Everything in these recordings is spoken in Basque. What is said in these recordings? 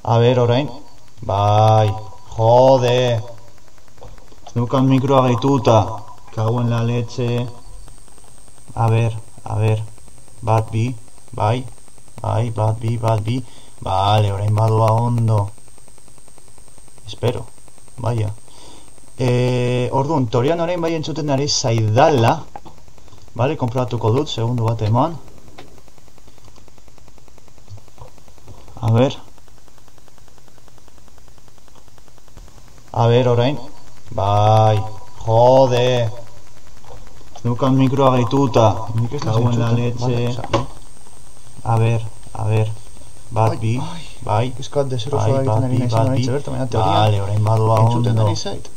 A ber, orain. Bai, jode. Ez dukan mikroa gaituta. Kago en la leche. A ber. Bat, bi, bai. Bai, bat, bi. Vale, orain badoa ondo. Espero, baia. Orduan, Torian orain bai entzuten ari zaidala. Vale, konprobatuko dut, segundu bat eman. A ber, orain. Bai, jode. Ez dukan mikroa gaituta. Kago en la leche. A ber. Bat, bi, bai. Eskat deserosoa egiten ari nahi zen horretxe berta, baina teorian Vale, orain badoa entzuten ondo. ari zait.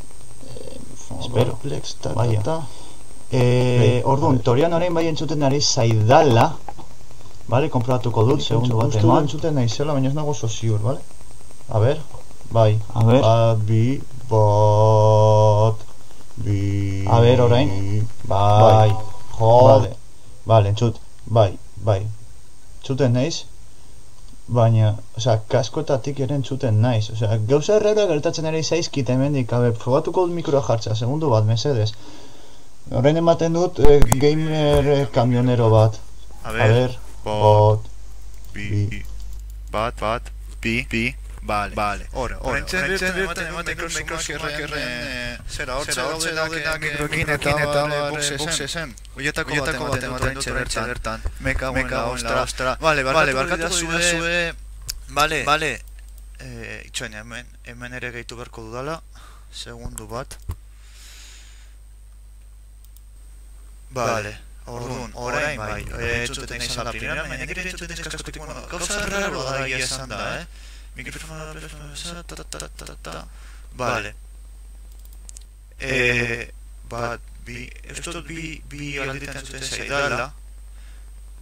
Espero, baia. Bai, Orduan, Torian orain bai entzuten ari zaidala. Vale, konprobatuko dut, segundu bat Uste dut eman. entzuten nahi zela, baina ez nago oso ziur, bale? A ber, bai. A ber. Bat, bi, bat, bi. A ber, orain. Bai, jode. Vale, entzut, bai. Entzuten naiz, baina, kaskoetatik ere entzuten naiz. Gauza errara gertatzen ere zaizkit hemendik, probatuko dut mikroa jartza, segundu bat, mesedez. Horrein ematen dut gamer kamionero bat. A ber, Bot, bat, bi, vale. Ora, ematen zera, hortza daudenak mikroekin eta boxesen. Oietako bat ematen dut bertan. Meka ostra. Vale, barkatu zue. Vale. Itxoin, hemen ere gehitu beharko dudala. Segundu bat. Vale. Orduan, orain bai, entzuten nahi zala primera, baina nik ere entzuten nahi kaskotik, gauza raro da egia esan da, mikrofona, vale. Bat, bi, ez dut bi alditan entzuten zaidala.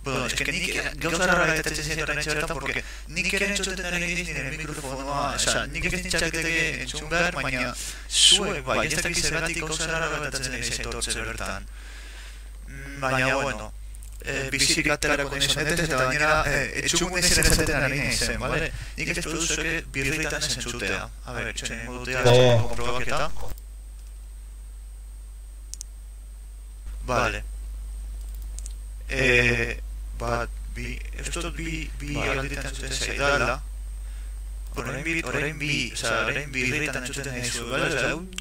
Bueno, es que nik gauza rara getatzen zen orain txertan, porque nik ere entzuten ari nire mikrofonoa, nik ez nintzaketeke entzun behar, baina zuek bai, ez dakiz egatik gauza rara getatzen ari zaitortze bertan. Baina, bueno, bizikaterako konexionetez eta gainera etxugun ezen ezaten ari nahi bale? Nik ez produzueke birritan ezen txutea. A ber, etxuen modutea konprobaketa. Vale. Bat, bi, ez dut bi alditan entzuten zaidala. Orain birritan entzuten nahi zuen, bale?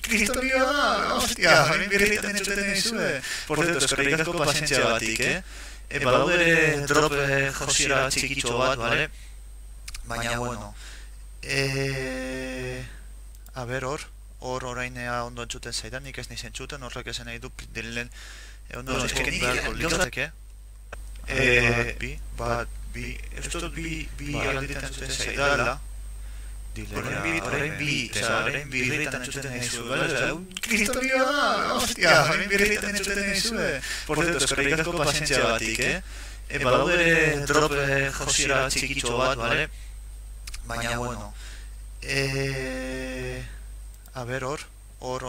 Kristonioa da, hostia, orain birritan entzuten nahi zuen. Por cierto, eskerrik asko pazientzia batik, badaude ere drop josiera txikitxo bat, bale? Baina, bueno. A ber, hor orainea ondo entzuten zaidan, nik ez nizen entzuten, horrek esan nahi du dilen ondo entzuten beharko litzateke. Bat, bi, ez dut bi alditan entzuten zaidala. Orain birritan entzuten nahi zuen, bale? Kristonioa da, hostia, orain birritan entzuten nahi zuen. Por cierto, eskerrik asko pazientzia batik, badaude ere drop josiera txikitxo bat, bale? Baina, bueno. A ber, hor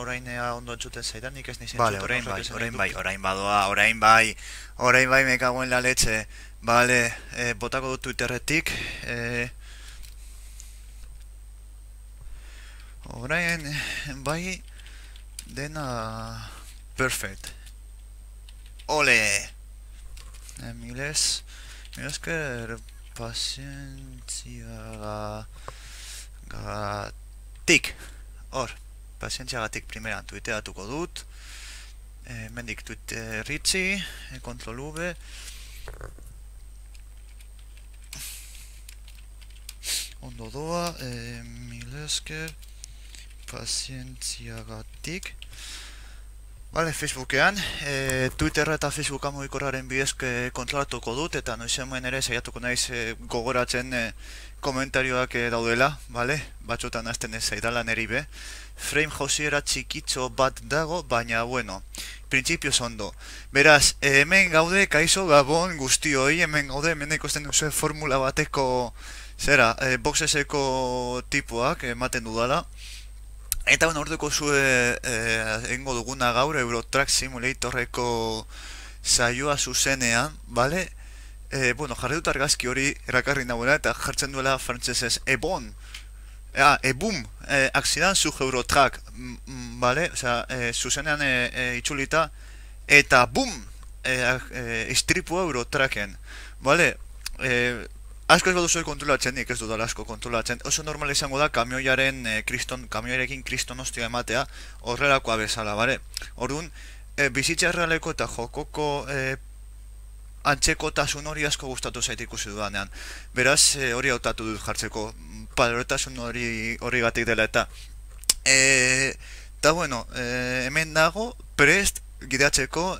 orainea ondo entzuten zaidan, nik ez nizen entzuten. Vale, orain bai, me cago en la leche. Vale, botako dut Twitterretik. Orain, bai, dena perfect. Ole! Miles esker pazientziagatik. Hor, pazientziagatik primeran tuiteatuko dut. Mendik Twitterritzi, Ctrl V. Ondo doa, mil esker pazientziagatik. Vale, Facebookean, Twitter eta Facebooka mugikorraren bidez kontrolatuko dut, eta noizemoen ere saiatuko naiz gogoratzen komentarioak daudela, vale? Batxotan hasten ez zaidala neri be. Frame josiera txikitxo bat dago, baina, bueno, printzipioz ondo. Beraz, hemen gaude, kaixo, gabon, guztioi, hemen gaude, hemen ikusten duzue formula bateko, zera, boxeseko tipuak ematen dudala. Eta bueno, orduko zue egingo duguna gaur Eurotrack Simulatorreko saioa zuzenean, bale? Bueno, jarri dut argazki hori erakarri nagoela eta jartzen duela frantsesez Ebon boom, accident zu Eurotrack, vale? Osea, zuzenean itzulita, eta boom, istripua Eurotracken, vale? Asko ez baduzu kontrolatzen, nik ez dudala asko kontrolatzen. Oso normal izango da kamioiarekin kriston hostia ematea horrelakoa bezala, bare? Orduan, bizitza errealeko eta jokoko antzekotasun hori asko gustatu zait ikusi dudanean. Beraz, hori hautatu dut jartzeko padrotasun hori gatik dela eta. Eta bueno, hemen dago, prest, gidatzeko,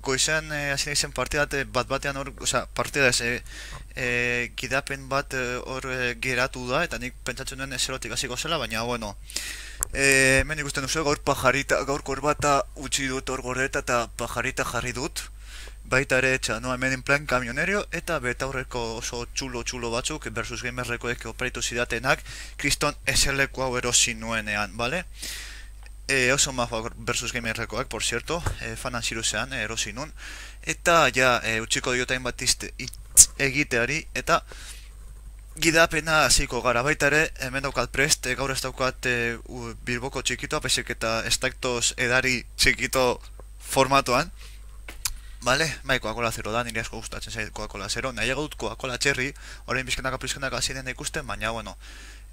goizan hasi naizen partida bat-batean hor, osea, partida ez, gidapen bat hor geratu da, eta nik pentsatzen duen ezerotik hasiko zela, baina, bueno, hemen ikusten duzu, gaur korbata utzi dut hor goreta eta pajarita jarri dut, baita ere txanoa hemen in plan kamionerio, eta betaurreko oso txulo batzuk, versus gamerrekoek operitu zidatenak, kriston eserleko hau erosi nuenean, bale? Oso majoak versus gamerrekoak, por cierto, fanan ziruzean erosi nun, eta ja, utxiko diotain bat egiteari, eta gidapena hasiko gara, baita ere, hemen daukat prest, gaur ez daukat Bilboko txikitoa, pesek eta estaktos edari txikito formatuan, vale, bai, Coca-Cola Zero da, nire asko gustatzen zait Coca-Cola Zero, nahi dut Coca-Cola Cherry, orain bizkenaka ziren ikusten, baina, bueno,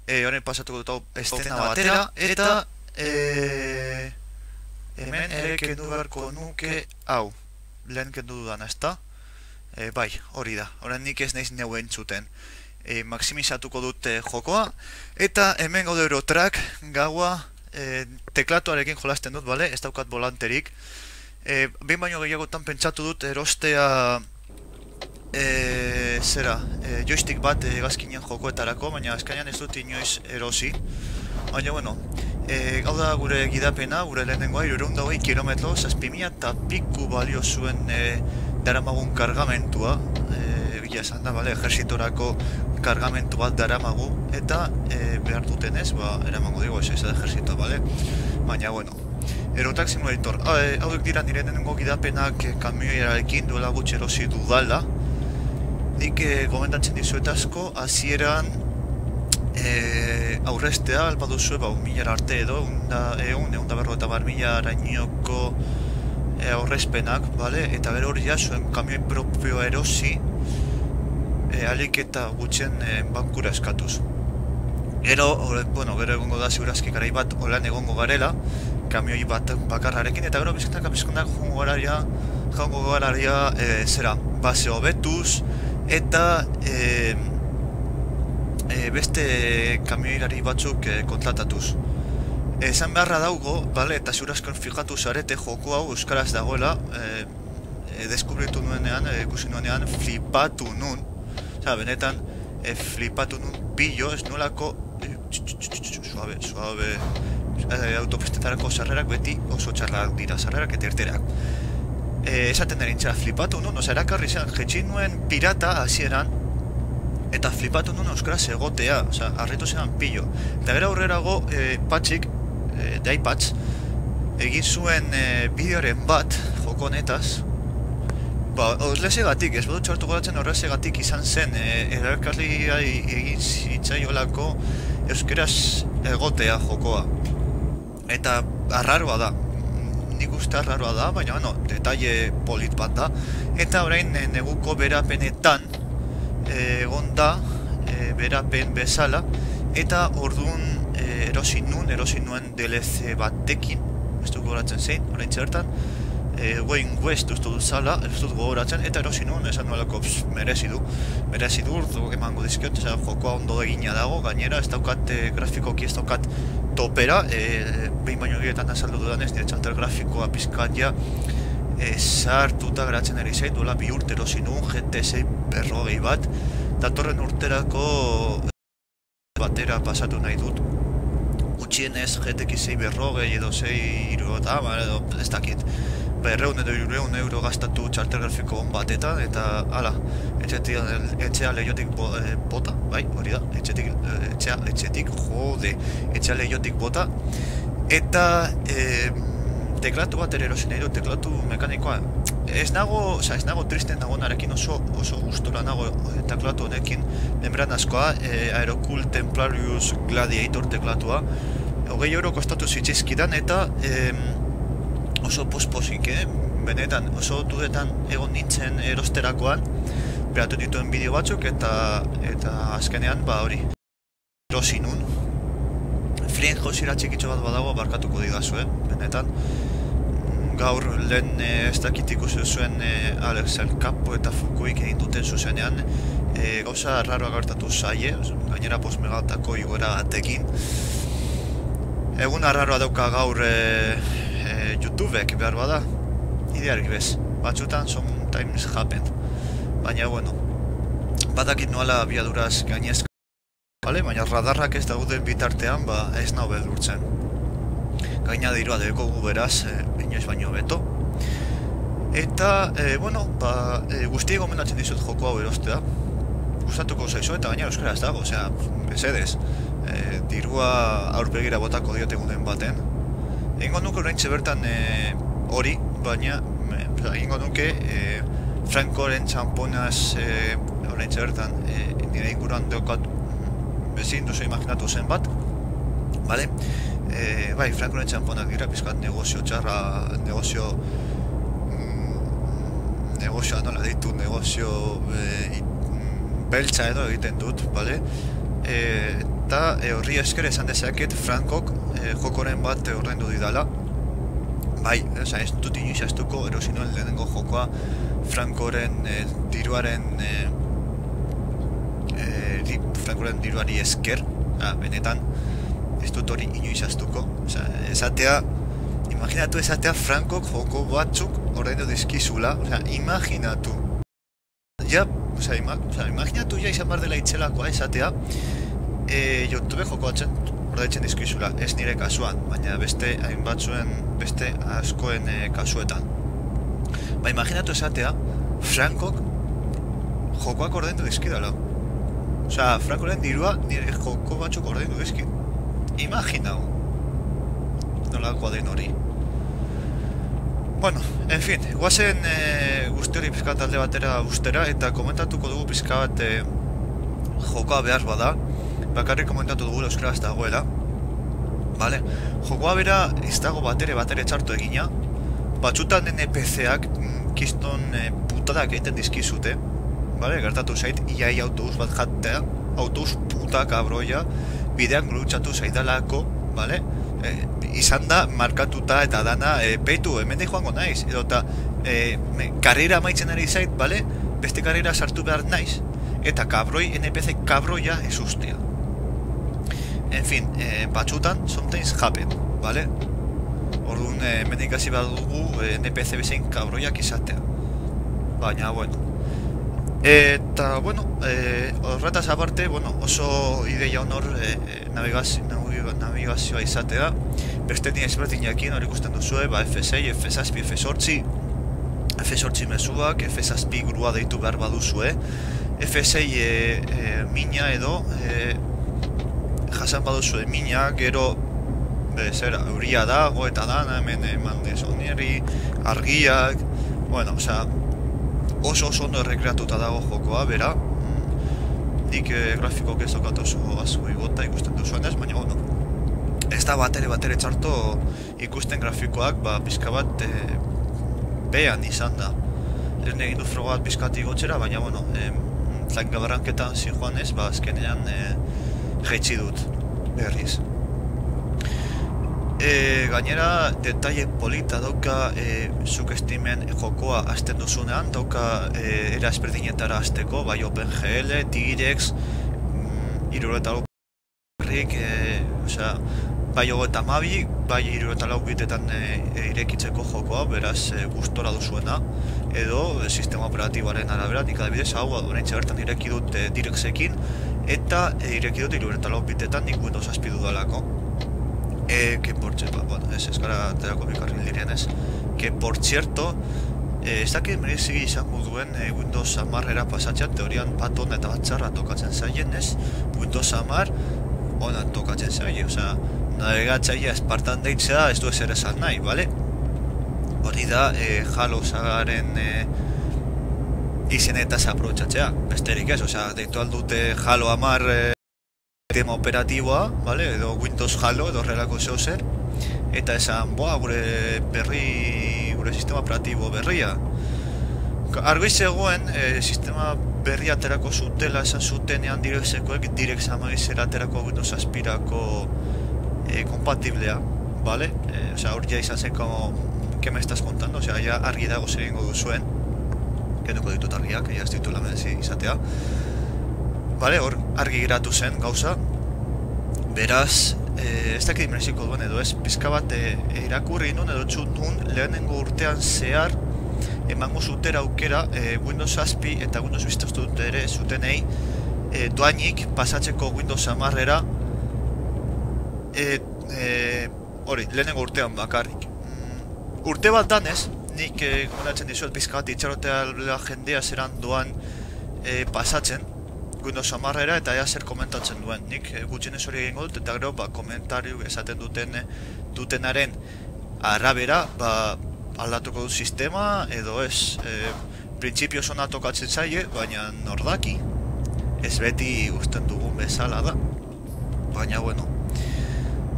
orain pasatuko dut estena batera, eta hemen ere kendu beharko nuke, hau, lehen kendu dudana, ezta? Bai, hori da, orain nik ez naiz neu entzuten. Maximizatuko dute jokoa, eta hemen gaude Eurotrack, gaua, teklatuarekin jolasten dut, bale? Ez daukat volanterik. Behin baino gehiagotan pentsatu dut erostea joystick bat gazkinen jokoetarako, baina azkainan ez dut inoiz erosi. Baina, bueno, hau da gure gidapena, gure lehenengoa, 220 kilometro, 6.000 eta piku balio zuen daramagun kargamentua, bila esan da, bale, ejerzitorako kargamentu bat daramagu, eta behar dutenez, eramango digo, ez da ejerzito, bale? Baina, bueno, Eurotrack Simulator, hauek dira nire lehenengo gidapenak kamioiarekin duela gutxi erosi dudala. Nik gomendatzen dizuet asko, hasieran aurrestea, alpaduzue, 1.000 arte edo, egun da berrota bar mila arainoko aurrezpenak, bale? Eta gero hori ja, zuen kamioi propioa erosi, alik eta gutxen bankura eskatuz. Gero, bueno, gero egongo da ziurazki garai bat holan egongo garela, kamioi bat bakarrarekin, eta gero bizkantak joango gararia, zera, base hobetuz, eta beste kamioilari batzuk kontratatuz. Esan beharra daugo, bale, eta ziurazkon fijatu zarete joko hau euskaraz dagoela, deskubritu nuenean, ikusi nuenean, flipatu nun, oza, benetan, flipatu nun pillo, ez nolako, suave, autopistetarako sarrerak beti oso txarrak dira, sarrerak eta irterak. Esaten derintxera, flipatu nun, oza, erakarri zen, jetxin nuen pirata hasieran, eta flipatu nun euskaraz egotea, oza, harritu zenan pillo. Eta gero aurrerago, patxik, daipatz, egin zuen bideoren bat, joko honetaz, horrezegatik, ez badut txartu goratzen horrezegatik izan zen, erakarria egin zitzaiolako euskaraz egotea jokoa. Eta arraroa da, nik uste arraroa da, baina, bueno, detalle polit bat da. Eta orain neguko berapenetan egon da, berapen bezala, eta orduan erosi nuen DLC batekin, ez dut goratzen zein, orain txertan, Wayne West uste dut zala, ez dut gogoratzen, eta erosi nuen, esan nuelako merezi du, emango dizkiot, jokoa ondo egina dago, gainera, ez daukat grafikoki, ez daukat topera, behin baino gehietan azaldu dudanez, nire txalter grafikoa pizkatia sartuta geratzen ari zait, duela 2 urte erosi nuen, GT6 berrogei bat, datorren urterako batera pasatu nahi dut. Gutxienez GTX 6 berrogei edo 6 irugota, edo ez dakit. 200 edo 300 euro gastatu txarter grafiko hon batetan, eta hala, etxea lehiotik bota, bai, hori da, etxea lehiotik bota, eta teklatu bat ere erosi nahi dut, teklatu mekanikoa. Ez nago triste nagonarekin oso gustora nago teklatu honekin membranazkoa, Aerocool Templarius Gladiator teklatua. 20 euro kostatu zitzaizkidan eta oso posposik, benetan oso dudetan egon nintzen erosterakoan, beratu dituen bideo batzuk eta azkenean hori erosi nun. Flint jozira txikitxo bat badago barkatuko didazu, benetan. Gaur lehen ez dakit ikusi zuen Alex El Capo eta Fukuik egin duten zuzenean gauza raroa gertatu zaie, gainera postmegatako igoera batekin. Egun arraroa dauka gaur YouTubek behar bada, idearik bez, batzutan sometimes happen, baina bueno, badakit noala abiaduraz gainezka, baina radarrak ez dauden bitartean ez nau beldurtzen. Gaina dirua dekogu beraz, inoiz baino beto. Eta, guztiek gomendatzen dizut joko hau erostea. Gustatuko zaizu eta gaina euskara ez dago, osea, mesedez. Dirua aurpegira botako diote gunden baten. Egingo nuke oraintxe bertan hori, baina egingo nuke Frankoren txamponaz oraintxe bertan nire inguruan daukat bezin duzu imaginatu zen bat. Vale? Bai, Frankoren txamponak dira, pizkat negozio txarra, negozioa nola ditu, negozio beltza edo egiten dut, vale? Eta horri esker esan dezaket Frankok jokoren bat ordaindu didala. Bai, ez dut inoiz astuko, erosi nuen lehenengo jokoa Frankoren diruari esker, benetan, ez dut hori inoiz astuko. Imaginatu esatea Frankok joko batzuk ordaindu dizkizula, imaginatu. Imaginatu izan bar dela itzelakoa esatea, YouTube joko batzen ordaitzen dizkizula, ez nire kasuan, baina beste askoen kasuetan. Imaginatu esatea, Frankok jokoak ordaindu dizkidala. Frankoren dirua nire joko batzuk ordaindu dizkid. Imaginau. Nolakoa den hori. Bueno, en fin, guazen guzti hori pizkat alde batera ustera eta komentatuko dugu pizkat jokoa behar bada. Bakarrik komentatu dugu euskaraz dagoela. Vale? Jokoa bera ez dago batere txartu egina. Batzutan NPC-ak kiston putadak egiten dizkizute. Vale? Gertatu zait, iai autobus bat jatea, autobus puta kabroia, bidean gurutxatu zaidalako, vale? Izan da, markatuta eta dana, peitu, hemendik joango naiz, edo eta karrera amaitzen ari zait, vale? Beste karrera sartu behar naiz, eta kabroi, NPC kabroia ez ustea. En fin, batzutan, sometimes happen, vale? Orduan, hemendik hasi behar dugu NPC bezain kabroiak izatea. Baina, bueno. Eta, bueno, horretaz aparte, oso ideia honor navigazioa izatea. Beste nire ezberdinekin hori ikusten duzue, F6, F6, F8, F8 mezuak, F6 grua deitu behar baduzue, F6 mina edo jasan baduzue mina, gero euria dago eta dana, hemen mandezonieri, argiak, bueno, oso ondo errekreatuta dago jokoa, bera. Nik grafikok ez dokat oso azu igota ikusten duzuenez, baina bueno, ez da batere txarto ikusten grafikoak, pizka bat behan izan da. Lehen egin du froga bat pizkat igotzera, baina bueno, gabarranketan zijoanez, azkenean jaitsi dut berriz. Gainera, detaile polita dauka zuk estimen jokoa hasten duzunean, dauka era ezberdinetara hasteko, bai OpenGL, T-Rex, 64 bai 32, bai 64 bitetan irekitzeko jokoa, beraz gustora duzuena, edo sistema operatiboaren arabera, nik adibidez hau oraintxe bertan ireki dut T-Rexekin, eta ireki dut 64 bitetan nik Windows 7 dudalako. Que por cierto, bueno, es gara terako bikarril direnez. Que por cierto, ez dakit merezi izango duen Windows 10 pasatzean, teorian bat hona eta bat txarra tokatzen zaien, ez? Windows 10 hona tokatzen zaien, navegatzaia espartan deitzea ez du ezer esan nahi, bale? hori da Halo sagaren izenetaz aprobetxatzea, besterik ez, osea, deitu aldute Halo 10 sistema operatiboa, vale? Edo Windows Halo, edo horrelako zeuzer, eta esan, gure sistema operatibo berria. Argi zegoen, sistema berria aterako zutela, esan zutenean direksekoek direkt zamagizera aterako Windows Aspirako kompatiblea, vale? Osea, hor ja izan zen, ¿qué me estás contando? Osea, ja argi dago zer egingo duzuen, kenduko ditut argiak, ja ez ditu lamedezi izatea. Vale, hor argi geratu zen gauza. Beraz, ez dakit mereziko duen edo ez, pizka bat irakurri nun edo txut nun lehenengo urtean zehar emango zutera aukera Windows Aspi eta Windows Vista Studio ere zutenei doainik pasatzeko Windows 10era hori, lehenengo urtean bakarrik. Urte bat danez, nik gomendatzen dizuet pizka bat itxarotea jendea zeran doan pasatzen Windows 10era eta ea zer komentatzen duen. Nik gutxienez hori egingo dut eta gero komentariu esaten dutenaren arabera aldatuko dut sistema edo ez. Printzipioz ona tokatzen zaie, baina nordaki. Ez beti usten dugun bezala da. Baina bueno.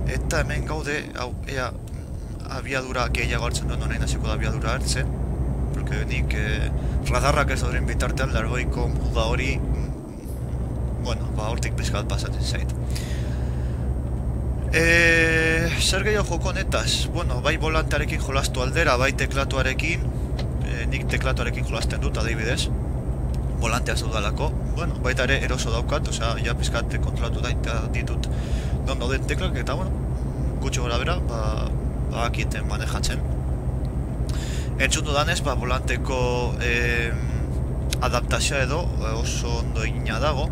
Eta hemen gaude, hau ea abiadura gehiago hartzen duen, orain hasiko da abiadura hartzen. Porque nik radarrak ez dauren bitartean largoiko muga hori bueno, hortik pizkat pasatzen zait. Zer gehiago joko honetaz? Bueno, bai volantearekin jolastu aldera, bai teklatuarekin. Nik teklatuarekin jolasten dut, adibidez. Volantea zaudalako. Bueno, baita ere eroso daukat, osea, ja pizkat kontrolatu ditut non dauden teklak, eta bueno, gutxi gora bera, bakiten manejatzen. Entzun dudanez, volanteko adaptazioa edo oso ondo egina dago,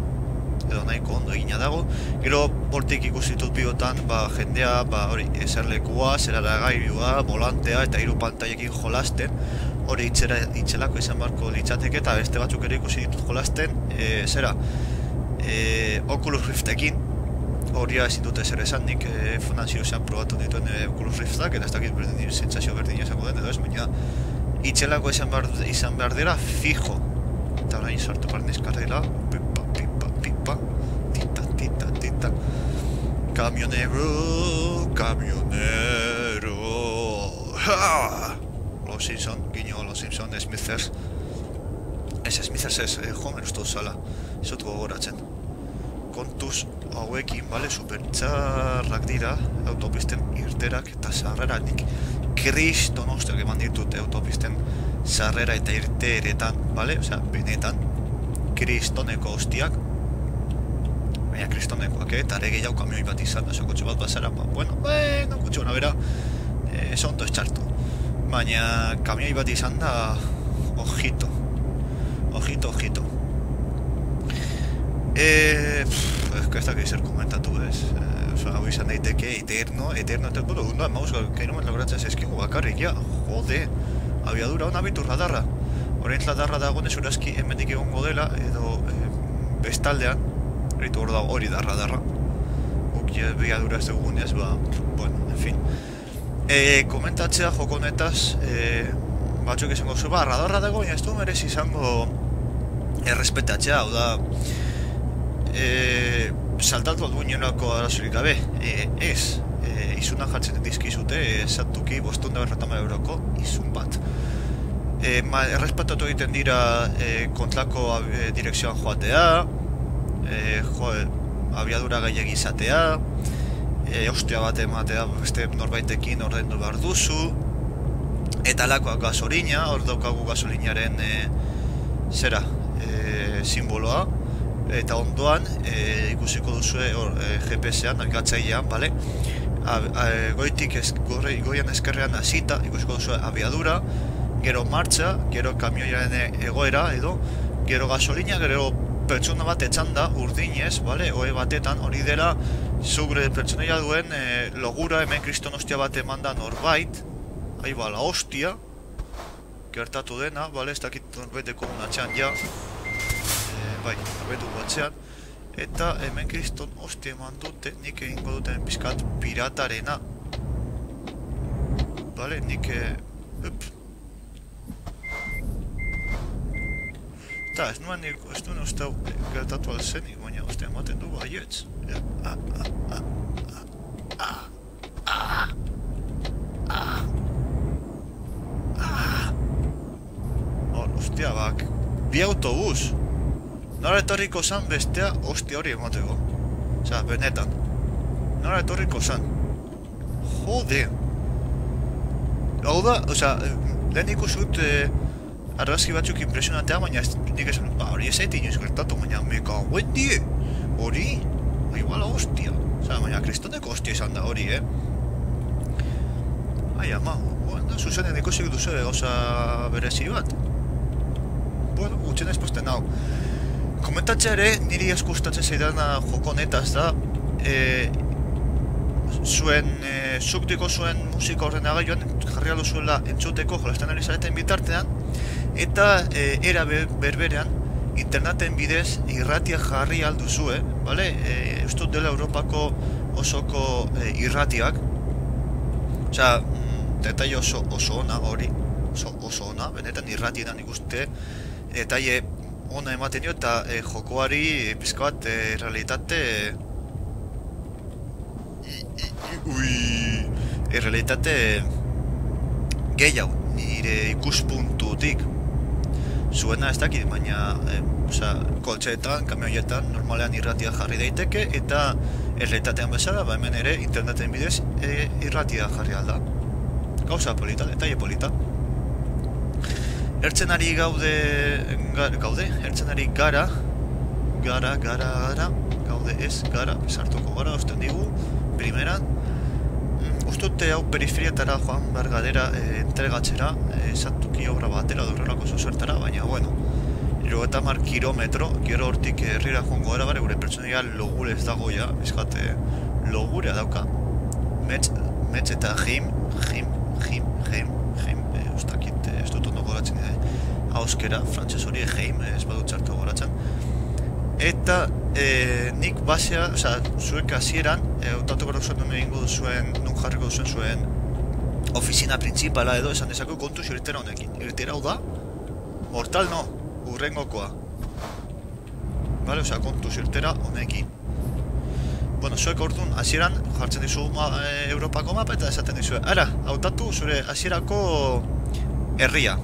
edo nahiko ondo egina dago. Gero hortik ikusitut biotan jendea hori eserlekua, zeraragailua, volantea eta 3 pantaiekin jolasten. Hori itxelako izan barko litzateke eta beste batzuk ere ikusi ditut jolasten Oculus Riftekin. Hori ezin dut ezer esan, nik finanziozean probatu dituen Oculus Riftak eta ez dakit sentsazio berdina izango den edo ez, baina itxelako izan behar dira fijo. Eta orain sartu behar nizkarrela, pipa, tita, camionero, ¡ja! Los Simpson, guiño, Los Simpson, Smithers. Smithers ez, Homer uste zala, izot gogoratzen. Kontuz hauekin, supertxarrak dira, autopisten irterak eta sarreratik. Kriston osteak eman ditut autopisten sarrera eta irteeretan, osea, benetan, kristoneko ostiak. Baina kristonekoak, eta ere gehiago kamioi bat izan, da sokotxo bat bazara, bueno, gutxo gona bera, ez ondo ez baina kamioi bat izan da, ojito. Ez dakit zer komentatu ez, hau izan daiteke, eterno, eta bolo, ondo, maus, kilometro logratzen zezkigu bakarrik, ja, jode, abiadura hona bitu radarra. Horrein radarra dagoenez urazki hemendik egongo dela, edo bestaldean, hori da radarra. Guk abiadura ez dugunez, bueno, en fin. Komentatzea joko honetaz, batzuk izango zu, radarra dago, baina ez du merez izango errespetatzea, hau da, saltatu alduen jonako arazorik gabe, ez, izuna jartzen dizkizute, esatuki 550 euroko izun bat. Errespetatu egiten dira kontrako direkzioan joatea, abiadura gehiagi izatea, ostia bat ematea beste norbaitekin ordaindu behar duzu, eta lakoak gasolina, hor daukagu gasolinaren simboloa, eta ondoan ikusiko duzue GPS-ean, nabigatzailean, goitik goian eskerrean hasita, ikusiko duzue abiadura, gero martxa, gero kamioiaren egoera edo, gero gasolina, gero pertsona bat etxanda urdinez, oe batetan, hori dela zugre pertsonaia duen logura hemen kriston ostia bat emanda norbait, ahi bala ostia, gertatu dena, ez dakit norbeteko atxean ja, norbetu batxean, eta hemen kriston ostia eman dute, nik egingo duten pizkat piratarena. Nik Eta ez nuen uste gertatu alzenik, baina uste ematen du baietz. Ostia, bak, bi autobus. Nora etorriko zan bestea ostia hori emateko. Osea, benetan. Nora etorriko zan. Jode. Hau da, osea, lehen ikusut argazki batzuk impresionantea, baina nik esan, hori ez zait inoiz gertatu, baina meka hauen die. Hori, igual ostia. Osea, baina kristoneko ostia izan da hori, Ai, ama, bueno, zuzenean ikusik duzu gauza berezi bat. Bueno, gutxen ez posten hau. Komentatzea ere, niri asko gustatzen zaidana joko honetaz da, subtiko zuen musika ordenagailuan jarri alduzuela entzuteko jolestan ari zareten bitartean, eta era berberean interneten bidez irratia jarri alduzue, bale? Ustut dela Europako osoko irratiak, osea, detaile oso ona hori, oso ona, benetan irratietan ikuste, detaile ona ematen dio eta jokoari pizka bat realitate realitate gehiago nire ikuspuntutik zuena ez dakit, baina koltxeetan, kamioietan normalean irratia jarri daiteke eta errealitatean bezala, hemen ere interneten bidez irratia jarri alda. Gauza polita, detaile polita. Ertzen ari ertzen ari gara, sartuko gara, usten digu, primeran. Ustute hau periferiatara joan behar gadera entregatzera, esatuki obra batera durrelako zuzertara, baina, bueno, 50 kilometro, gero hortik herrira joango gara, bare, gure pertsonaia logure ez dago ja, bizkate logurea dauka. Metz eta jim, ustakit, ez dut ondo goratzen hauskera, frantses hori heim, ez badut txartu goratzen. Eta nik basea, zuek hasieran, hautatu gara zuen nun egingo duzuen, nun jarriko duzuen zuen ofizina principala edo, esan dezako kontuz irritera honekin. Irritera hau da, mortal no, urrengokoa. Bale, kontuz irritera honekin. Bueno, zuek orduan, hasieran jartzen dizu Europako mapa eta esaten dizu, ara, hautatu zure hasierako herria.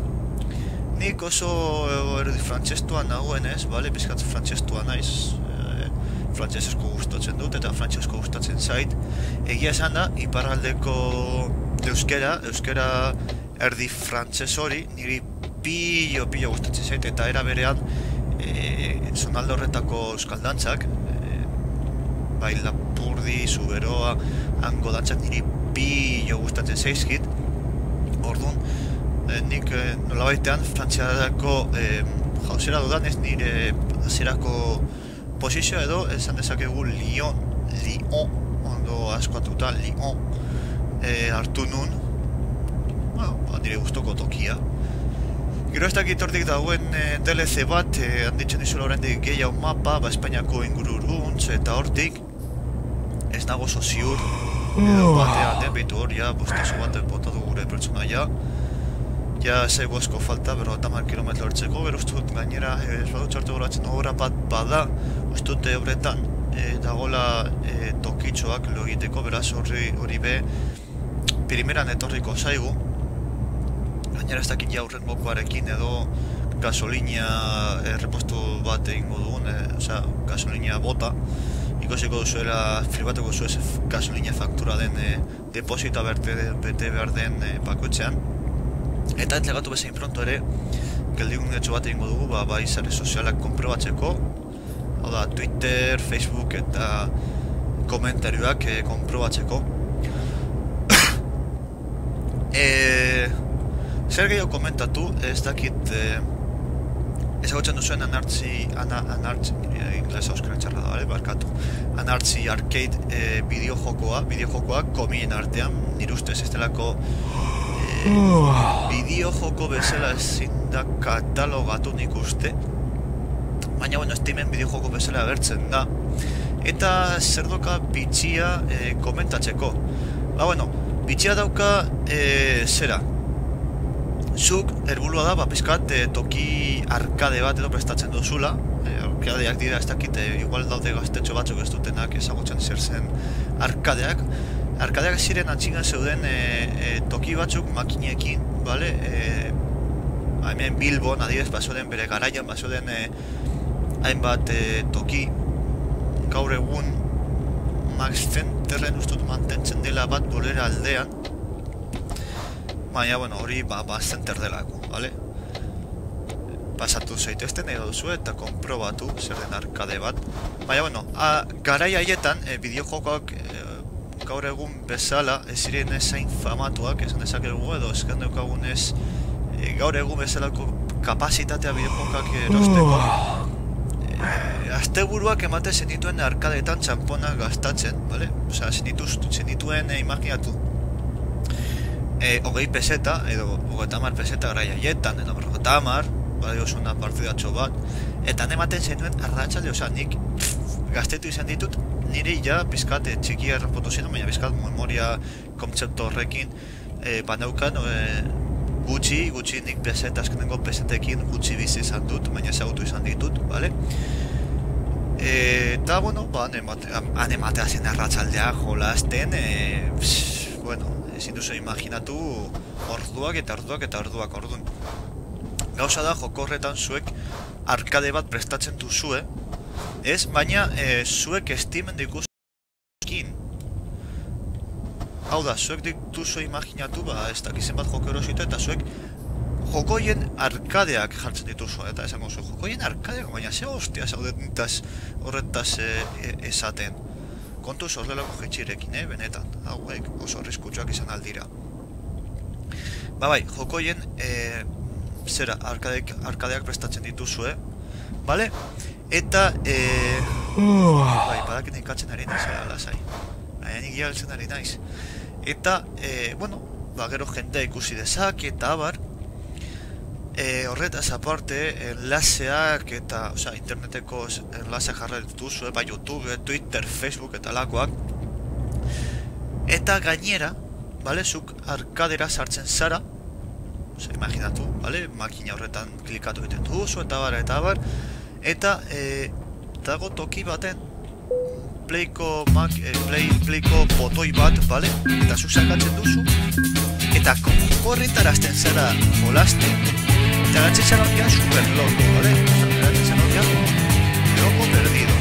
Nik oso erdi frantzestuan nagoen ez, bale, bizkatz frantzestuan naiz, frantzesesko gustatzen dut eta frantzesesko gustatzen zait. Egia esan da, iparraldeko euskera erdi frantzes hori, niri pillo gustatzen zait eta era berean zonalde horretako euskaldantzak, bai Lapurdi, Zuberoa, hango dantzak niri pillo gustatzen zaizkit. Orduan, nik nolabaitean frantziarako jauzera dudan ez nire hasierako posizioa edo esan dezakegu Lyon, ondo askoatuta, Lyon hartu nun, nire gustoko tokia. Gero ez dakit hortik dagoen DLC bat, handitzen dizula horrendik gehiago mapa, Espainiako ingururuntz eta hortik, ez nago ziur edo batean, behitu hor, bostazo bat botatu gure pertsonaia. Ja, zaigu asko falta, 50 kilometro hortzeko, bero ustut gainera, ez badut txartu goratzen obra bat bada, ustute horretan, dagoela tokitxoak lo egiteko, beraz hori be, primeran etorriko zaigu. Gainera ez dakit jaurrengokoarekin edo gasolina errepostu bat egingo dugun, gasolina bota, ikosiko duzuela, filbatuko duzu ez gasolina faktura den deposita bete behar den bakoitzean. Eta entregatu bezain pronto ere, geldigunetxo bat egingo dugu, bai sare sozialak konprobatzeko, hau da, Twitter, Facebook eta komentarioak konprobatzeko. Zer gehiago komentatu, ez dakit, ezagutzen duzuen inglesa euskara txarra da, barkatu. Anartzi arcade bideojokoa komien artean, nire ustez ez delako bideojoko bezala ezin da katalogatu nik uste, baina bueno, Steamen bideojoko bezala agertzen da, eta zer doka bitxia komentatzeko. Bueno, bitxia dauka zera, zuk helburua da, pizkat toki arkade bat edo prestatzen duzula, arkadeak dira, ez dakit, igual daude gaztetxo batzuk ez dutenak ezagutzen zer zen arkadeak. Arkadeak ziren atxingan zeuden toki batzuk makinekin, bale? Hemen Bilbon, adibidez, basoden bere garaian, basoden hainbat toki, gaur egun Max Centerren ustut mantentzen dela bat Bolera aldean, baina, bueno, hori Max Center delako, bale? Pasatu zaitezten edo duzu eta konprobatu zer den arkade bat. Baina, bueno, garai haietan, bideojokoak gaur egun bezala ez ziren ezain famatuak, esan dezakegu edo eskan daukagunez gaur egun bezalako kapasitatea bideojokak erosteko. Asteburuak ematen zenituen arkadeetan txamponak gastatzen, bale? Osea, zenituen, imaginatu, 20 peseta, edo 30 peseta garai haietan, edo 50, bale, osuna partidatxo bat, eta ematen zenuen arratsalde, osea, nik gaztetu izan ditut, niri ja pizkat txikia errepotu ziren, baina pizkat memoria kontzeptu horrekin baneukan gutxi nik peseta, azkenengo pesetekin gutxi bizi izan dut, baina ezagutu izan ditut, bale? Eta, bueno, han ematea zen arratsaldea jolasten, bueno, ezin duzu imaginatu orduak, orduan. Gauza da, joko horretan zuek arkade bat prestatzen duzue, ez? Baina zuek estimen dikuzkin. Hau da, zuek dituzu imaginatu, ez dakizen bat joko erositu, eta zuek jokoien arkadeak jartzen dituzu, eta esango zu, jokoien arkadeak, baina ze hostia zaudetaz horretaz esaten. Kontuz horrelako jetxirekin, benetan, hauek oso arriskutsuak izan aldira. Bai, jokoien arkadeak prestatzen dituzue, bale? Eta, bai, badakin ikatzen ari naiz, lasai. Baina nik galtzen ari naiz. Eta, bueno, gero jendea ikusi dezak, eta abar, horretaz aparte, enlaseak eta, osea, interneteko enlaseak jarra dituzue, bai, YouTube, Twitter, Facebook eta lakoak. Eta gainera, bale, zuk arkadera sartzen zara, osea, imaginatu, bale, makina horretan klikatu egiten duzu, eta abar, eta dago toki baten Playko botoi bat, bale, eta zuk sakatzen duzu, eta korritarazten zara jolasten, eta gatzen zara hondian superloko, bale, gatzen zara hondian loko perdido,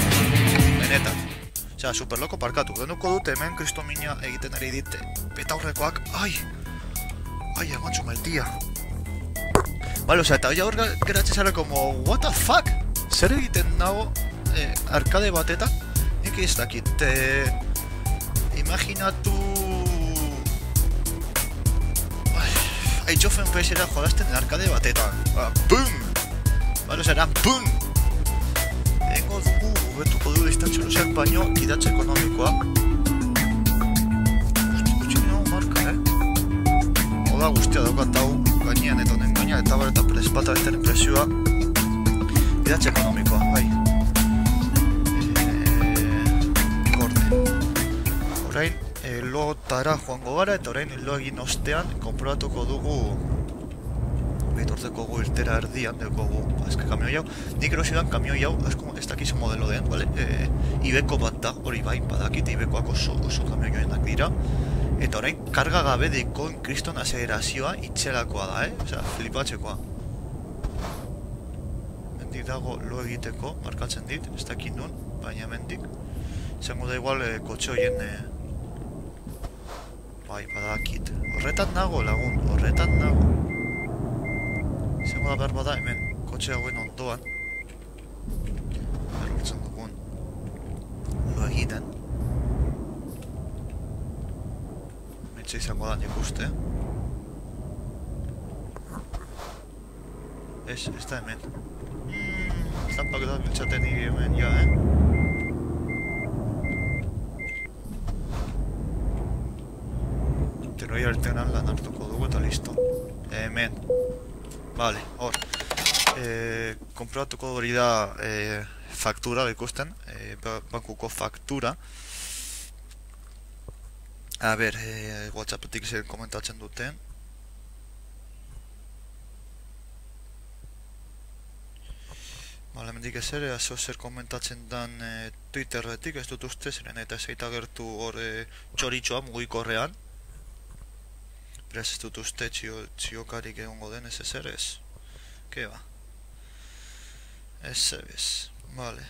benetan. Osea, superloko parkatu, denuko dut hemen kristomina egiten ari dit betaurrekoak, ai, amatxo maltia. Bale, osea, eta hor geratzen zara como, what the fuck? Zer egiten nago arkade batetan? Nik ez dakit, imaginatu... Age of Empires jolasten arkade batetan. Bum! Bale, osea, eran bum! Engo dugu, hobetuko du distantzio luzeak baino, idatze ekonomikoa. Gutxi nago marka, Oda guztia daukat hau gainean eta honen gaina, eta bar eta prespata betaren presioa. Idatze ekonomikoa, bai. Orain, lotara joango gara, eta orain lo egin ostean, konprobatuko dugu behitortzeko gu irtera erdian, dugu azke kamioi hau. Nik erosidan kamioi hau, ez dakizu modelo den, bale? Ibeko bat da, hori bai, badakit, Ibekoak oso kamioioenak dira. Eta orain, karga gabe deikoen kriston azelerazioa itxelakoa da, Osea, flipatzekoa. Mendik dago lo egiteko, markatzen dit, ez dakit nun, baina mendik. Zango da igual kotxe horien... Bai, badakit. Horretan nago, lagun, horretan nago. Zango da behar bada hemen, kotxe hauen ondoan. Berrortzen dugun. Lo egiten. Metxe izango da nik uste. Ez da hemen. Zampak da biltzaten niri hemen, ja, Teroi artean lan hartuko dugu eta listo. Hemen. Vale, hor. Konprobatuko hori da faktura ikusten, bankuko faktura. A ber, WhatsAppetik zer komentatzen duten. Bale, mendik ez ere, zer komentatzen dan Twitterretik, ez dut uste, zeren eta zeita gertu hor txoritxoa mugikorrean. Beraz ez dut uste txiokarik egongo den ez ezer ez. Ke ba? Ez bez, bale.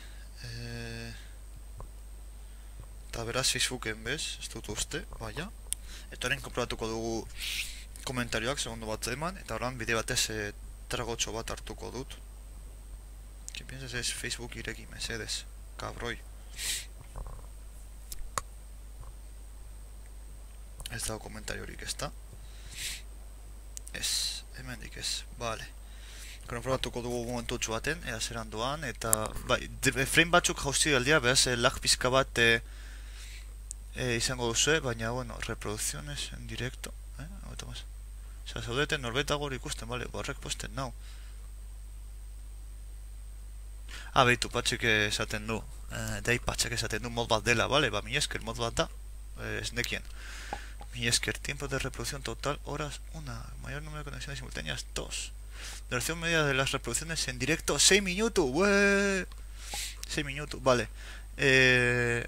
Eta beraz Facebooken bez, ez dut uste, baina. Eta horren konprobatuko dugu komentarioak, segundo bat eman, eta horren bide batez tragotxo bat hartuko dut. ¿Qué piensas es Facebook ireki, mesedes? Cabroi. Ez dago komentariorik ezta? Ez, hemendik ez, bale. Konprobatuko dugu momentutxu baten, ea zeran doan, eta... Bai, frame batzuk jauzi aldia, beraz, lag pizka bat izango duzu, baina, bueno, reproduziones en directo, hau más. Osa, zaudeten norbetago hori ikusten, bale, horrek posten nau. Behitu, patxik esaten du, dai patxak esaten du mod bat dela, bale, ba, mi esker mod bat da, ez nekien. Mi esker, tiempo de reproducción total, horas, 1, mayor número de conexiones simultáneas, 2. Duración media de las reproducciones en directo, 6 minutos, wey. 6 minutos, vale. Vale,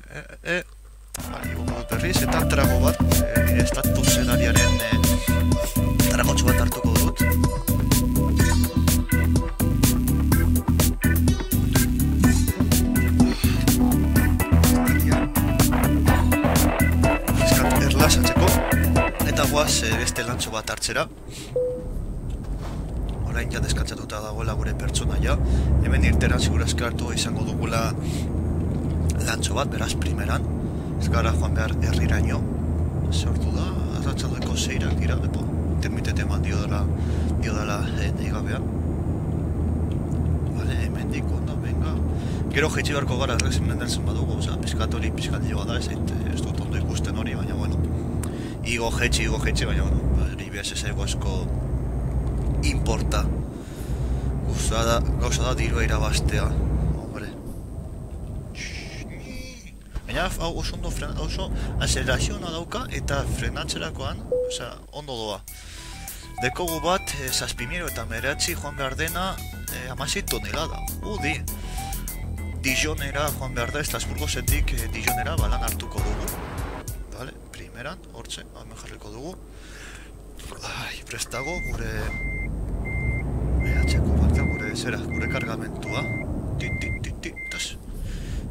igual berriz, eta trago bat, nire estatus edariaren tragotxo bat hartuko dut. Erlasatzeko, eta guaz beste lantxo bat hartzera. Orain ja deskantzatuta dagoela gure pertsonaia. Hemen irteran segurazki hartu izango dugula lantxo bat, beraz primeran. Ez gara joan behar herriraino. Sortu da, arratsaldeko 6-ak dira, intermitete eman diodala nahi gabean. Vale, hemen dikondo, venga. Gero jetxi beharko gara errezimen delzen badugu, oza, pizkat hori pizkat nioa da, ez dut ondo ikusten hori, baina bueno. Igo jetxi, baina bueno, IBS ez ego asko importa. Gauza da dirua irabaztea, hombre. Baina hau oso ondo oso aceleraziona dauka eta frenatzerakoan, oza, ondo doa. Dekogu bat, 7.900 joan behar dena 16 tonelada, di. Dijonera joan behar da, Estrasburgosetik Dijonera balan hartuko dugu. Vale, primeran, hortze, hemen jarriko dugu. Prestago gure... Atxeko bat da, gure kargamentua.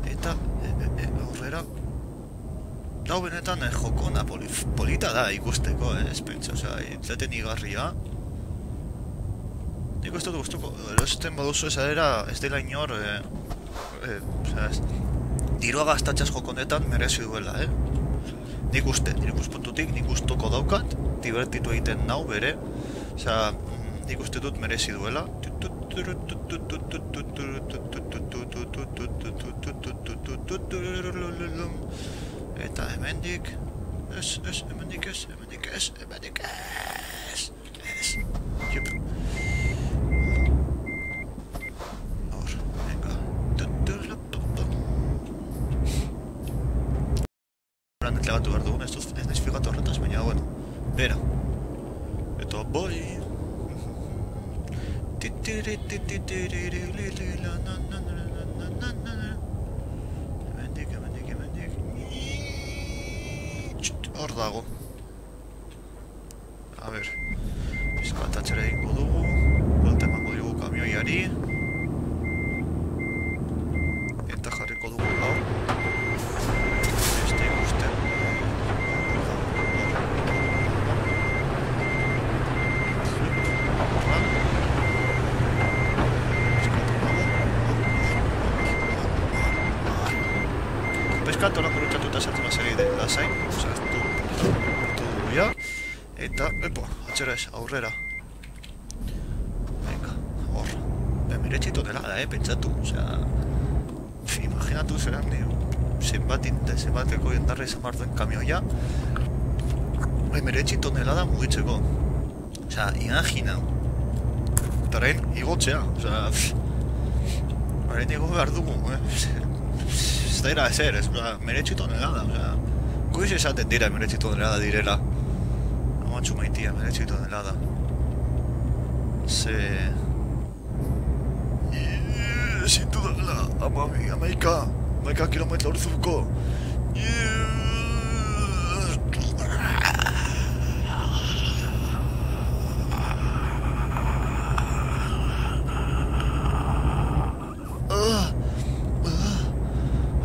Eta, aurrera... Dau benetan jokona polita da ikusteko, ez pentsa, zaten igarria. Nik ez dut guztuko, erosten baduzu ez dela inor... dirua gaztatxaz jokonetan merezi duela, Nik uste, nire ikuspuntutik, nik ustuko daukat, divertitu egiten nau bere, nik uste dut merezi duela. Eta hemendik, hemendik ez. Batu behar dugun, ez naiz figatu horretaz, baina, bueno, bera. Eta boi. Hemendik. Hor dago. A ber, pizkatatxera egingo dugu, buelta emango dugu kamioiari. Eta jarriko dugu hau. Peskat horak urutatuta sartu mazegide, lasai, sartu dugu ya. Eta, atxera ez, aurrera. Venga, hor. Miretsi tonelada, pentsatu, imaginatu zeran zenbateko jendarra izan behar duen kamioia. Miretsi tonelada mugitzeko. Imagina. Eta horrein, igotzea, horrein igo behar dugu, ez da era ezer, meretsi tonelada, goiz esaten dira meretsi tonelada direla. Amatxu maitia, meretsi tonelada. ezin dudala, 11 kilometro orduko.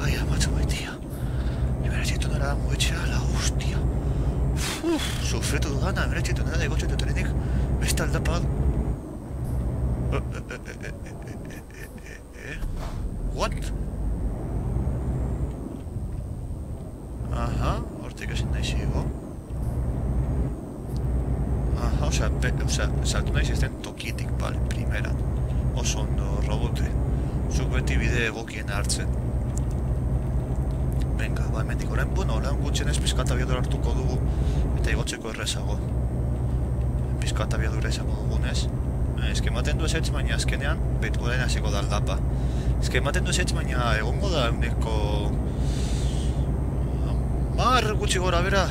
Ai, amatxo baitia. Emeretxitu nara moetxea, la hostia. Sufritu dudana, emeretxitu nara egotxetu terenik. Beste aldapan. What? Aha, hortik ezin nahi zigo. Aha, saltu nahi zizten tokitik, bale, primeran. Oso ondo, robote. Zuk beti bide egokien hartzen. Venga, ba, hemendik orain, bueno, lan gutxenez pizkata abiadura hartuko dugu, eta igotzeko errezago. Pizkata abiadura izango dugunez. Ematen du ezetz, baina azkenean, betu orain hasiko da aldapa. Ematen du ezetz, baina egongo da eguneko... Mar gutxi gora bera,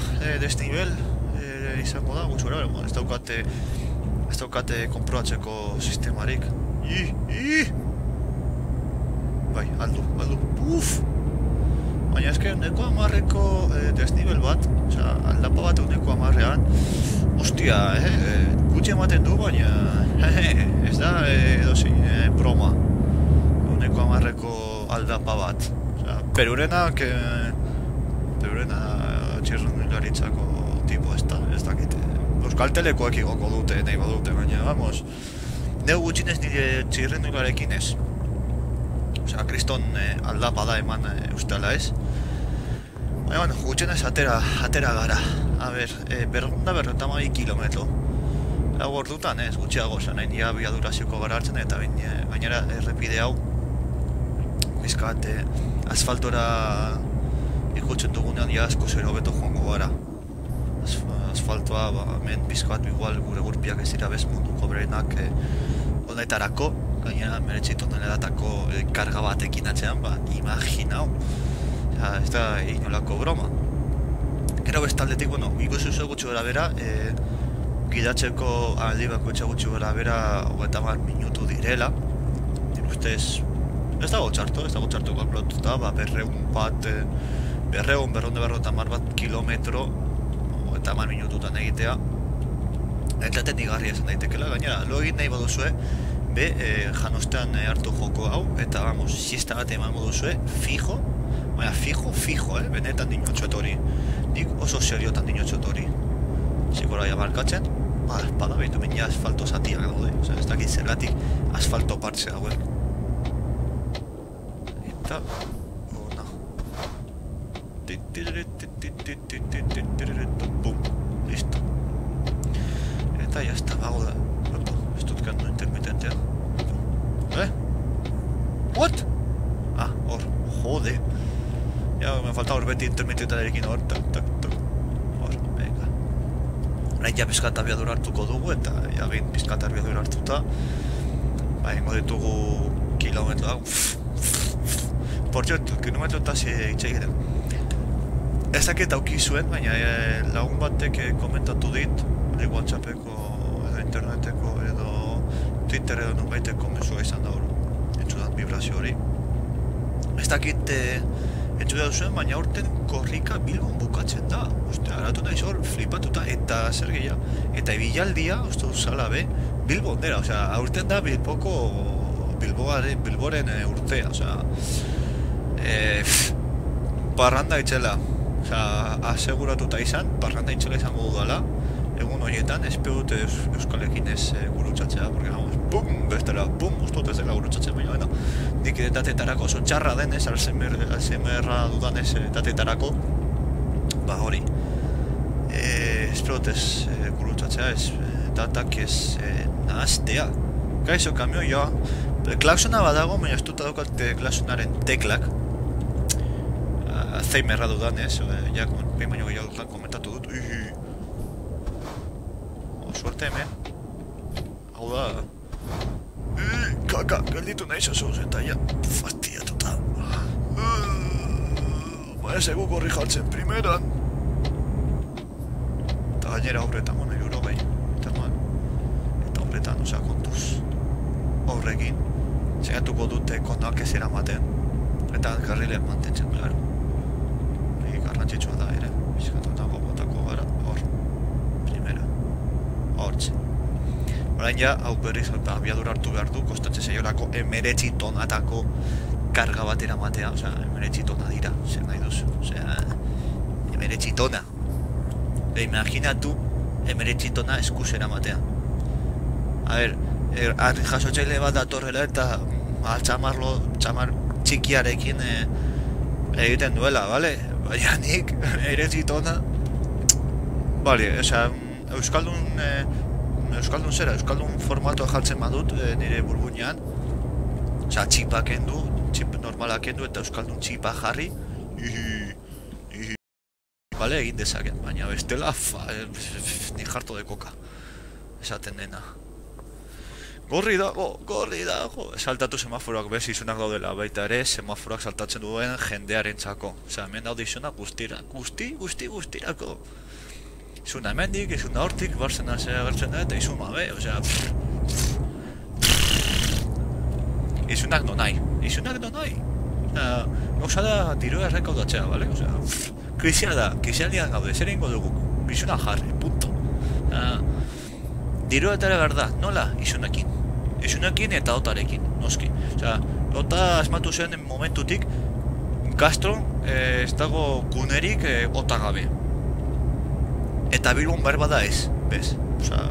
desnivel izango da, gutxi gora bera, ez daukate konprobatzeko sistemarik. Bai, aldu, uff! Baina eske uneko 10-eko desnivel bat, osea, aldapa bat uneko 10-ean, ostia, gutxi ematen du, baina ez da edozein broma. Uneko 10-eko aldapa bat. Osea, perurena txirrundularitzako tipo ez dakite. Euskaltelekoek igoko dute, nahi badute, baina, vamos, neu gutxinez nire txirrundularekin ez. Osea, kriston aldapa da eman ustela ez. Baina, bueno, gutxenez atera gara. A ber, 252 kilometro. Lau ordutan ez, gutxiago, oza, nahi nire abiaduraziko gara hartzen, eta gainera errepide hau bizkat asfaltora ikutzen dugunean ja asko zero beto joango gara. Asfaltoa, hemen bizkat igual gure gurpiak ez dira bez munduko berenak honetarako, gainera meretxitu honetatako karga batekin atzean, imaginau. Ez da inolako broma. Gero bestaldetik, bueno, ikusi gutxi gara bera, gidatzeko aldi bakoitza gutxi gara bera 30 minutu direla. Ustez, ez dago txarto kalkulatuta, 200 kilometro 30 minututan egitea. Entzaten igarri esan daitekela, gainera, lo egin nahi baduzue, janostean hartu joko hau, eta, vamos, siesta bat emango duzue, fijo, benetan dinotxoet hori. Nik oso seriotan dinotxoet hori. Zikora ja markatzen, bada behitu menia asfalto zatiak daude, ez dakit zergatik asfalto partze hauek. Eta, ona. Bum, listo. Eta jazta, hau da. Ez dut kandu intermitentea. What? Hor, jode. Ja, me falta hor beti intermitentarekin hor, tak. Hor, venga. Orain ja pizkat abiadura hartuko dugu, eta ja behin pizkat abiadura hartuta, ingo ditugu kilometroak. Por cierto, kilometrotaz hitz egiten. Ez dakit auki zuen, baina lagun batek komentatu dit, WhatsAppeko edo interneteko edo Twitter edo nunbaiteko mesua izan da hor, entzudan vibrazio hori. Ez dakit entzudan zuen, baina aurten korrika Bilbon bukatzen da. Aratu naiz hor, flipatuta, eta zer gehiago. Eta ibilaldia, uste duzala Bilbon dela, aurten da Bilboren urtea, parranda itxela, aseguratuta izan, parranda itxela izango dudala, egun horietan, espedut euskalekin ez gurutzatzea, porque, vamos, bum, bestela, bum, ustut ez dela gurutzatzen, baina, bueno, nik datetarako oso txarra denez, alzemerra dudanez datetarako, hori, espedut ez gurutzatzea, ez datak ez nahaztea. Kaixo, kamioia, klaksona badago, baina ez dut daukat klaksonaren teklak, Alzheimerra dudanez, ja, behin baino gehiagotan komentatu dut. Suerte hemen. Hau da. Kaka, gelditu nahi zazuz, eta ja, fastiatuta. Ez egu gorri jartzen primeran. Eta gainera horretan, bueno, irurogei. Eta horretan, kontuz. Horrekin. saiatuko dute konoak ez eramaten, eta karrilean mantentzen, claro. Garrantzitsua da ere, bizkatuetako botako gara, hor, primera, hortxe. Orain ja, hau berriz abiadura hartu behar du, kostatzen zaiorako 19 tonatako karga bat eramatea, osea, 19 tona dira, zer nahi duzu, osea, 19 tona. Imaginatu 19 tona eskuz eramatea. A ber, jasotzaile bat datorrela eta txamar txikiarekin egiten duela, bale? Baina nik, 19 tona, bale, osea, Euskaldun formatoa jartzen badut nire burbuinean, osea, txipak kendu, txip normalak kendu eta Euskaldun txipa jarri, bale, egin dezaken, baina bestela, ni jarto de koka, esaten dena. Gorri dago, saltatu semaforoak bez izunak daudela, baita ere semaforoak saltatzen duen jendearen txako. Osea, hemen daude izunak guztirako. Izuna hemendik, izuna hortik, barzena zera gertzen da, eta izun mabe, osea... Izunak donai. Gauza da diroa errekaudatzea, bale? Osea, krisialdian gaude, zer ingo dugu, izunak jarri, punto. Diroa eta ere berda, nola? Izunekin eta otarekin, noski. Osea, ota asmatu zen momentutik, Castron ez dago gunerik ota gabe. Eta Bilbon berba da ez, bez? Osea,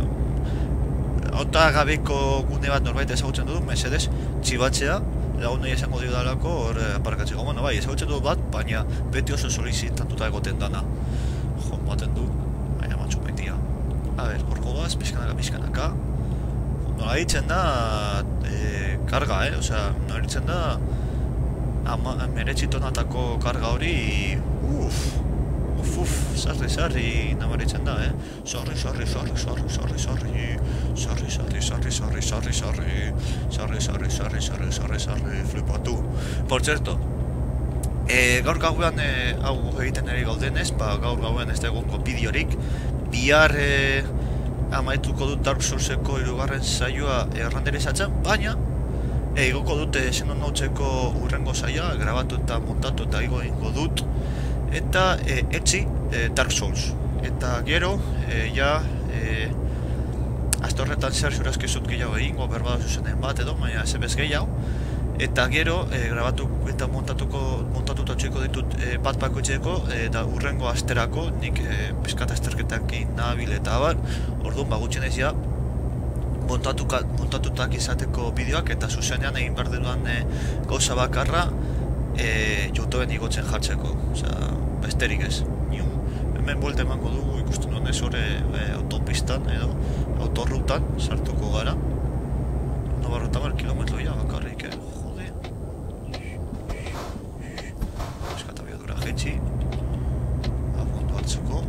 ota gabeko gune bat norbait ezagutzen dut, mesedez, txibatzea, lagun nahi esango dio dalako, hor aparkatzeko. Bueno, bai, ezagutzen dut bat, baina beti oso solicitatuta egoten dana. Jo, baten du, baina matxu maitia. A ber, horko baz, pizkanaka. Nola ditzen da, karga, osea, nola ditzen da, 19 tonatako karga hori, sarri, nabaritzen da, Sorri, flipatu. Por cierto, gaur gauean, hau egiten ere gaudenez, gaur gauean ez da egongo bideorik, bihar amaituko dut Dark Soulseko 3. saioa erranderezatzen, baina igoko dute Xenon Nautzeko urrengo saioa, grabatu eta montatu eta ingo dut, eta etzi Dark Souls. Eta gero, azte horretan zer zurazkizut gehiago egingo, berbada zuzenen bat edo, baina ez ebez gehiago. Eta gero, grabatu eta montatuta txeko ditut bat bakoitzeko, eta urrengo asterako, nik pizkata azterketak nabil eta abar, orduan gutxien ez ja, montatutak izateko bideoak, eta zuzenean egin behar denuan gauza bakarra, YouTubeen igotzen jartzeko, osea, besterik ez. Hemen buelte emango dugu ikusten duen ez hori autopistan edo autorrutan sartuko gara. Nabarrota mar kilometro ya bakarrik, jode. Eskata biadura jetxi. Abondo hartzuko.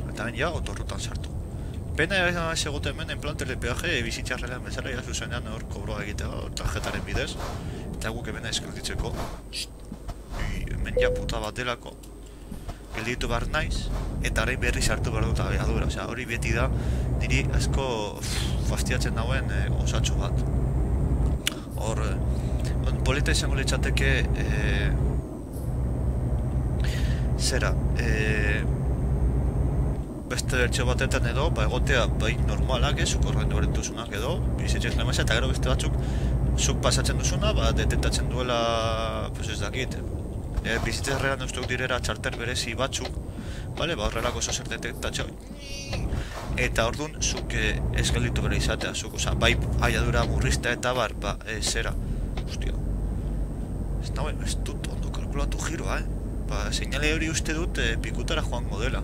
Eta ben ja autorrutan sartu. Pena ez egote hemen en plan telepeaje bizitzarrelean bezala ja zuzenean hor kobroa egitea tarjetaren bidez. Eta guk ebena eskretitzeko. Hemen ja puta bat delako. Gelditu behar naiz, eta horrein berri sartu behar dut abiadura. Osea, hori beti da, niri asko fastiatzen dauen osatxo bat. Hor, polita izango litzateke, zera, beste bertxo batetan edo, egotea bai normalak ez, zuk horrein duaren duzunak edo, bizitzez lemazia, eta gero beste batzuk, zuk pasatzen duzuna, detektatzen duela, pues ez dakit, bizitzez herrean ustuk direra txarter berezi batzuk, bale, horrelako oso zer detektatzea, eta orduan, zuk ez gelditu bere izatea, zuk, oza, bai aiadura murriztea eta bar, zera, hostia, ez dut ondo kalkulatu giroa, seinale hori uste dut pikutara joango dela.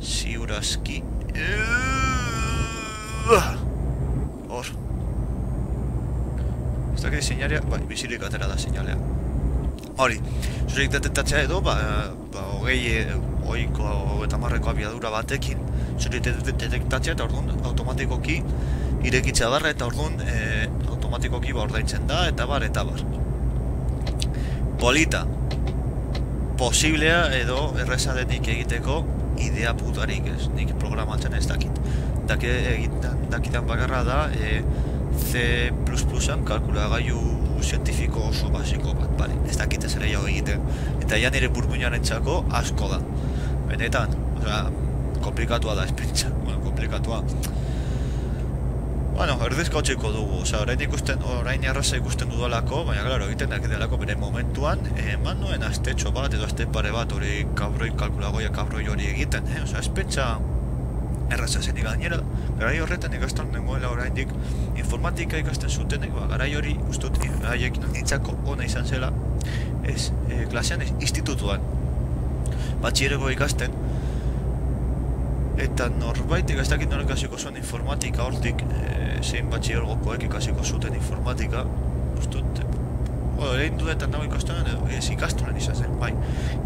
Ziurazki. Hor. Ez dakit seinalea, bai, bizirik atera da seinalea. Hori, zurik detektatzea edo, hogeita marreko abiadura batekin, zurik detektatzea eta orduan automatikoki irekitzea barra eta orduan automatikoki ordaintzen da eta bar. Polita. Posiblea edo erreza denik egiteko idea putarik ez, nik programatzen ez dakit. Dakidan bakarra da, C++an kalkulagailu zientifiko oso basiko bat, bale, ez dakit ez ere jau egiten. Eta ja nire burmuinaren txako asko da. Benetan, osea, komplikatua da espentsa, komplikatua. Bueno, erdizka hotxiko dugu, orain erraza ikusten dudalako, baina, klaro, egiten dakitelako bere momentuan, eman nuen astetxo bat edo aste pare bat hori kalkulagoia kabroi hori egiten, espentsa erraza zen gainera, garai horretan ikasten nengoela oraindik informatika ikasten zutenek, garai hori ustut haiek nintzako ona izan zela, klasean institutuan, batxierego ikasten, eta norbaitek ez dakit nola ikasiko zuen informatika hortik, zein batxiergokoek ikasiko zuten informatika, ustut, egin dudetan nago ikastolan, ez ikastolan izan zen, bai,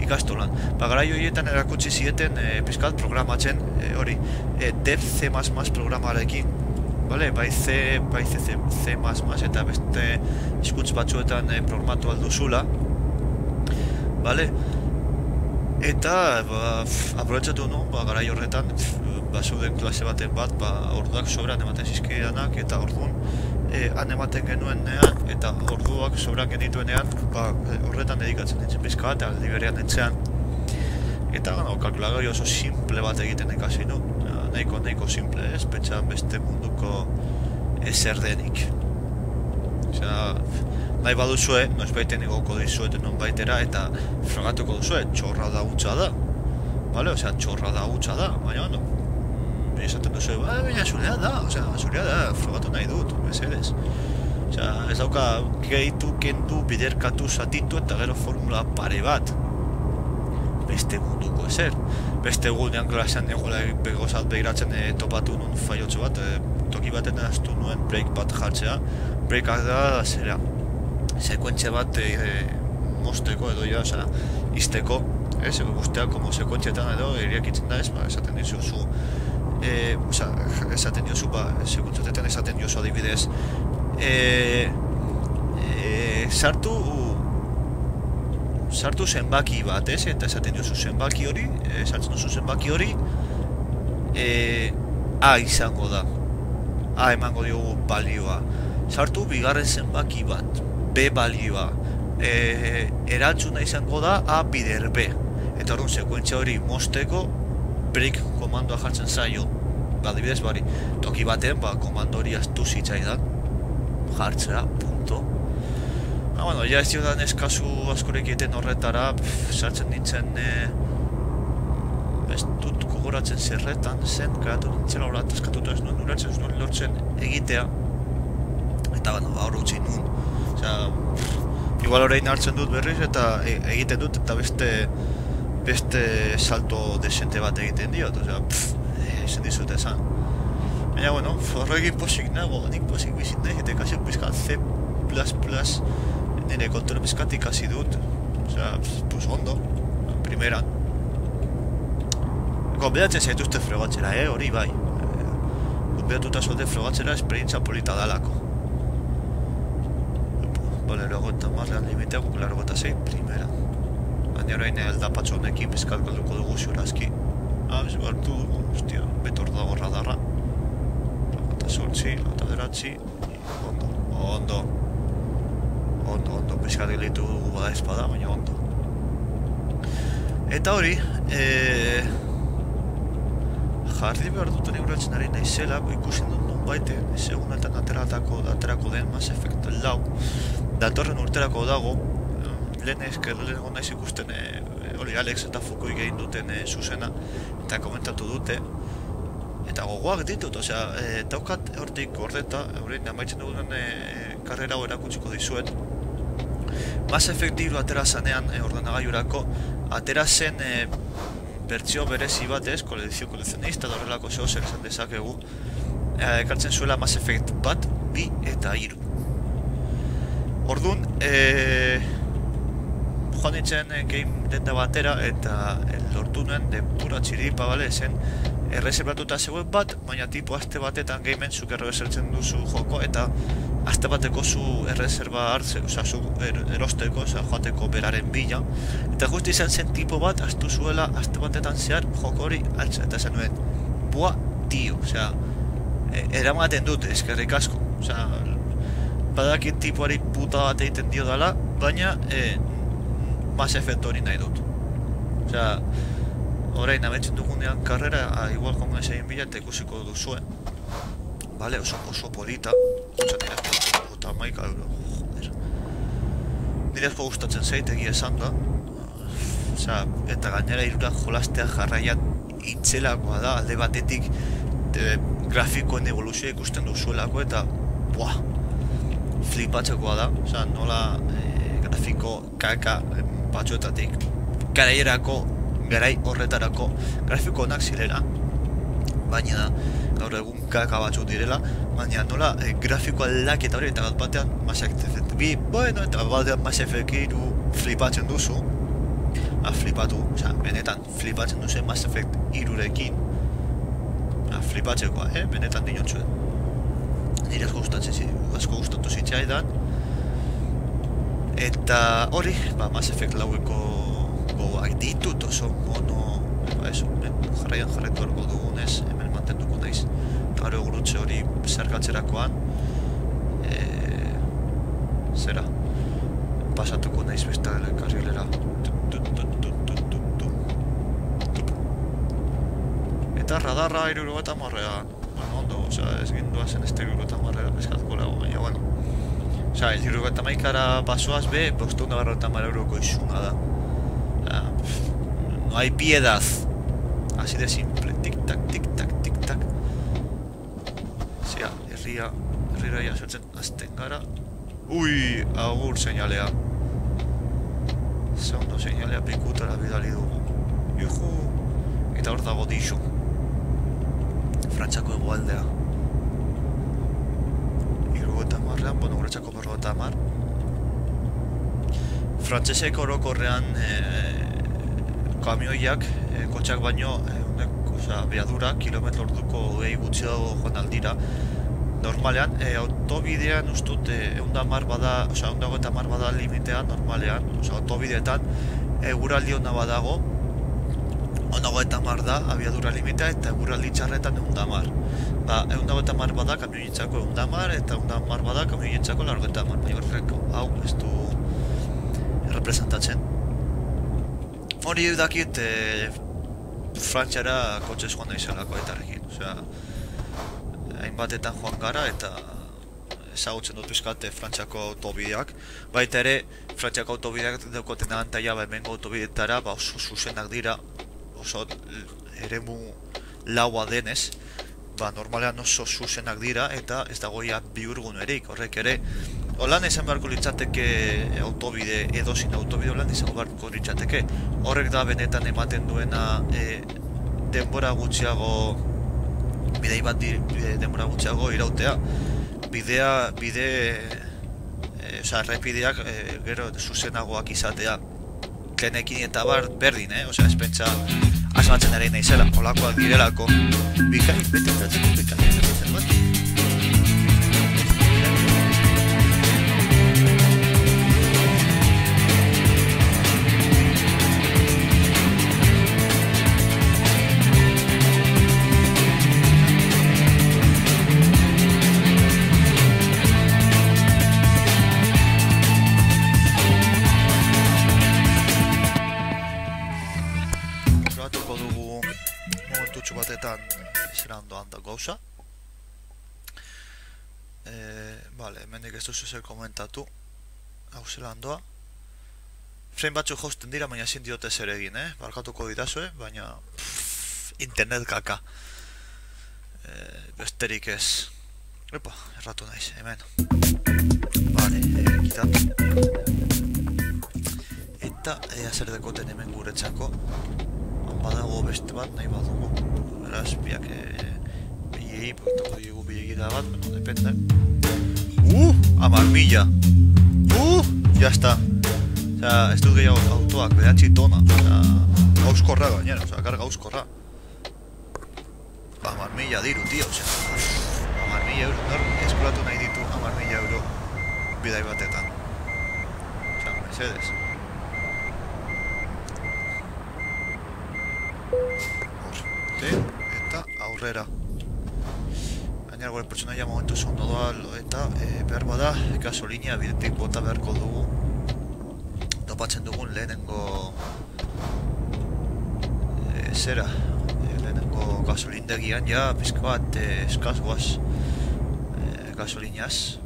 ikastolan. Garai horietan erakutsi zieten pizkat programatzen, hori, dev C++ programarekin, bai C++ eta beste hizkuntz batzuetan programatu alduzula, eta aprobetxatu nuen, garai horretan, zeuden klase baten bat, orduak sobran ematen zizkidanak, eta orduan han ematen genuenean, eta orduak sobran genituenean, horretan dedikatzen nintzen pizka bat, aldi berean etxean. Eta kalkulagailu oso simple bat egiten ikasi nu, nahiko simple, ez pentsan beste munduko ezer denik. Nahi baduzue, noiz baiten igoko dizuet non baitera, eta frogatuko duzue, txorra da hutsa da. Txorra da hutsa da, baina esaten duzue, baina zurea da, frogatu nahi dut, mesedez. Ez dauka gehitu, kendu, biderkatu, zatitu eta gero formula pare bat. Beste munduko ezer. Beste egunean klasean egola begozat behiratzen topatu nun faiotxo bat, toki baten aztu nuen break bat jartzea. Breakak da zera, sekuentzia bat mosteko edo izteko, guzteak como sekuentzietan edo iriakitzen da ez, esaten diozu, sekuentzatetan esaten diozu adibidez, sartu zenbaki bat, eta esaten diozu zenbaki hori, sartzen duzu zenbaki hori, A izango da, A emango diogu balioa. Sartu bigarren zenbaki bat, B balioa, erantzuna izango da A bider B. Eta orduan sekuentzia hori mosteko break komandoa jartzen zaio. Adibidez, toki baten, komando hori aztu zitzaidan, jartzera, punto. Ja ez diodan eskazu askorek egiten horretara, sartzen nintzen, ez dut gogoratzen zerretan zen, karatu nintzela horat eskatuta ez nuen uratzen, ez nuen lortzen egitea, eta hor utzi nuen. Igual horrein hartzen dut berriz eta egiten dut, eta beste salto desente bat egiten diot, esan dizut esan. Baina, horregin posik nago, nik posik bizit nahi, eta ikasi pizkat C++, nire kontrol pizkat ikasi dut, ondo, primeran. Konbidatzen zaituzte frogatzera, hori bai. Konbidatuta zote frogatzera esperientza polita dalako. Luego eta marrean limitea, kukularo gota zein, primera. Baina orain aldapatxo honekin pizkat galduko dugu ziorazki. Zibartu dugu, betor dago radarra. Lagota sortzi, lagota deratzi, ondo. Ondo, pizkat gelitu dugu bada espada, baina ondo. Eta hori, jarri behar duten eguratzen ari naizela, ikusten dut non baite, segunetan aterako den Mass Effect 4, datorren urterako dago, lehenengo naiz ikusten Alex eta Fukuik egin duten zuzena, eta komentatu dute, eta gogoak ditut, daukat hortik gordeta, horrein amaitzen dugun karrera hau erakutsiko dizuet. Mass Effect 2 atera zanean ordenagailurako, atera zen bertsio berezi bat ez, edizio kolezionista, da horrelako zehozer esan dezakegu, ekartzen zuela Mass Effect bat, 2 eta 3. Orduan, joan nintzen game denda batera eta lortu nuen denpura txiripa, zen erreservatuta zegoen bat, baina tipo aste batetan gamen zuk erresertzen duzu joko eta aste bateko zu erreserba hartze, oza, zu erosteko, oza, joateko beraren bila, eta justu izan zen tipo bat, astu zuela aste batetan zehar joko hori hartzen, eta zen nuen, buah, tio, oza, eramaten dute, eskerrik asko, oza, badakit tipoari puta bat egiten dio dela, baina Mass Effect hori nahi dut. Oza, orain abetzen dugunean karrera, igual kongen zein bila eta ikusiko duzuen. Vale, oso polita. Oza, nirezko €1 joder. Nirezko gustatzen zait egia esan da. Oza, eta gainera irurak jolastea jarraian itzelakoa da, alde batetik grafikoen evoluzioa ikusten duzuelako eta buah, flipatzekoa da. Oza, nola grafiko kaka batzuetatik garai horretarako grafiko onak zirela, baina gaur egun kaka batzuk direla, baina nola grafiko aldaketa hori eta bat batean Mass Effect bueno, eta bat batean Mass Effect 3 flipatzen duzu, flipatu, oza, benetan flipatzen duzu Mass Effect 3rekin, flipatzekoa, benetan dinotxuen. Nire asko gustatu zitzaidan, eta hori, Mass Effect 4eko gogoak ditut oso mono, jarraian jarraitu ergo dugunez, hemen mantenduko naiz. Garo gurutze hori zergatzerakoan, zera, pasatuko naiz beste karrilera. Eta radarra 70-ean, ondo, ez ginduazen ez 70-ean eskatuko lago, baina, bueno. Osa, el 70-eara basoaz be, €150 izuna da. No hay piedad. Así de simple. Tic-tac, tic-tac, tic-tac. Zia, herrira jasotzen azten gara. Ui, agur seinalea. Zaundo seinalea pikutara bidali dugu. Juhu. Eta hor dago Dijon. Frantzako egoaldea. 70-ean, bueno, guretzako 50. Frantzesek orokorrean kamioiak, kotxak baino, biadura, kilometro orduko gutxiago joan aldira. Normalean, autobidean ustut 110 bada, 150 bada limitea normalean, autobideetan eguraldi ona badago, 150 da abiadura limitea eta eguraldi txarretan 110. 150 bada kamioientzako 110 eta 110 bada kamioientzako 90, baina horreko, hau ez du representatzen. Hori dakit Frantziara kotxez joan naizelako aitarekin, osea, hainbatetan joan gara eta ezagutzen dut pizkat Frantziako autobideak. Baita ere, Frantziako autobideak daukoten abantaila hemengo autobideetara oso zuzenak dira, oso eremu laua denez, normalean oso zuzenak dira eta ez dagoia bihurgun erik, horrek ere holan izan beharko litzateke autobide, edozin autobide holan izan beharko litzateke. Horrek da benetan ematen duena denbora gutxiago, bidei bat denbora gutxiago irautea. Errepideak gero zuzenagoak izatea. Klenekin eta berdin, ez pentsa asmatzen ere naizela, olakoak direlako. Bikain, bete entratzeko bikain, zer bat? Batetan zera ondo handa gauza. Bale, hemendik ez duzu zer komentatu. Hau zera ondoa. Frame batzuk jausten dira, baina ezin diote zer egin, barkatuko didazue, baina internet kaka. Besterik ez. Epa, erratu naiz, hemen. Bale, kitatu. Eta ea zer dekoten hemen guretzako. Badago beste bat, nahi badugu. Beraz, biak bilegi, portako diegu bilegida bat, bueno, depende. 10.000. Ya está. Osea, ez dut gehiago autoak, 9 tona. Osea, gauzkorra gainera, osea, karga gauzkorra. 10.000 diru, tio, osea, 10.000 euro, nor eskuratu nahi ditu 10.000 euro bidai batetan. Osea, mesedes. Eta aurrera. Gainera gure pertsonaia momentu ondo doa eta behar bada gasolinia bidetik bota beharko dugu. Topatzen dugun lehenengo zera. Lehenengo gasolindegian ja pizka bat eskaz guaz gasolinaz.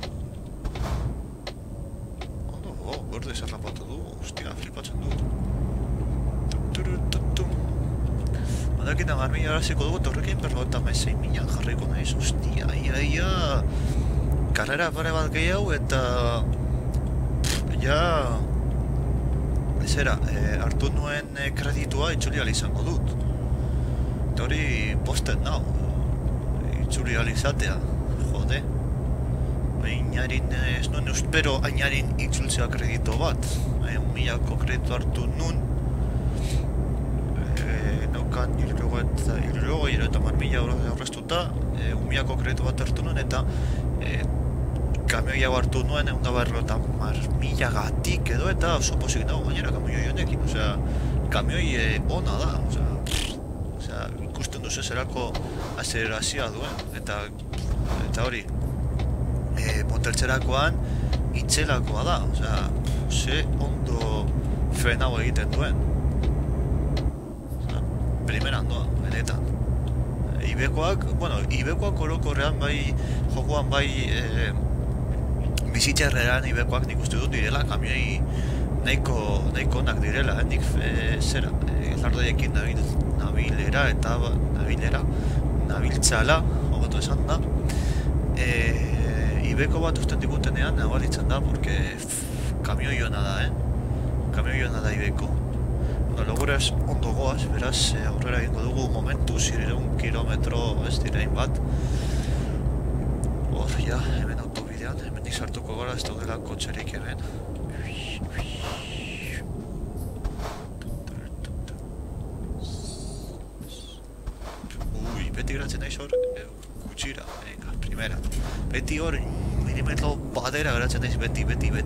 Ondo, borde zerrapatu du, hostia, flipatzen du. Odakin 10.000 horaziko dugu, horrekin 56.000 jarriko nahiz, hostia, ia, karrera pare bat gehiago eta ja, zera, hartu nuen kreditua itzuli izango dut. Eta hori posten nau, itzuli izatea, jode. Ainarin, ez nuen espero ainarin itzultzea kredito bat, 1.000ko kreditu hartu nun, neukan 60.000 euro aurreztuta, 1.000ko kreditu bat hartu nuen eta kamioi hau hartu nuen 150.000 gatik edo eta oso posik nago gainera kamioi honekin, osea, kamioi ona da, osea, ikusten duzu zerako azelerazioa duen, eta hori, moteltzerakoan itzelakoa da, osea, ze ondo frenau egiten duen. Primeran doa, benetan. Ibekoak orokorrean bai, jokoan bai bizitxerreran Ibekoak nik uste dut direla, kamioi nahiko onak direla, nik zera, ezardoiekin nabiltzala, hobeto esan da. Ibeko bat usten digutenean nabalitzen da, porque kamioi hona da, kamioi hona da Ibeko. Loguraz ondo goaz, beraz, aurrera egingo dugu momentu 100 kilometro ez direin bat. Hor, ja, hemen autobidean, hemen sartuko gara, ez daudela kotxerik hemen. Ui, beti geratzen naiz hor, gutxira, venga, primera. Beti hor, milimetro batera geratzen naiz, beti, me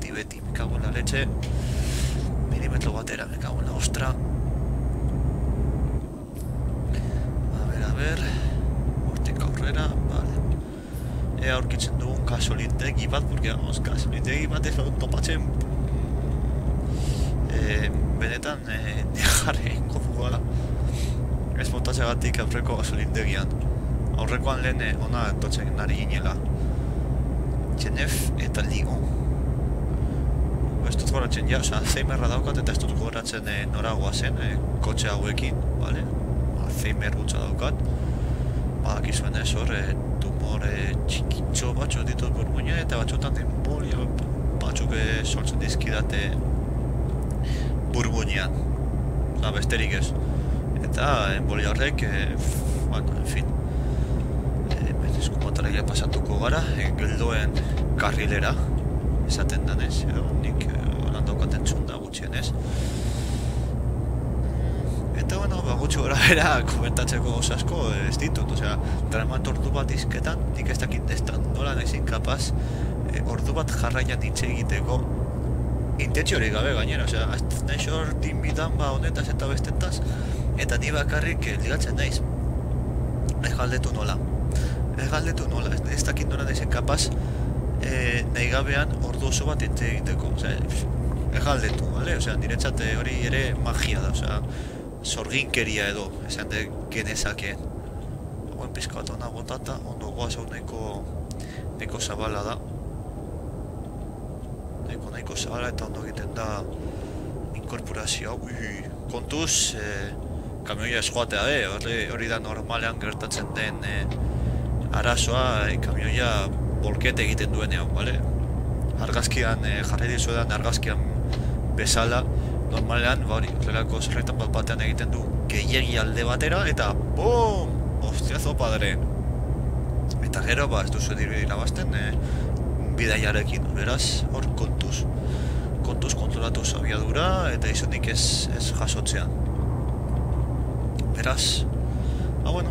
cago en la leche. Milimetro batera, me cago en la ostra. A ver, hortik aurrera, vale. Ea aurkitzen dugun gasolindegi bat, porque vamos, gasolindegi bat ez topatzen benetan negarri egingo dugala. Ez motatzeagatik aurreko gasolindegian. Aurrekoan lehen ona totzen nari ginela. Genève eta Lyon. Ez dut goratzen, ja, oza, Alzheimerra daukat eta ez dut goratzen noragoa zen kotxe hauekin, bale? Alzheimer gutxa daukat. Badakizuen ez hor, tumor txikitxo batxo ditut burmuina eta batxotan embolia batzuk sortzen dizkidate burmuinean. Oza, besterik ez. Eta embolia horrek, bueno, en fin, eskumotaregia pasatuko gara, geldoen karrilera. Esaten danez, nik holan daukaten txunda gutxienez. Eta, bueno, gutxi gora bera komentatzeko osasko ez ditut, osea, dramat ordu bat izketan, nik ez dakit ez da nola naizin kapaz ordu bat jarraian hitz egiteko intentziorik gabe gainera, osea, ez naiz hor dinbidan honetaz eta bestetaz, eta ni bakarrik ligatzen naiz. Ez galdetu nola, ez dakit nola naizin kapaz nahi gabean ordu oso bat hitz egiteko, osea, egaldetu, bale? Osea, niretzat hori ere magia da, osea, sorginkeria edo, esan de genezakeen. Hauen pizka bat ona botata, ondo goaz hau nahiko zabala da. Nahiko zabala eta ondo egiten da inkorporazioa. Kontuz, kamioia ez joatea, hori da normalean gertatzen den arazoa, kamioia bolkete egiten duenean, bale? Argazkian, jarri dizuedan argazkian bezala, normalean, hori, horrelako zerretan bat batean egiten du gehiegi alde batera, eta BOOM! Hostiazo padre! Eta gero, ez duzu irabazten, bidaiarekin, beraz, hor kontuz. Kontuz kontrolatu abiadura, eta izunik ez jasotzean. Beraz, bueno,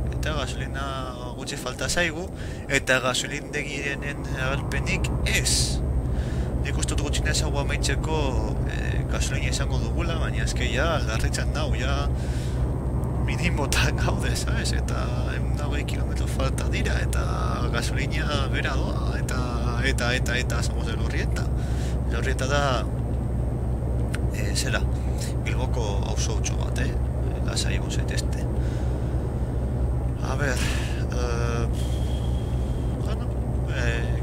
esatea, gasolina gutxi falta zaigu, eta gasolindegiren agerpenik ez. Nik uste dut gutxinez hau amaitzeko gasolina izango dugula, baina ezke ja aldarritzen dau, ja minimotan gaude, sabes? Eta 120 kilometro falta dira, eta gasolina bera doa, eta somos de Lorrieta. Lorrieta da, zera, Bilboko auzo hutsu bat, lasai egon zaitezte. A ber,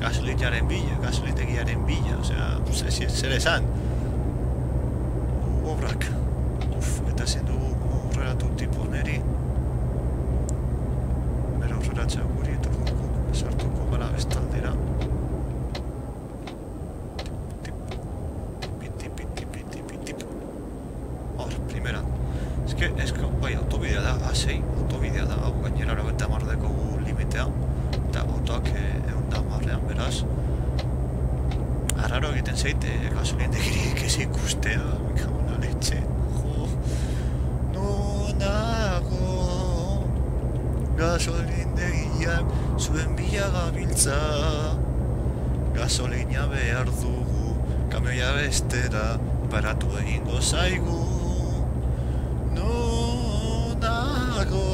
gasolinaren bila, gasolindegiaren bila, osea, zer esan? Obrak. Eta zen dugu horrelatu tipo neri. Bera horrelatza guri etorduko, sartuko gara bestaldera. Tip. Hor, primeran. Eske, bai, autobidea da, A6, autobidea da, hau gainera 90 dekogu limitea, eta autoak 110 beraz. Arraro egiten zeite, gasolindegirik ez ikustea, mikabona letxe. Jo, no nago, gasolindegiak zuen bila gabiltza, gasolina behar dugu, kamioia bestera, paratu egingo zaigu. No nago,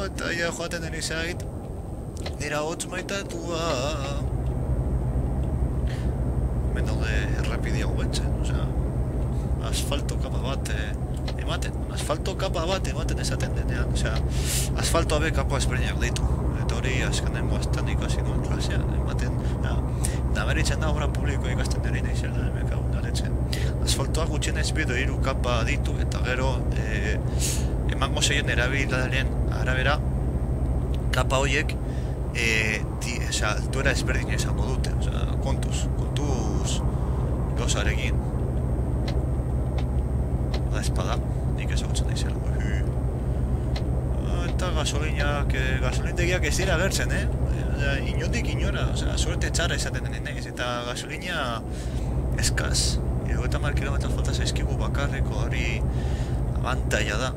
eta ia joaten den izait, nira hotz maitatua. Hemen daude errepidia guetzen, osea, asfalto kapa bat ematen esaten denean, osea, asfaltoa be kapoa ezberdinak ditu. Eta hori azkanen boaztan ikasi nuen klasean, ematen, naberitzen da obra publiko ikasten deri nahizela, emekagun daretzen. Asfaltoa gutxienez bido 3 kapa ditu, eta gero emango zeien erabilaren arabera kapa horiek altuera ezberdina izango dute, kontuz gauzarekin. Da espada, nik ezagutzen daizela. Eta gasolindegiak ez dira agertzen, inondik inora, suerte txarra izaten denin naiz, eta gasolina eskaz. 50 kilometro falta zaizkigu bakarriko hori abantaila da.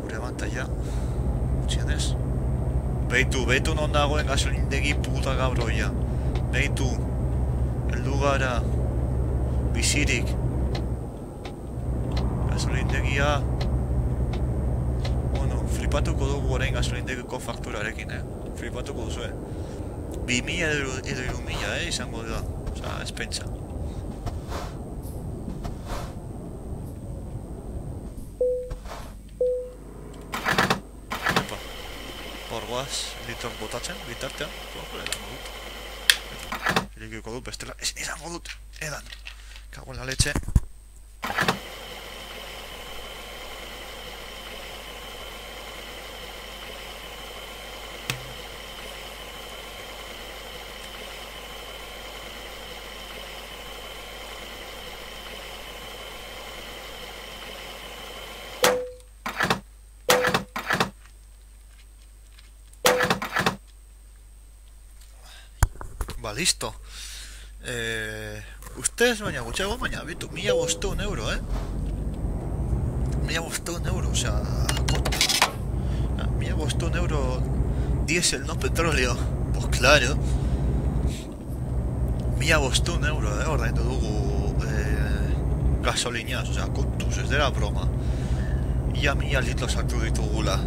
Gure abantaila, gutxienez. Behitu non dagoen gasolindegi puta gabroia. Behitu, heldu gara, bizirik. Gasolindegia, flipatuko dugu orain gasolindegiko fakturarekin, flipatuko duzue. 2.000 edo 3.000, izango da, oza, ez pentsa. Horgoaz, litroak botatzen, bitartean, edango dut. Irikiko dut, bestela, ez izango dut, edan. Kago en la leche. Ba, listo. Ustez, baina gutxago, baina bitu, 1.500 euro, 1.500 euro, osea, kontu. 1.500 euro diésel, no petróleo. Pues claro. 1.500 euro, ordaindu dugu gasolinaz, osea, kontuz, ez dela broma. Ia 1.000 litro sartu ditugula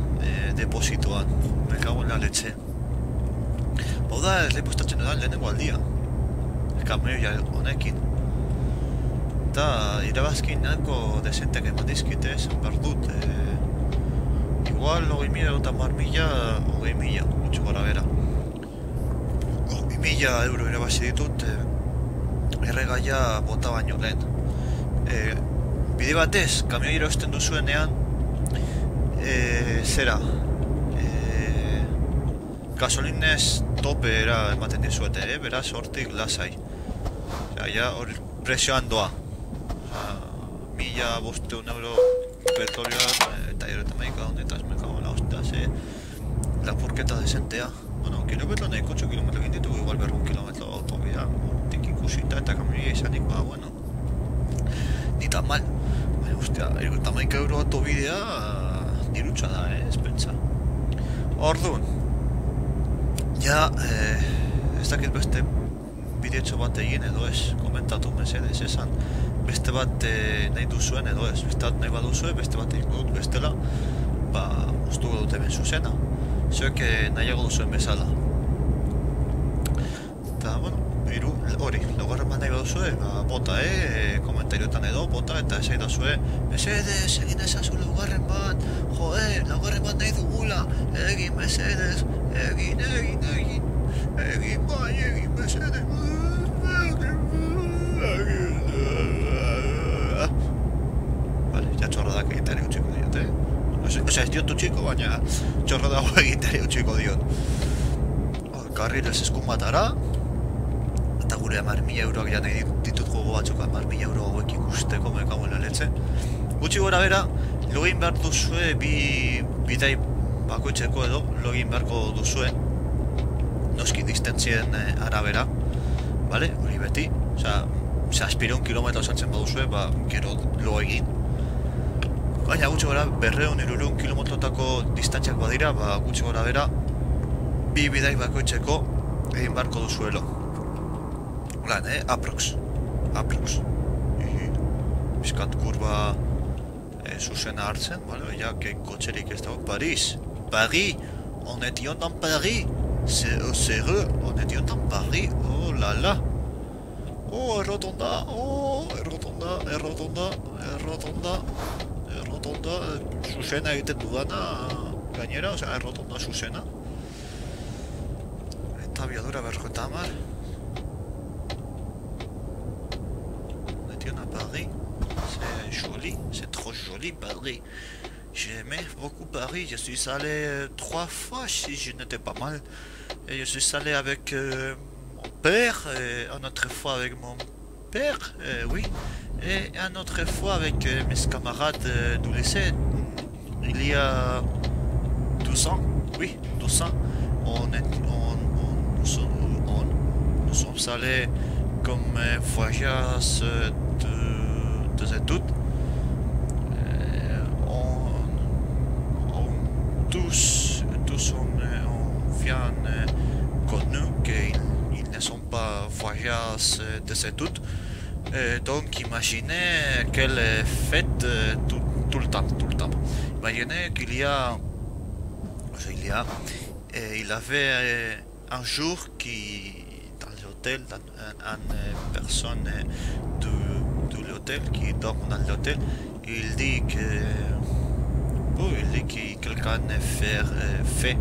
depositoan. Me cago en la leche. Hau da, ez lehipostatzen edan lehenengo aldia. Kamioia honekin. Eta irabazkin nahiko desentek eman dizkite, esan behar dut. Igual, 20.000 eta 20.000, gutxu gara bera. 20.000 euro irabazi ditut, erregaia bota baino lehen. Bide batez, kamioi erosten duzuenean, zera, gasolinez topera ematen dizuete, beraz hortik lasai. Ja, hori presioan doa. 1.500 euro petrolioak, eta gero eta maika honetaz mekago la hostia, lapurketa desentea. Bueno, kilometro nahiko 8 kilometro egin ditugu, igual 100 kilometro autobidea, hortik ikusita eta kamioia izanik, ba, bueno. Ni tan mal. Baina, hostia, eta maika euro autobidea, dirutxa da, ez pentsa. Orduan, ja, ez dakit beste bideotxo bat egin edo ez, komentatu mesedez esan, beste bat nahi duzuen edo ez, beste bat nahi baduzue, beste bat egin dut bestela, ustuko dut hemen zuzena, zuek nahiago duzuen bezala. Eta, bueno, hori, laugarren bat nahi baduzue, bota, komentariotan edo, bota, eta ez duzue, mesedez, egin ezazu laugarren bat, laugarren bat nahi dugula, egin mesedez, egin mesedez, vale, ja txorradak egitari utxiko diot, Osea, ez diot utxiko, baina txorradago egitari utxiko diot. Karrilez eskumatara, eta gure 10.000 euroak ja nahi ditut gogo batzuk 10.000 euro hauek ikusteko mekauen leletze. Gutxi gora bera, login behar duzue bidai bakoitzeko edo, login beharko duzue, noski distentzien arabera, vale? Hori beti, osea, aspiron kilometra osatzen baduzue, gero lo egin. Baina gutxi gora, 200 kilometrotako distantziak badira, gutxi gora bera, bi bidai bakoitzeko egin beharko duzuelo. Lan, aprox. Bizkat kurba zuzena hartzen, ja, kotxerik ez dago, Paris, on est dans Paris, sérieux, on est dans Paris, oh la la, errotonda, zuzena egiten dudana, gainera, osea, errotonda zuzena. Eta abiadura 50. On est à Paris, c'est joli, c'est trop joli Paris. J'aimais beaucoup Paris, je suis allé 3 fois si je n'étais pas mal. Et je suis allé avec mon père, et une autre fois avec mon père, oui, et une autre fois avec mes camarades du lycée. Il y a 12 ans, oui, 12 ans, nous sommes allés comme voyage des études. Tous on vient connu qu'ils ne sont pas voyages des études. Donc imaginez quelle fête tout le temps. Imaginez il avait un jour qui dans l'hôtel, une personne de l'hôtel qui dort dans l'hôtel, il dit que quelqu'un fait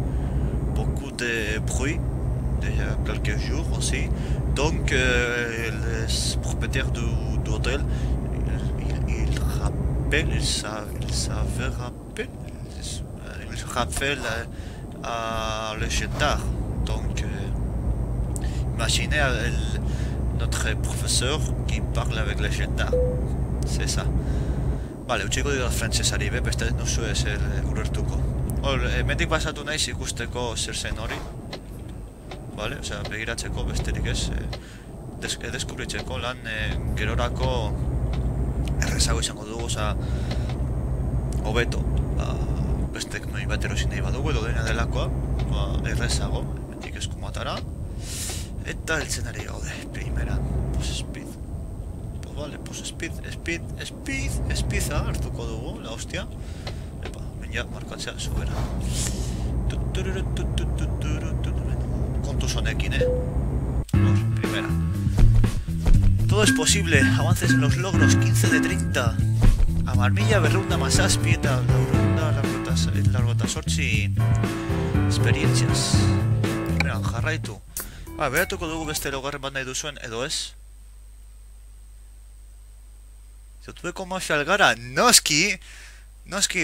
beaucoup de bruit déjà quelques jours aussi. Donc le propriétaire de l'hôtel, il rappelle à le gendarme. Donc imaginez notre professeur qui parle avec le gendarme. C'est ça. Vale, utxiko dira frantsesari, beste ez nuzu ezer ulertuko. Hemendik pasatu naiz ikusteko zer zen hori. Vale, osea, begiratzeko besterik ez, deskubritzeko lan gerorako errezago izango dugu, osea, hobeto. Beste noi bat erosi nahi badugu edo dena delakoa, errezago, hemendik eskumatara. Eta heltzen ari gaude, primeran, speed. Vale, pues speed hartuko dugu, la hostia. Epa, ja, markatzea, sobera. Kontuz honekin, primera. Todo es posible, avances en los logros, 15 de 30. Amarmilla, berrunda, masazpi, eta largota sortzi experiencias. Beran, jarraitu. Beratuko dugu beste laugarren bat nahi duzuen, edo ez? Zutubeko mafia algara, noski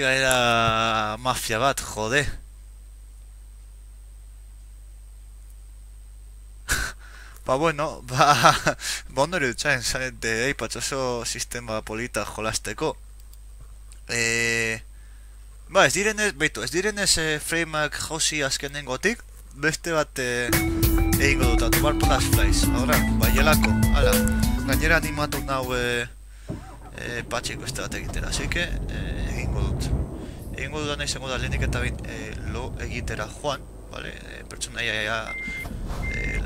gaira mafia bat, jode. Bueno, ondo eruditzen, eipatzoso sistema polita jolasteko. Ez direnez frameak jauzi azkenengotik, beste bat egingo dut, tomar por las flies. Ahora, baielako, ala, gainera animatu nau patxiko este bat egitera, así que egingo dut. egingo dudana izango da lehenik eta bain lo egitera joan, vale? Pertsonaia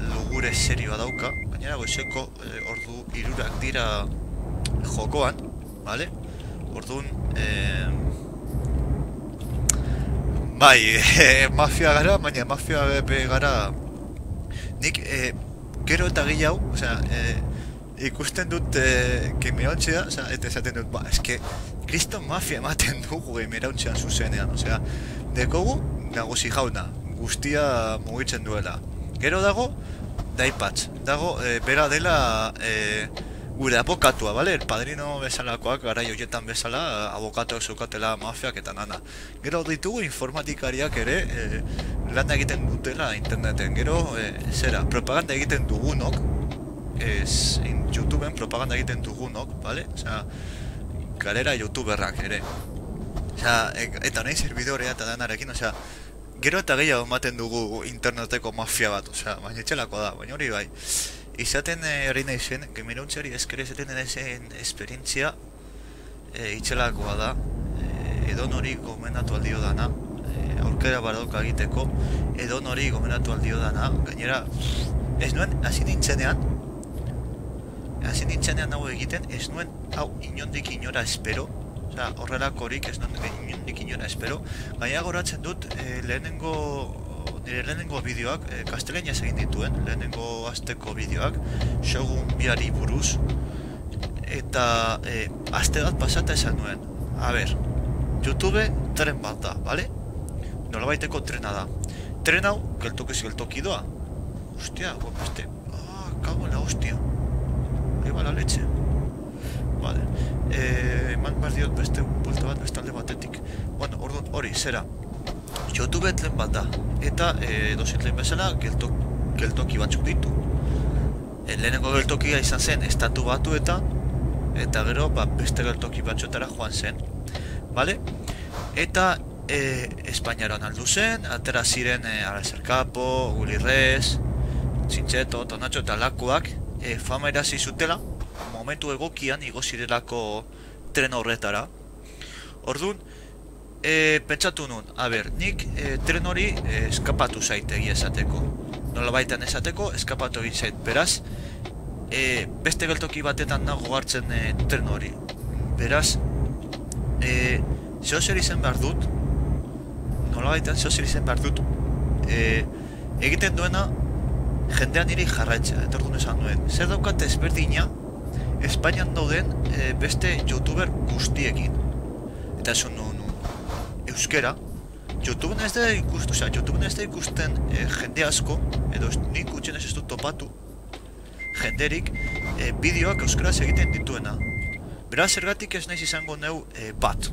lugure serioa dauka, gainera goizeko ordu 3 dira jokoan, vale? Orduan, bai, mafia gara, baina mafia gara nik gero eta gehiago, osea, ikusten dut gemirauntzea, eta esaten dut, eske, kriston mafia ematen dugu gemirauntzea zuzenean, osea, dekogu nagusi jauna, guztia mugitzen duela. Gero dago, daipatz, dago, bera dela gure abokatua, bale? El padrino bezalakoak, gara joietan bezala, abokatuak zeukatela mafiak eta nana. Gero ditugu informatikariak ere lan egiten dutela interneten. Gero, zera, propaganda egiten dugunok, YouTubeen propaganda egiten dugunok, bale? Osea, galera youtuberrak ere. Osea, eta nahi serbidorea eta danarekin, osea, gero eta gehiago ematen dugu interneteko mafia bat, osea, baina etxelako da, baina hori bai. Izaten hori nahi zen, gemirauntzari eskere izaten zen esperientzia itxelakoa da, edon hori gomendatu aldio dana, aurkera baroka egiteko, edon hori gomendatu aldio dana, gainera, ez nuen, hasi nintzenean hau egiten, ez nuen hau inondik inora espero, osea, horrelakorik ez nuen inondik inora espero, gaina goratzen dut nire lehenengo bideoak, gaztelaniaz egin dituen, lehenengo asteko bideoak, Shogun biari buruz, eta aste bat pasata esan nuen. A ber, YouTube tren bat da, bale? Nolabaiteko trena da. Tren hau, geltokiz geltoki doa. Ostia, beste, kago la hostia. Ahí va la leche. Vale. Eman behar diot beste bulta bat bestalde batetik. Bueno, orduan hori, zera. YouTube tren bat da. Eta dozit lehen bezala geltoki batzuk ditu. Lehenengo geltokia izan zen estatu batuetan, eta gero beste geltoki batzuetara joan zen. Vale? Eta Espainiaran aldu zen, atera ziren Arazer Capo, Willy Rez, Txintxeto, Tonatxo eta lakuak fama erazi zutela, momentu egokian igo zirelako tren horretara. Orduan, pentsatu nun, a ber, nik tren hori eskapatu zaitegi esateko. Nolabaitan esateko, eskapatu egin zait. Beraz, beste geltoki batetan nago hartzen tren hori. Beraz, zehozer izen behar dut, nolabaitan zehozer izen behar dut, egiten duena jendean niri jarraitzea, eta orduan esan duen. Zer daukat ezberdina, Espainian dauden beste youtuber guztiekin. Eta esan nun, euskera, YouTubeen ez da ikusten, osea, YouTubeen ez da ikusten jende asko, edo nik gutxien ez dut topatu, jenderik bideoak euskaraz egiten dituena. Beraz, zergatik ez naiz izango neu bat,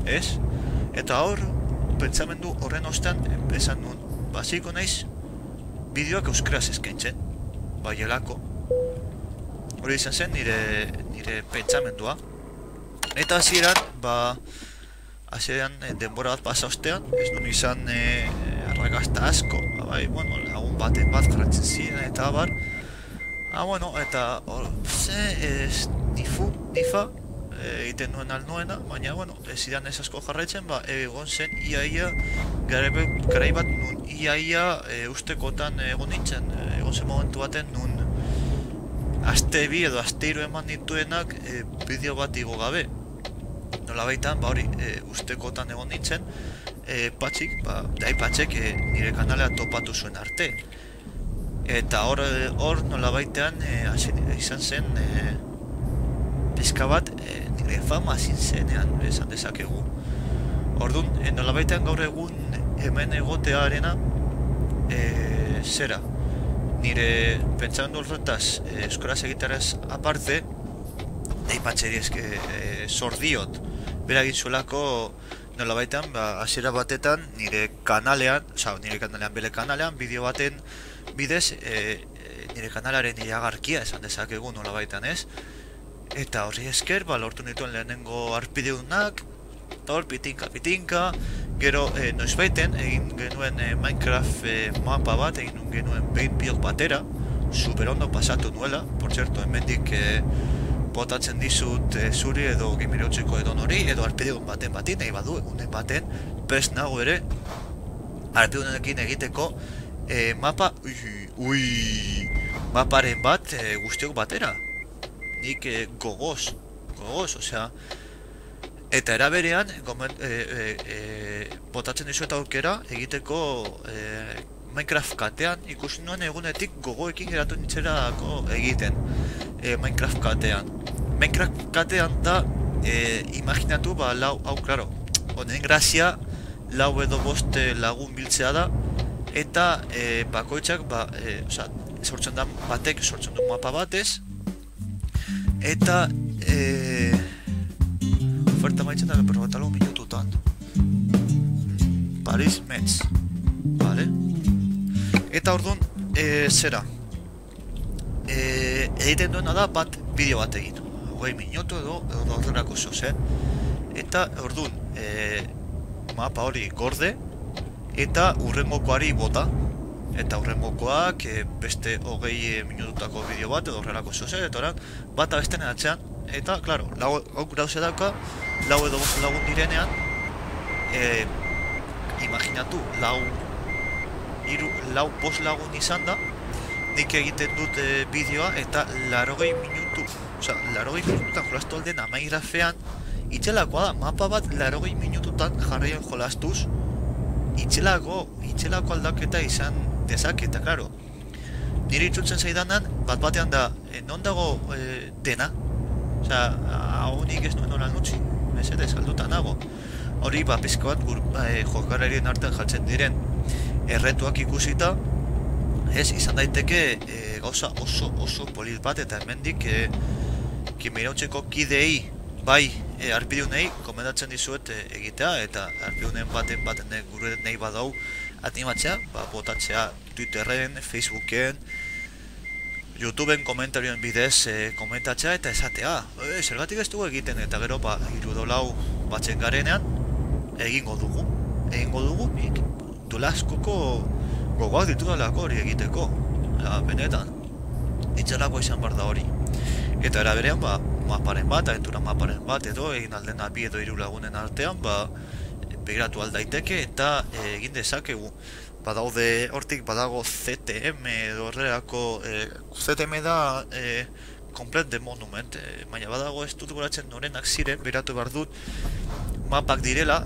ez? Eta hor, pentsamendu horren ostean, esan nun, basiko naiz bideoak euskaraz eskaintzen, baielako. Hori izan zen nire pentsamendua. Eta hasieran, hasieran denbora bat pasa ostean, ez nun izan arrakasta asko, bai, bueno, lagun baten bat jarratzen ziren eta bar. Bueno, eta nifa egiten nuen alnuena, baina, bueno, ez zidan ez asko jarraitzen, egon zen iaia, garai bat nun iaia ustekotan egon nintzen, egon zen momentu baten nun aste bi edo aste hiru eman dituenak bideo bat igo gabe. Nolabaitan, hori, ustekotan egon nintzen, patxik, daipatzek nire kanalea topatu zuen arte. Eta hor nolabaitean izan zen pizka bat nire fama zin zenean, esan dezakegu. Orduan, nolabaitean gaur egun hemen egotearena zera. Nire pentsamendu horretaz euskaraz egiteraz aparte, daipatxeri eske zordiot. Bera egin zuelako nolabaitan, hasiera batetan nire kanalean, bere kanalean, bideo baten bidez, nire kanalaren iragarkia esan dezakegu nolabaitan, ez? Eta horri esker, lortu nituen lehenengo arpideunak, eta hor pitinka, gero noizbaiten egin genuen Minecraft mapa bat, egin genuen paintblock batera, super ondo pasatu nuela, por cierto, hemendik botatzen dizut zuri edo Gamerautziko edo nori, edo arpidegun baten nahi badu, egunen baten, prest nago ere, arpidegunekin egiteko mapa, maparen bat guztiok batera. Nik gogoz, osea, eta eraberean, botatzen dizuet aukera egiteko Minecraft katean, ikusi nuen egunetik gogoekin geratu nintzerako egiten Minecraft katean. Minecraft katean da, imaginatu, hau, klaro, honen grazia, 4 edo 5 lagun biltzea da, eta bakoitzak, sortzen da batek, sortzen du mapa batez, eta oferta maitzen da, pero batalo minututan. Paris Metz, vale? Eta orduan, zera, egiten duena da bat bideo bat egin, 20 minutu edo horrelako zoz, eta orduan, mapa hori gorde, eta urrengokoari bota, eta urrengokoak beste 20 minututako bideo bat edo horrelako zoz, eta oran, bat abesten atzean, eta, klaro, hau grauze dauka, 4 edo 5 lagun direnean, imaginatu, 5 lagun izan da, nik egiten dut bideoa, eta 80 minutu, oza, 80 minututan jolastu alden amaigrafean, itxelakoa da, mapa bat 80 minututan jarraian jolastuz, itxelako aldaketa izan dezake, eta klaro, nire itzultzen zaidanan, bat batean da, non dago dena, oza, hau nik ez nuen horan utzi, mesedez, alduta nago. Hori, pizkoan, jokalarien artean jartzen diren erretuak ikusita, ez, izan daiteke gauza oso polit bat, eta hemendik Gamerautzeko kideei, bai, arpideunei, komendatzen dizuet egitea, eta arpideunen baten gure nahi badau animatzea, botatzea Twitterren, Facebooken, YouTubeen komentarioen bidez komentatzea eta esatea, zergatik ez dugu egiten, eta gero, 3-4 batzen garenean, egingo dugu, nik duela askoko gogoak ditudalako hori egiteko, benetan, itxalako izan behar da hori. Eta eraberean, maparen bat, aventura maparen bat, edo egin aldena 2 edo 3 lagunen artean, begiratu aldaiteke eta egin dezakegu. Badaude, hortik badago CTM edo horrelako, CTM da Complete the Monument, baina badago ez dut goratzen norenak ziren, begiratu behar dut, mapak direla,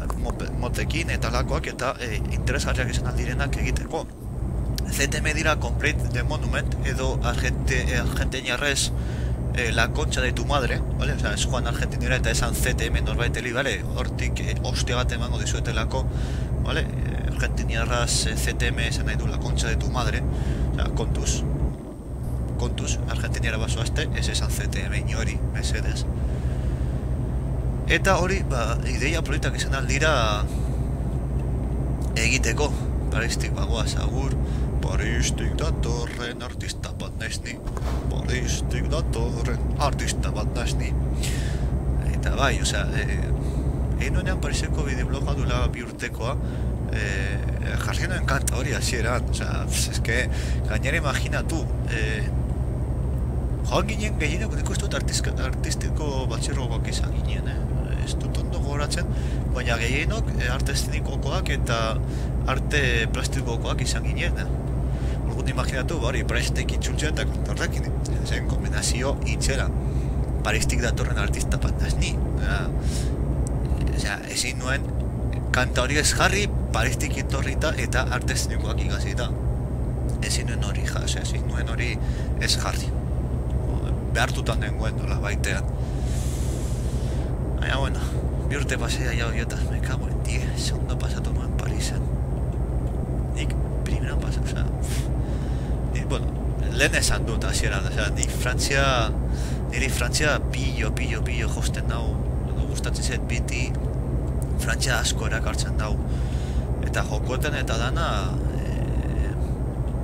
motekin eta lakoak eta interesgarriak izan aldirenak egiteko. CTM dira Complete the Monument, edo argentiniarrez La Concha de tu Madre, vale? Osea, ez joan argentinera eta esan CTM norbait eli, vale? Hortik ostia bat emango dizuetelako, vale? Argentiniarraz CTM esan nahi du La Concha de tu Madre, osea, kontuz, argentiniara basoazte, ez esan CTM inori, mesedez. Eta hori, ideia politak izan aldira egiteko, Paristik bagoaz agur, Paristik datorren artista bat naizni, Paristik datorren artista bat naizni. Eta bai, osea, egin nuenean Pariseko bideobloga duela 2 urtekoa, jarri nuen kanta hori hasieran, osea, eske, gainera imaginatu, joan ginen gehienok, nik ez dut artistiko batxerrokoak izan ginen, ez dut ondo gogoratzen, baina gehienok artistikokoak eta arte plastikokoak izan ginen. Orduan imaginatu, hori, Paristik itxultzea eta kontorrekin, zen kombinazio itxera. Paristik datorren artista bat nazni. Ezin nuen kanta hori ez jarri, Paristik itorrita eta artistikoak ikasita. Ezin nuen hori ezin nuen hori ez jarri. Behartutan nengoen dola baitean. Baina, bueno, 2 urte pasea jau jotas, me cago en 10, segundo pasatu nuen Parisen. Nik primera pasatu, osea, nik, bueno, lehen esan dut hasieran, osea, niri Frantzia pillo josten dau, gustatzen zait biti, Frantzia asko erakartzen dau. Eta jokoetan eta dana,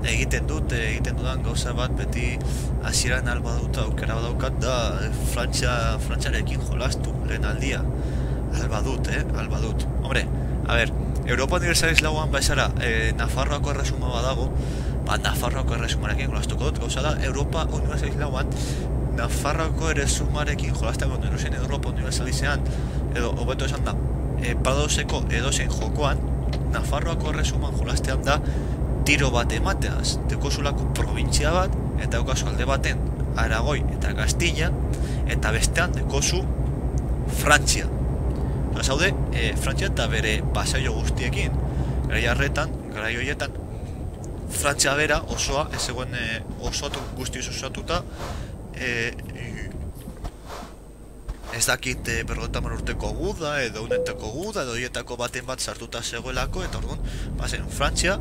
egiten dudan gauza bat beti hasieran alba dut aukera badaukat da Frantziarekin jolastu lehen aldia. Alba dut. Hombre, a ver, Europa Universalis lauan baizara Nafarroako erresuma badago, Nafarroako erresumarekin jolastuko dut, gauza da, Europa Universalis lauan Nafarroako eresumarekin jolazteko erosen Europa universalizean, edo, hobeto esan da, Paradoxeko edozein jokoan, Nafarroako erresuman jolaztean da, tiro bat emateaz, dekozulako provintzia bat, eta daukazu alde baten Aragoi eta Gastilla, eta bestean dekozu Frantzia. Zaude, Frantzia eta bere pasaio guztiekin, garai horietan, Frantzia bera osoa, ez zegoen guztiz osatuta, ez dakit 50 urteko guda, edo unetako guda, edo hietako baten bat sartuta zegoelako, eta orduan, bazen Frantzia,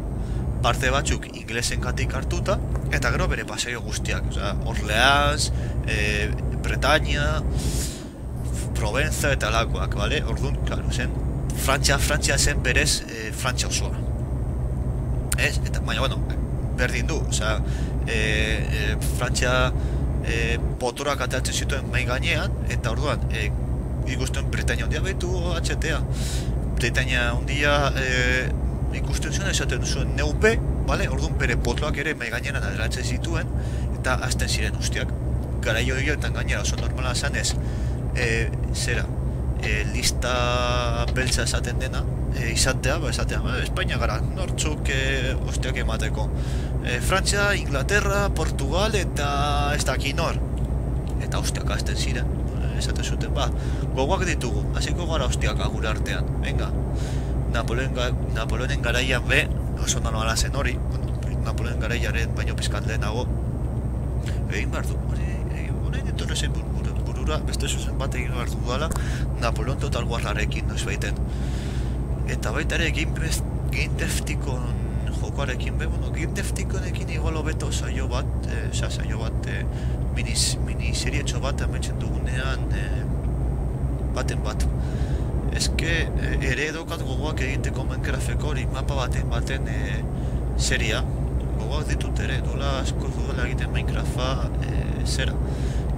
parte batzuk inglesengatik hartuta, eta gero bere pasaio guztiak, Orleans, Bretaña, Provenza eta lakoak, bale? Orduan, klaro, zen, Frantzia zen berez Frantzia osoa. Ez? Eta, baina, bueno, berdin du, Frantzia potorak atatzen zituen mai gainean, eta orduan, ikusten Bretaña hundia behitu HTA. Bretaña hundia ikusten zuen, esaten zuen neupe, bale? Orduan, bere potroak ere mai gainean aderatzen zituen, eta azten ziren ustiak. Garai horietan gainera oso normala zanez, lista beltza esaten dena, izatea, Espainia gara, nortzuk ostiak emateko. Frantzia, Inglaterra, Portugal eta ez daki nor. Eta ostiak azten ziren, esaten zuten, gogoak ditugu, hasiko gara ostiak agure artean, venga. Napoleonen garaian be, oso normala zen hori, Napoleonen garaiaren baino pizkat lehenago, egin behar du, hori ditu zen burura, beste zuzen bat egin behar du dala, Napoleon total guarrarekin, noiz baiten. Eta baita ere, Gindeftikoen jokoarekin, Gindeftikoenekin igual hobeto saio bat, miniserietxo bat amaitzen dugunean, baten bat. Ezke, ere edokat gogoak egiteko Minecrafteko hori mapa baten seria. Gogoak ditut ere, dola asko dudala egiten Minecrafta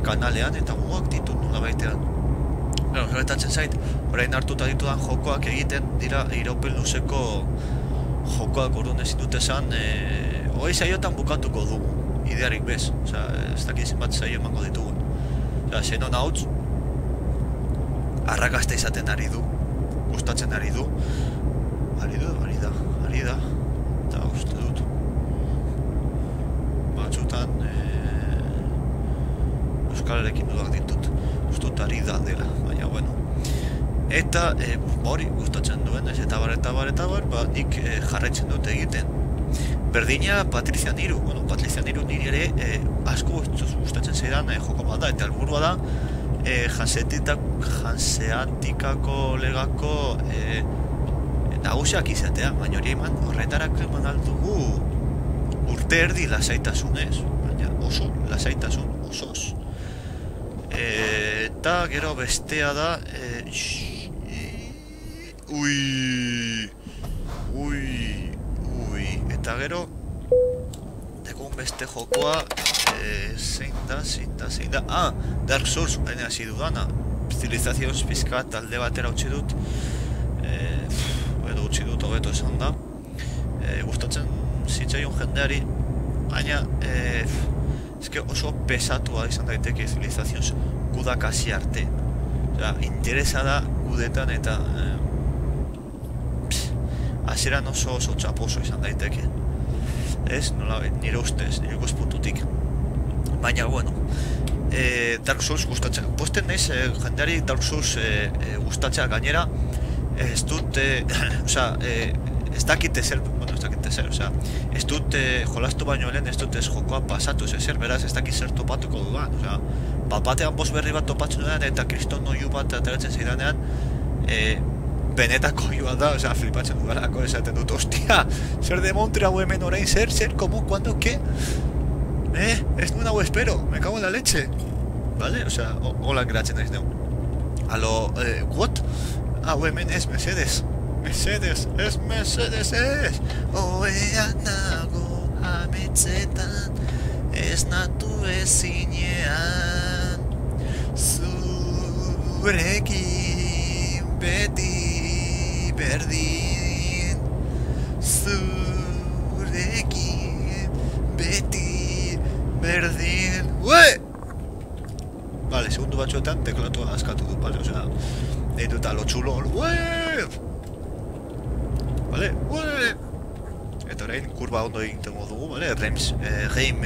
kanalean, eta gogoak ditut nola baitean. Gertatzen zait, orain hartuta ditudan jokoak egiten dira iraupen luzeko jokoak, orduan ezin dute esan, hogei saiotan bukatuko dugu, idearik bez, ez dakizin bat saio emango ditugu. Xenon hauts, arrakasta izaten ari du, gustatzen ari da, eta uste dut, batzutan, euskalarekin dudak ditut, uste dut ari da dela, baina, bueno. Eta, hori, gustatzen duen, ez, eta bar, nik jarraitzen dut egiten. Berdina, Patricia Niru, Patricia Niru niri ere asko gustatzen zeidan joko bat da, eta helburua da, Hanseatikako legako nagusiak izatea, baina hori eman horretarako eman aldugu urte erdi lasaitasunez, baina oso lasaitasun osoz. Eta gero bestea da, eta gero egun beste jokoa zein da, Dark Souls hain hasi dudana, Civilizations pizkat alde batera utzi dut, hobeto esan da, gustatzen zitzaion jendeari, baina oso pesatua izan daiteke Civilizations gudak hasi arte, interesa da gudetan eta hasieran oso txaposo izan daiteke, ez, nola nire ustez, nire ikuspuntutik, baina, bueno, Dark Souls gustatzea, posten naiz jendeari Dark Souls gustatzea gainera, ez dut, ez dakit ezer, ez dut jolastu baino lehen, ez dut ez jokoa pasatu ezer, beraz ez dakit zer topatuko dudan, batean boss berri bat topatzen dudan eta kriston noiu bat ateratzen zidanean, benetako joa da, flipatzen dudarako esaten dut, ostia, zer demontre hau hemen orain, zer, komo, kuando, ke? Ez nuen hau espero, me cago en la leche, vale? Hola geratzen naiz neu. Alo, what? Hau hemen ez Mercedes, ez! Oea nago ametzetan, ez natu ezinean, zurekin beti berdin, zurekin beti berdin. Ue! momentuetan teklatua askatu du, bale? Osea, deitu eta lo txulo, bale? Eta orain, kurba ondo egintengo dugu, bale? Rems, Heim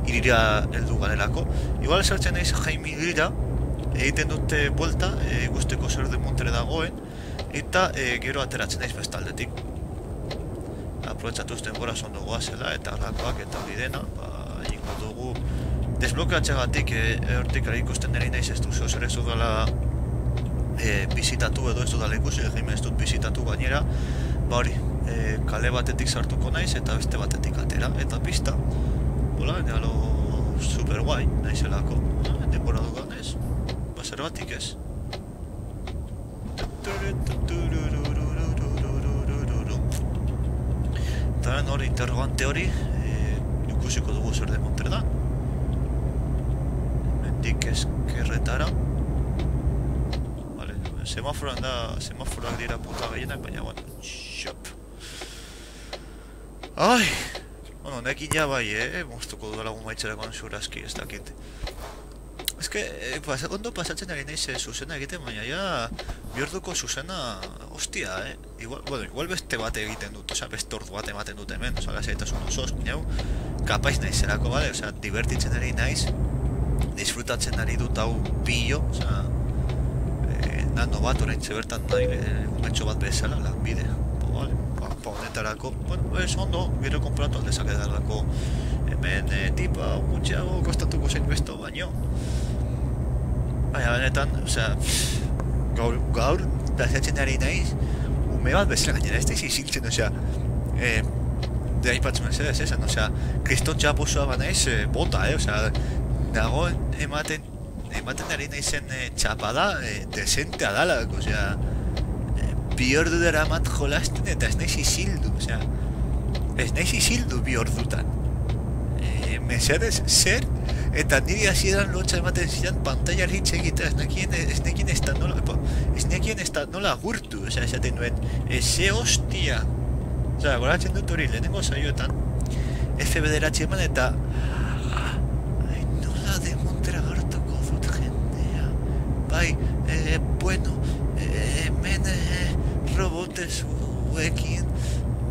irira heldu garelako. Igual sartzen naiz Heim irira, egiten dute buelta, ikusteko zer demontere dagoen, eta gero ateratzen naiz bestaldetik. Aprobetxatuz denbora ondo goazela, eta arrakoak eta hori dena, egingo dugu desblokeatxegatik, hortik ikusten nire naiz ez duzu, zer ez dudala bizitatu edo ez dudala ikusi, Heim ez dut bizitatu gainera, hori, kale batetik sartuko naiz eta beste batetik atera, eta pista, bola, nealo super guai, naizelako, denbora dugan ez, zer batik ez. Eta hori interrogante hori, ikusiko dugu zer demontre da. Mendik eskerretara. Vale, semaforak dira puta gehienak, baina, bueno, xop. Ai, bueno, nekin ja bai, moztuko du lagun maitzerakoan zurazki, ez dakit. Ez que, ondo pasatzen ari nahiz zuzena egiten, baina ja, bihorduko zuzena, hostia, igual beste bate egiten dut, osea, beste ordu bat ematen dut hemen, osea, lasaitasun osoz, minau, kapaiz naizerako, bale, osea, divertitzen ari naiz, disfrutatzen ari dut hau pillo, osea, nano bat, orain zebertan nahi, umetxo bat bezala, lanbide, bale, honetarako, bueno, ez ondo, gero konpratu aldezak edarlako, hemen, tipa, gutxiago, kostatuko zein besto, baino. Baina, benetan, osea, gaur, plazatzen ari naiz, ume bat bezala gainera, ez da iziltzen, osea, aipatzen ez esan, osea, kriston txaposoa ba naiz, bota, osea, dagoen ematen ari naizen txapada, desentea dalak, osea, bi ordu dara mat jolasten eta ez naiz izildu, osea, ez naiz izildu bi ordutan. Mesedez, zer, eta niri hasieran lotxa ematen zidan pantaiari hitz egitea, ez nekien ez da nola gurtu, osea, esaten duen, ze hostia. Osea, goratzen dut hori, lehenengo saioetan, F-bederatxe eman eta nola demontera hartuko dut jendea. Bai, bueno, hemen robotezuekin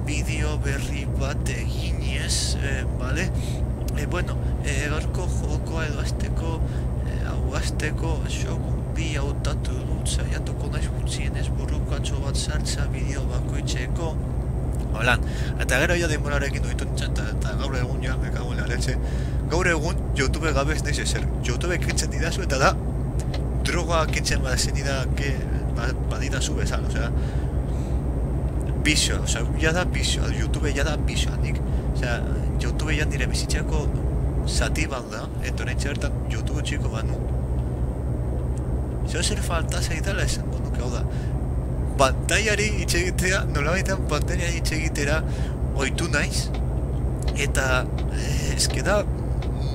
bideo berri bat eginez, bale? Bueno, gaurko jokoa edo azteko Shogun bi hautatu dut, saiatuko naiz gutxienez burrukatxo bat sartza bideo bakoitzeko. Holan, eta gero ja denborarekin duitu eta gaur egun ja, me cago en la leche. Gaur egun YouTube gabe ez naiz ezer. YouTube kentzen didazu eta da droga kentzen badazen badidazu bezala, osea, bizioa, osea, ja da bizioa, YouTube ja da bizioa, nik. Osea, YouTube ja nire bizitzako zati bat da, eta orain txertan YouTube txiko banu. Zer falta zaitala esango nuke, hau da, pantaiari hitz egitea, nolabaitan pantaiari hitz egitera ohitu naiz, eta eske da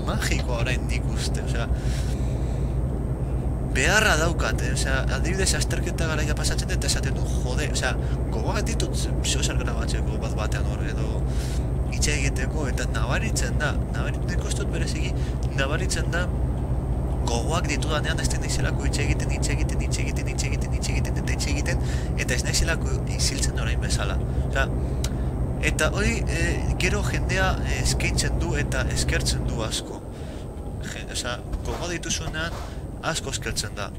magikoa orain nik uste, osea, beharra daukate, osea, adibidez azterketa garaia pasatzen eta esaten du, jode, osea, gogoak ditut zeozer grabatzeko bat batean hor edo hitz egiteko, eta nabaritzen da, nik uste dut bereziki, nabaritzen da gogoak ditudanean ez naizelako hitz egiten, eta ez naizelako iziltzen orain bezala. Osea, eta hori gero jendea eskaintzen du eta eskertzen du asko. Osea, gogoa dituzunean asko eskertzen da.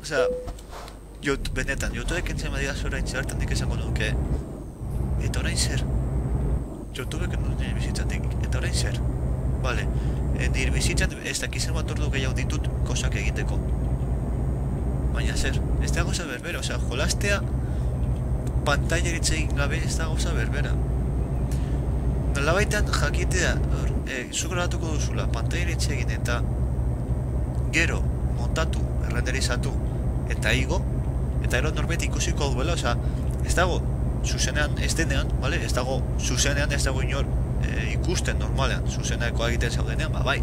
Osea, benetan, YouTubek entzen badidaz orain zertan dik esango nuke, eta orain zer? YouTubek entzen nire bizitzatik, eta orain zer? Bale, nire bizitzan ez dakizen bat ordu gehiago ditut kosak egiteko. Baina zer, ez da goza berbera, osea, jolastea pantaileritze egin gabe ez da goza berbera. Nolabaitan jakitea, zuk grabatuko duzula, pantaileritze egin eta gero, montatu, errenderizatu, eta igo, eta gero norbait ikusiko duela, osea, ez dago zuzenean, ez denean, vale? Ez dago zuzenean, ez dago inor ikusten normalean, zuzeneko egiten zaudenean, bai,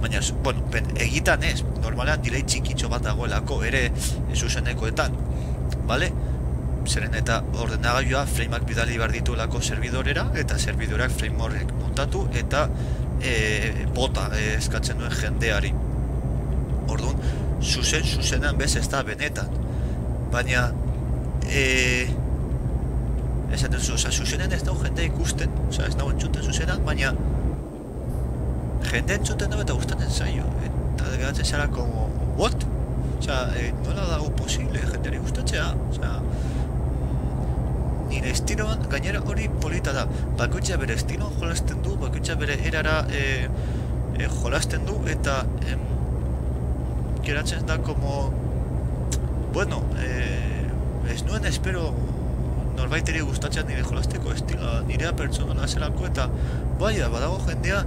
baina, bueno, egitan ez, normalean delay txikitxo bat dagoelako ere zuzenekoetan, vale? Zeren eta ordenagailua frameak bidali behar dituelako servidorera, eta servidoreak frame horrek montatu, eta bota eskatzen duen jendeari. Orduan, zuzenan bez ez da benetan. Baina, esaten zu, zuzenen ez dago jendea ikusten, ez dago entzuten zuzenan, baina jende entzuten dago eta gustatzen zaio. Eta geratzen zara como, what? Nola dago posible jendeari gustatzea, nire estiloan, gainera hori polita da. Bakoitza bere estiloan jolasten du, bakoitza bere erara jolasten du, eta geratzen da como, bueno, ez nuen espero norbaiteri gustatzen nire jolasteko estiloa, nirea pertsonala zelako, eta badago jendea,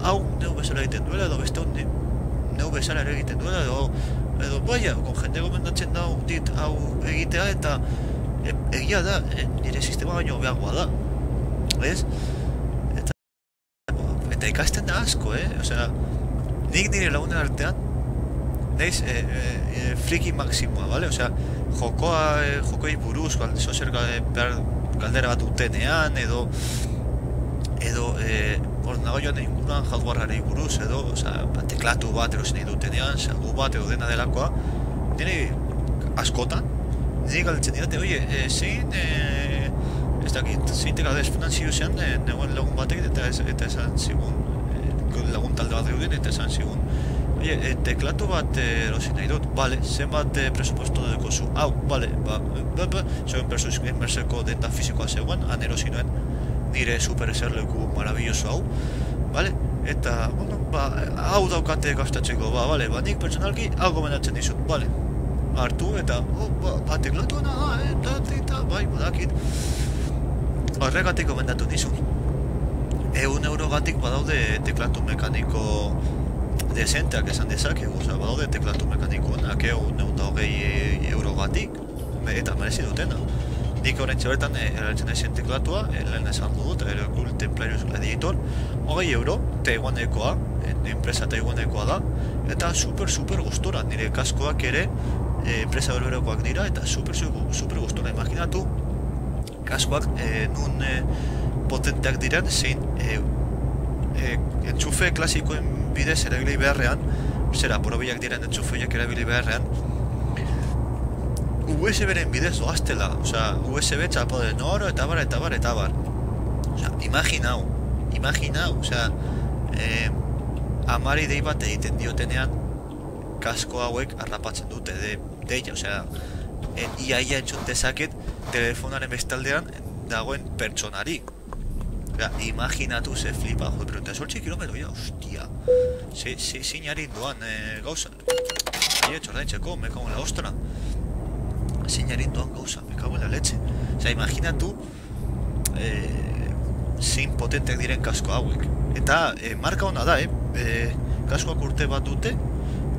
hau neu bezala egiten duela, edo beste hon neu bezala ere egiten duela, edo kon jende gomendatzen da dit hau egitea, eta egia da, nire sistema baino behagoa da, ez? Eta ikasten da asko, nik nire lagunen artean, neiz, friki maksimoa, bale? Jokoi buruz, zozer galdera bat utenean, edo ordenagailuan inguruan hardwareari buruz, edo teklatu bat erosin nahi dutenean, salgu bat edo dena delakoa, nire askotan, nire galtzen didate, zein tekadu esponantzio zean, negoen lagun batek, eta esan zigun, lagun talde bat geuden, eta esan zigun, teklatu bat erosin nahi dut, bale, zenbat presupuesto duko zu, hau, bale, zegoen persus gamerseko denda fizikoa zegoen, han erosin nuen nire super eserleku marabilloso hau, bale, eta, hau daukate gastatzeko, bale, nik pertsonalki hau gomendatzen dizut, bale, hartu, eta, teklatuena, eta, bai, badakit, horregatik gomendatu dizut. 100 eurogatik badaude teklatu mekaniko desenteak esan dezakegu, badaude teklatu mekanikoak 120 eurogatik, eta merezi dutena. Nik horrentxe bertan erabiltzen ezin teklatua, lehen esan dut, Aerocult Templarius Gladiator, 20 euro, Taiwanekoa, enpresa Taiwanekoa da, eta super gustora, nire kaskoak ere enpresa berberekoak dira, eta super gustora, imaginatu, kaskoak nun potenteak diren, zein entxufe klasikoen bidez erabili beharrean, porobilak diren entxufeiak erabili beharrean, USB-ren bidez doaztela, USB txapo de noro, eta bar. Imaginau, amari dei bat egiten diotenean, kasko hauek harrapatzen dute deia, ia entzun dezaket telefonaren bestaldean dagoen pertsonari. Imaginatu ze flipa, pero eta 8 kilometro, hostia, zein harin doan gauza, txordaintzeko, me cago en la ostra, zein harin doan gauza, me cago en la leche. Imaginatu zein potenteak diren kasko hauek. Eta marka hona da, kaskoak urte bat dute,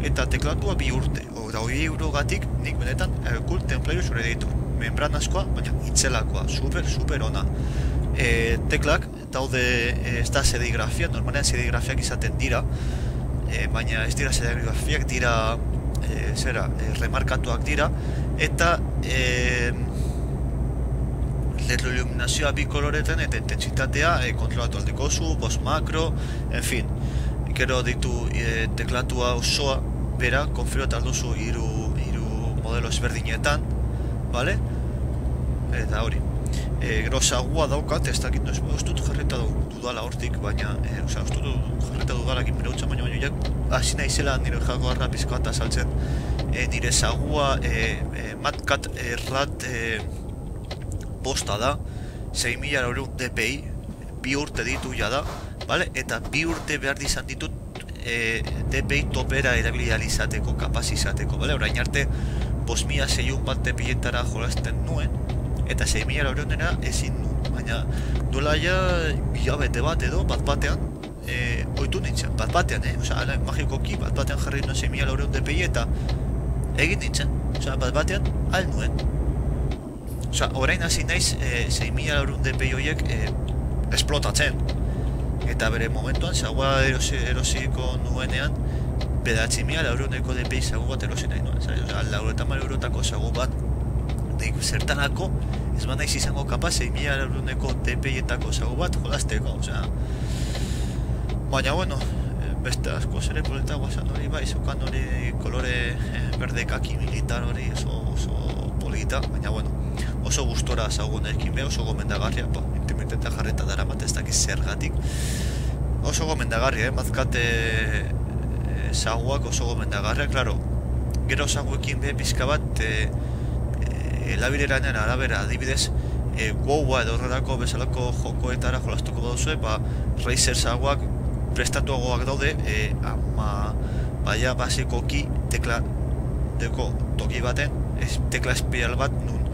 eta teklatua 2 urte. 20 eurogatik nik benetan Aerocult Templarius Gladiator. Membranazkoa, baina itzelakoa, super ona. Teklak daude ez da serigrafia, normalean serigrafiak izaten dira, baina ez dira serigrafiak, dira remarkatuak dira, eta iluminazioa 2 koloretan eta intentsitatea kontrolatu aldeko zu, post makro, en fin, gero ditu teklatua osoa, bera, konfiguratu alduzu 3 modelo ezberdinetan, bale? Eta hori. Gero sagua daukat, ez dakit, ez dut jarreta dudala hortik, baina, ez dut jarreta dudala egin bere baina jak, hasi naizela nire jagoarra pizka bat azaltzen, nire sagua matkat errat posta da, 6.000 euro DPI, 2 urte ditu jada, vale? Eta 2 urte behar izan ditut DPI topera erabilializateko, kapaz izateko, vale? Orain arte, 5.600 bat DPI-etara jolazten nuen, eta 6.000 euronera ezin nu, baina duela ja hilabete bat edo, bat-batean, oitu nintzen, bat-batean, magikoki, bat-batean jarri nuen 6.000 euron DPI eta egin nintzen, bat-batean al nuen. Orain hasi naiz 6.000 euron DPI horiek esplotatzen, eta bere momentuan, sagua erosiko nuenean, 9.000 euroneko DPI sagu bat erosi nahi nuen, 90 eurotako sagu bat, zertanako, ez bat naiz izango kapaz 6.000 euroneko DPI-etako sagu bat jolazteko, Baina, bueno, beste asko ere polita guazan hori bai, zukan hori kolore berde kaki militar hori oso polita, baina, bueno, oso gustora zaugun ekin be, oso gomendagarria, intermitenta jarreta dara bat ez dakiz zergatik. Oso gomendagarria, mazkate zaguak oso gomendagarria, klaro, gero zaguekin be pizka bat elabileranen arabera, adibidez, WoW-a edo horrelako bezalako jokoetara jolastuko baduzue, Razer zaguak prestatuagoak daude, baina basikoki tekla deko toki baten, tekla espiral bat nun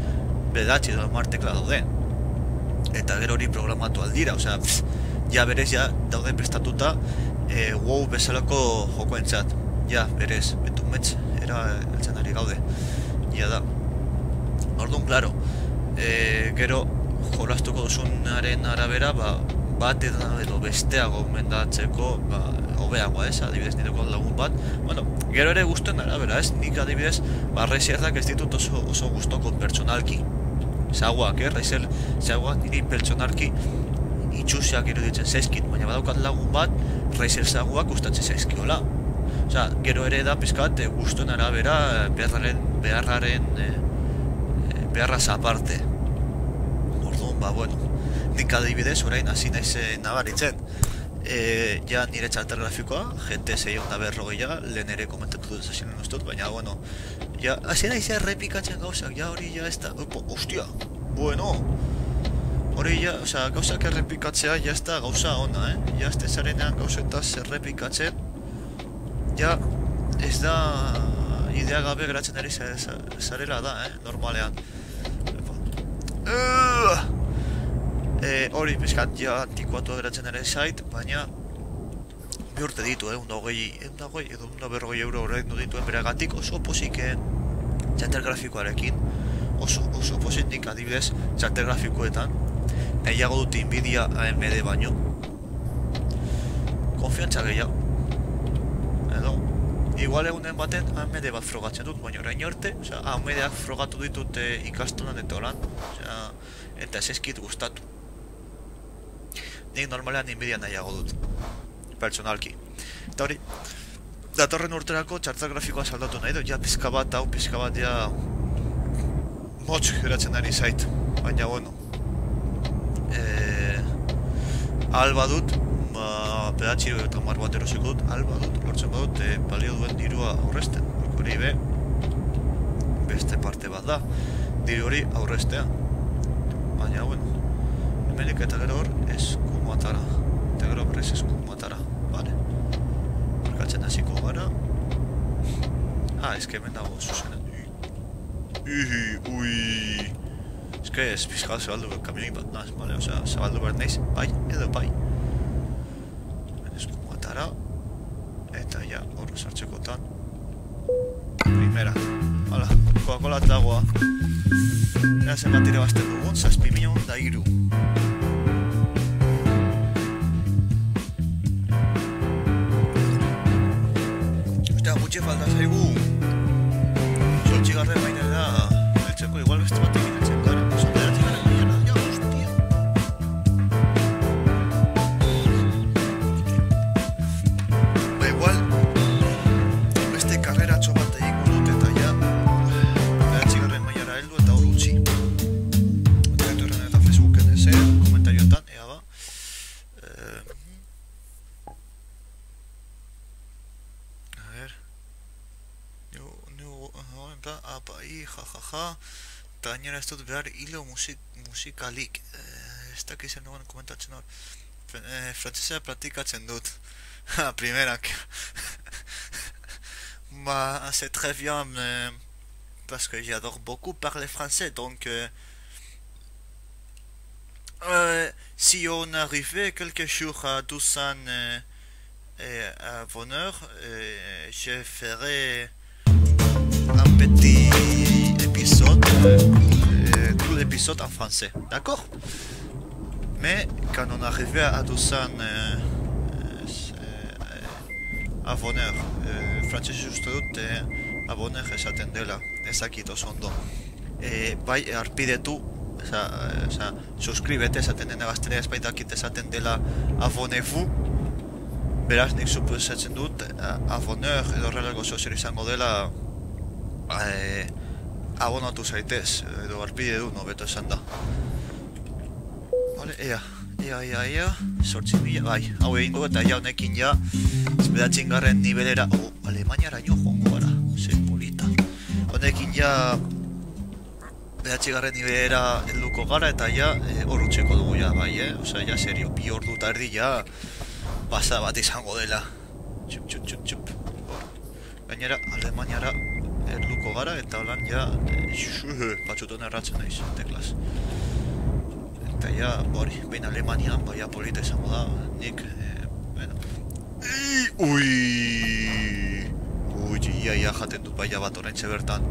bedatzi edo hamar tekla daude. Eta gero hori programatu aldira, osea, ja berez ja daude prestatuta WoW bezalako jokoentzat. Ja, berez, betumetz, eltzen ari gaude. Ja da. Orduan, klaro, gero jolastuko duzunaren arabera, bat edo bestea gomendatzeko hobeagoa ez, adibidez nireko lagun bat. Bueno, gero ere guztuen arabera ez, nik adibidez Razerrak ez ditut oso guztoko pertsonalki zaguak, Razer zaguak niri pertsonalki itxusiak iruditzen zaizkit, baina badaukat lagun bat Razer zaguak gustatzen zaizkiola. Osea, gero ere da pizkat guztuen arabera beharraz aparte. Orduan, bueno, nik adibidez orain hasi naiz nabaritzen. Ja nire txartel grafikoa, GT 640, lehen ere komentatu dut zazinen ustut, baina, bueno, ja, hasi naiz errepikatzen gauzak, ja hori ja ez da, ostia, bueno, hori ja, osea, gauzak errepikatzea ja ez da gauza ona, ja ez tezarenean gauzetaz errepikatzen, ja ez da idea gabe geratzen ari zarela da, normalean. Hori pizkat ja antikoatu geratzen ere zait, baina bi urte ditu, 120 edo 140 euro horrein dituen beragatik oso posik txartel grafikoarekin, oso posik nik adibidez txartel grafikoetan, nahiago dut Nvidia AMD baino, konfiantza gehiago, edo, igual egunen baten AMD bat frogatzen dut, baina orain arte, AMD-ak frogatu ditut ikastonan eta holan, eta ez ezkit gustatu. Nik normalean Nvidia nahiago dut, pertsonalki. Eta hori, datorren urterako txartel grafikoa saldatu nahi dut, ja pizka bat, ja motz geratzen ari zait, baina bueno, alba dut, pedatxi eta mar bat erosiko dut, alba dut, lortzen badut, balio duen dirua aurrezten, hori be, beste parte bat da, diru hori aurreztea, baina bueno, hemenik eta gero hor eskumatara, eta gero berrez eskumatara, bale, markatzen hasiko gara, eske hemen dago zuzenen, ui, eske ez pizkal zabaldu behar kamionik bat naz, bale, osea, zabaldu behar nahiz, bai, edo bai, eskumatara, eta ja, hor sartzekotan, primera, hala, Coca-Cola eta agua, era zenbat irabazten dugun, 7.003. Ostia, gutxi falta zaigu soltxigarren mainera heltzeko, igual beste bat egin heltzen gara, soltxigarren mainera, ja, hostia. Igual beste karreratxo bat egingo dut eta ja behatzigarren mainera heldu eta hor utzi. Eta etorren eta Facebooken ezer, komentarioetan, ea ba. A ver. Eta, apai, jajaja. Eta gainera ez dut behar hilo musikalik. Ez dakizen dugu komentatzen hor. Frantzesea praktikatzen dut. Primerak. C'est très bien, parce que j'adore beaucoup parler français, donc si on arrivait quelque jour à 200 abonneurs, je ferai un petit épisode, tout l'épisode en français, d'accord? Mais quand on arrivait à 200 abonneurs, frantzesez uste dut abonneur esaten dela, ezakit oso ondo. Bai, arpidetu, suskribete esaten dena gaztelera, ez baitakit esaten dela abonnez-vous, Beraz, nik suposatzen dut, aboneur edo horrelako zozer izango dela abonatu zaitez, edo arpide du, nobeto esan da. Vale, ea, 8.000, bai, hau egingo eta ja honekin ja, 9. nivelera, Alemaniara nio joango gara, zein polita. Honekin ja, 9. nivelera helduko gara eta ja, hor utzeko dugu ja, bai, osea, ja, serio, 2 ordu eta erdi ja, basa bat izango dela. Txup. Gainera, Alemaniara helduko gara eta holan ja, batzuton erratzen naiz, teklas. Eta ja, hori, behin Alemanian, baina polita izango da, nik, bueno... Ia jaten dut baina bat oraintxe bertan.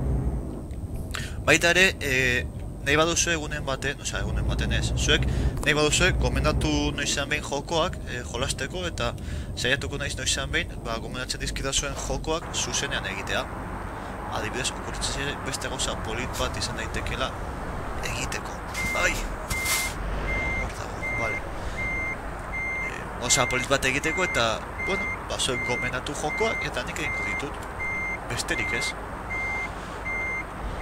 Baita ere, nahi baduzu egunen baten ez, zuek nahi baduzu gomendatu noizan behin jokoak jolasteko eta saiatuko naiz noizan behin, gomendatzen dizkida zuen jokoak zuzenean egitea. Adibidez, okurritzen beste gauza polit bat izan daitekela egiteko. Ai! Vale. Gauza polit bat egiteko eta, bueno, zuek gomendatu jokoak eta nik egingo ditut. Besterik ez.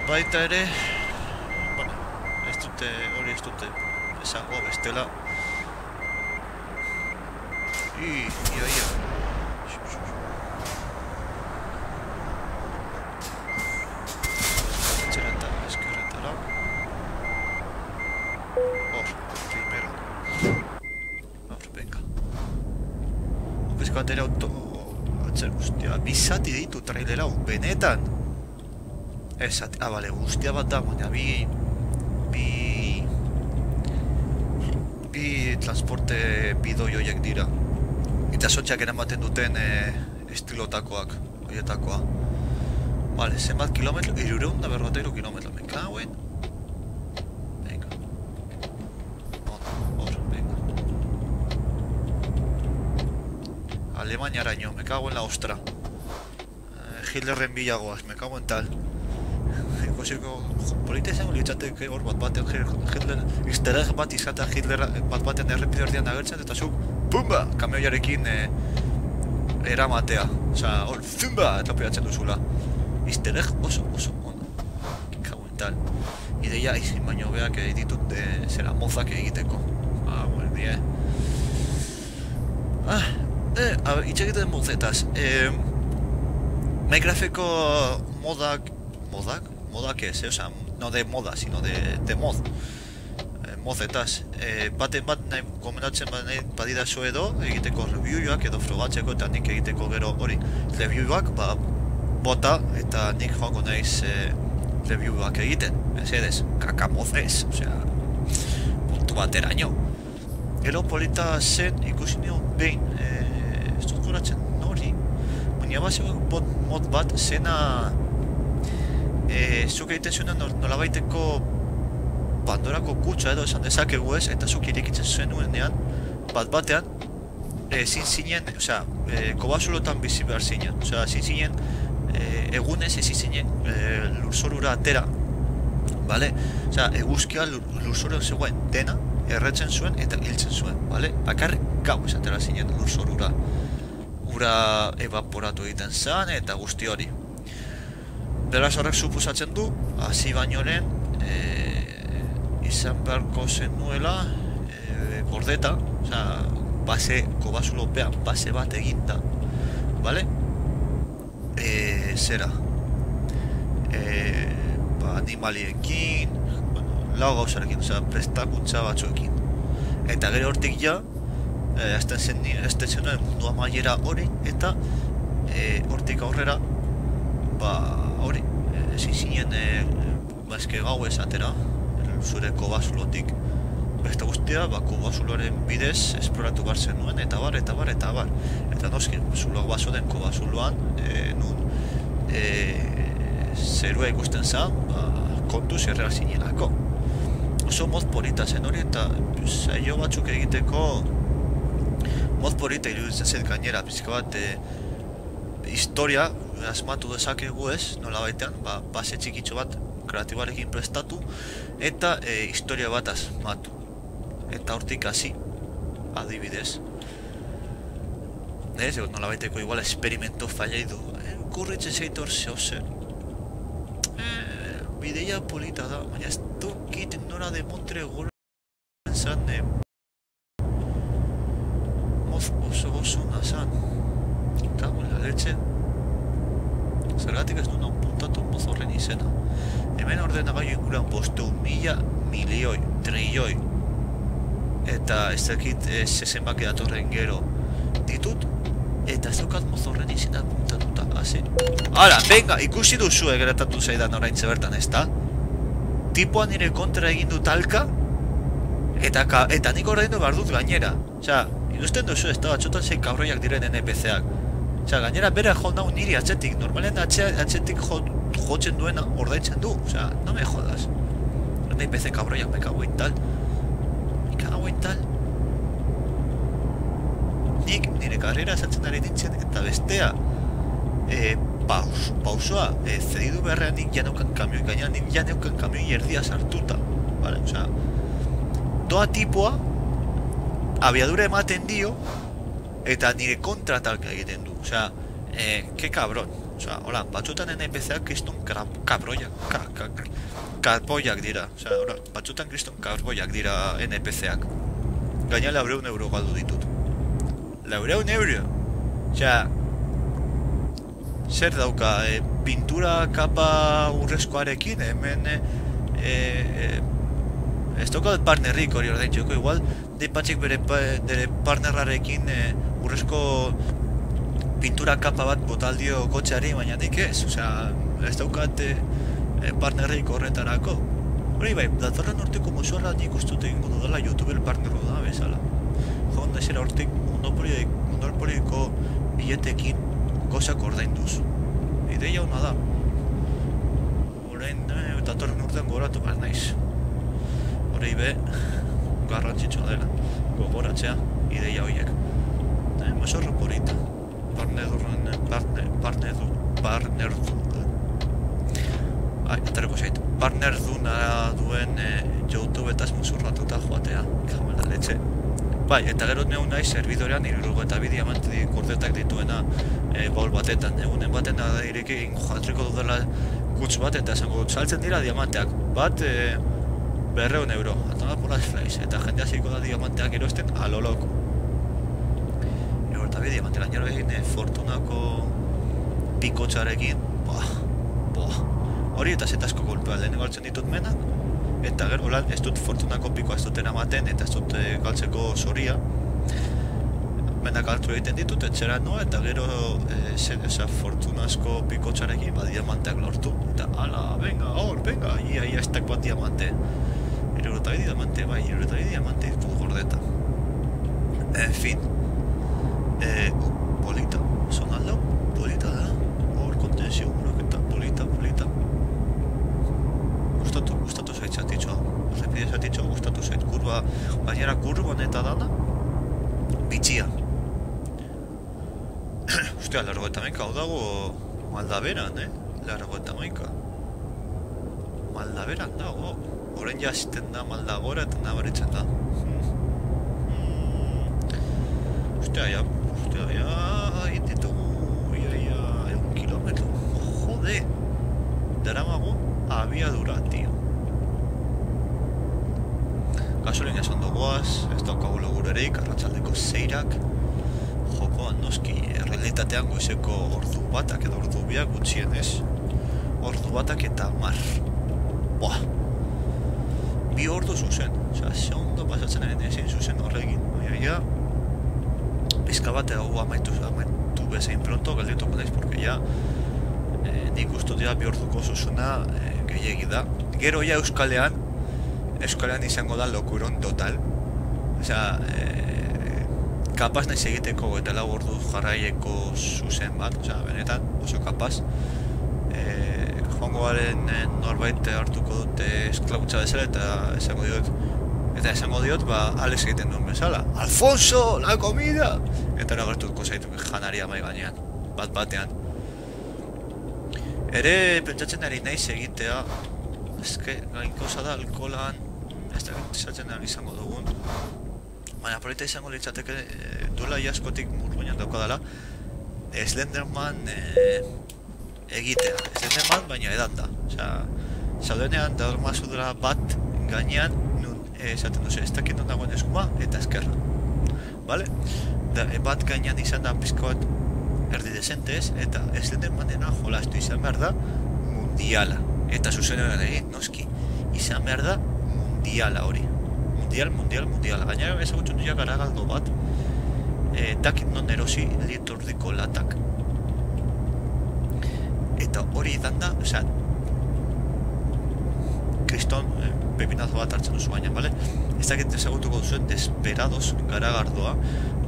Baita ere, bueno, ez dute esango bestela. Ia. Etxerata, eskerretara. Hor, primero. Hor, venga. Bizko atera atzer guztia, bizati ditu trailer hau, benetan. Bale, guztia bat da, baina bi transporte bidoi horiek dira. Eta sotxak eramaten duten estilotakoak, horietakoa. Bale, zenbat kilometro? 343 kilometro, me cauen. Venga. Hor, venga. Alemaniara ino, me cago en la ostra. Hitlerren bilagoaz, me cago en tal. Ikusiko, polita izango litzateke hor bat-batean Hitler, easter egg bat izatea Hitler bat-batean errepide erdian agertzen eta zuk, pumba, kamioiarekin eramatea. Osa, hor, zumba, eta pegatzen duzula. Easter egg oso ona. Kauen tal. Ideia izin baino beak ditut zera mozak egiteko. Bueno, die. Itxegiten mozetaz. Minecrafteko modak ez, osea, no de moda, sino de mod. Mozetaz. Baten bat nahi komendatzen badidazu edo, egiteko reviewak edo frogatzeko eta nik egiteko gero hori reviewak, bota eta nik joango naiz reviewak egiten. Mesedez, kakamozez, osea, puntu bateraino. Gero polita zen ikusi nio behin, ez dut goratzen nori, baina mod bat zena zuk egiten zuen nolabaiteko Pandorako kutsa edo esan dezakegu ez, eta zuk irekitzen zuen nuenean, bat-batean, ezin zinen, osea, kobasulotan bizi behar zinen, osea, ezin zinen, egunez ezin zinen lurzorura atera, bale? Osea, eguzkia lurzoruan zegoen dena, erretzen zuen eta hiltzen zuen, bale? Bakarrik gau esatera zinen lurzorura, ura evaporatu egiten zen eta guzti hori. Beraz horrek suposatzen du, hasi baino lehen, izan beharko zenuela gordeta, osea, base, kobasulopean base bat eginda, bale? Zera, animaliekin, lau gauzarekin, osea, prestakuntza batzuekin. Eta gero hortik ja, azten zenuen mundu amaiera hori, eta hortik aurrera, hori, ezin zinen eske gau ez atera, zure kobasulotik. Beste guztia, kobasuloaren bidez esploratu behar zenuen, eta bar. Eta noski, zuloak baso den kobasuloan, nun zerua ikusten zen, kontuz erreal zinelako. Oso mod polita zen hori, eta saio batzuk egiteko mod polita iruditzen zen gainera, pizka bat historia asmatu dezakegu ez, nola baitean, base txikitxo bat kreatibarekin prestatu, eta historia bat asmatu. Eta hortik hasi, adibidez. ez, nola baiteko igual experimento falleidu. Kurritzen zeitor zehozer. Bideia polita da, baina ez dukit nora de Montre gola zan, moz oso gozuna zan. Kago la leche. Zergatik ez du non puntatu moz horren izena. Hemen ordenagailu inguran 500.000 milioi, trilioi. Eta ez dakit zenbaki datorren gero ditut. Eta ez daukat mozorren izena puntatuta, hasi. Hala, venga, ikusi duzue geratatu zaidan oraintze bertan, ezta? Tipoa nire kontra egin dut talka, eta nik ordaindu behar dut gainera. Osea, ikusten duzu, ez da, batxotan zein kabroiak diren NPC-ak. Osea, gainera bere jo nau niri atzetik, normalen atzetik jotzen duena ordaintzen du. Osea, no me jodas. NPC kabroiak me cago en tal. Me cago en tal. Nik nire karrera esatzen ari nintzen eta bestea pausoa zedidu beharrean nik janeukan kamioi, gaina nik janeukan kamioi erdia sartuta, vale? Osea, doa tipoa abiadura ematen dio eta nire kontra talka egiten du, osea, ke cabron, osea, hola, batzutan NPC-ak kriston karboiak dira, osea, hola, batzutan kriston karboiak dira NPC-ak, gaina 400 euro galdu ditut. 400 euro. Osea, zer dauka, pintura kapa urrezkoarekin, hemen ez dauka partnerrik hori ordaintxeko, igual deipatxik bere partnerrarekin urrezko pintura kapa bat botaldio kotxeari, baina nik ez, osea, ez daukat partnerrik horretarako. Hori bai, datorren horteko musuarra nik ustut egingo dudala YouTube partnerro da bezala. Joan da zera hortik monopoliko biletekin gozak ordainduz. Ideia hona da. Horein, datorren urtean goratu behar naiz. Horei be, garrantzitsua dela. Gogoratzea, ideia horiek. Mazorro polita. Partnerduna duen YouTube eta muzurratuta joatea. Kamela letxe. Bai, eta gero neun nahi serbidorean 72 diamante kordetak dituena baul batetan. Egunen baten da irekin jatriko dudala kuts bat eta esango saltzen dira diamanteak. Bat 200 euro. Atona por las flies. Eta jendea ziko da diamanteak erosten aloloko. 72 diamante gainero egin fortunako pikotxarekin. Hori eta zetazko golpea lehenengo hartzen ditut menak. Eta gero, ez dut fortunako pikoa ez dut eramaten, eta ez dut galtzeko zoria. Menak hartu egiten ditut, etxera noa, eta gero fortunazko pikotxarekin diamanteak lortu. Eta, ala, venga, ia estak bat diamante. 72 diamante, bai, 72 diamante ditut gordeta. En fin. Polita, sonaldo, polita da. Hor, kontensio, eta polita. Gustatu zait zatitxoa. Repide zatitxoa gustatu zait. Kurba, bainera kurba neta dana, bitxia. Ostia, 80 hau dago Maldaberan, Largoetamaika. Maldaberan dago. Horen jazten da Maldagora eta nabaritzen da. Ostia, ja, ditugu, 1 kilometro. Jode! Daramago abiadura, tio. Gasolina esan duguaz, ez daukagu logurerik, arratsaldeko 6-ak. Jokoan noski, realitatean goizeko ordu batak edo ordu biak gutxienez. Ordu batak eta 10. Buah! 2 ordu zuzen. Osea, ze ondo pasatzen ari ezin zuzen horregin. Ja, pizka bat hau amaitu bezain pronto, galdituko naiz, porque ja nik ustut ja 2 orduko zuzuna gehiegi da. Gero ja Euskalean izango da lokuron total. Osea, kapaz naiz egiteko eta 4 ordu jarraieko zuzen bat, osea, benetan, oso kapaz. Joango garen norbait hartuko dute esklabutza bezala eta esango diot, Alex egiten duen bezala. Alfonso, la comida! Eta eragertuko zaitu janaria mai gainean, batean. Ere, pentsatzen ari naiz egitea, eske, gainkoza da alkoholan, ez da esatzen ari izango dugun, baina polita izango litzateke duela iaskotik murruinan daukadala Slenderman egitea. Slenderman baina edan da. Osea, zaudenean da hormazudura bat gainean nun esaten duzu, ez dakit non dagoen eskuma eta eskerra. Vale? Bat gainean izan da pizkoat erdi desentez eta Slendermanena jolastu izan behar da mundiala. Eta zuzenean egin, noski, izan behar da mundiala hori. Mundiala. Gainera ezagutzen duia garagaldo bat, dakit non erosi litordiko latak. Eta hori izan da, osea, kriston pepinazo bat hartzen duzu baina, bale? Ez dakit ezagutuko duzuen Desperados garagardoa,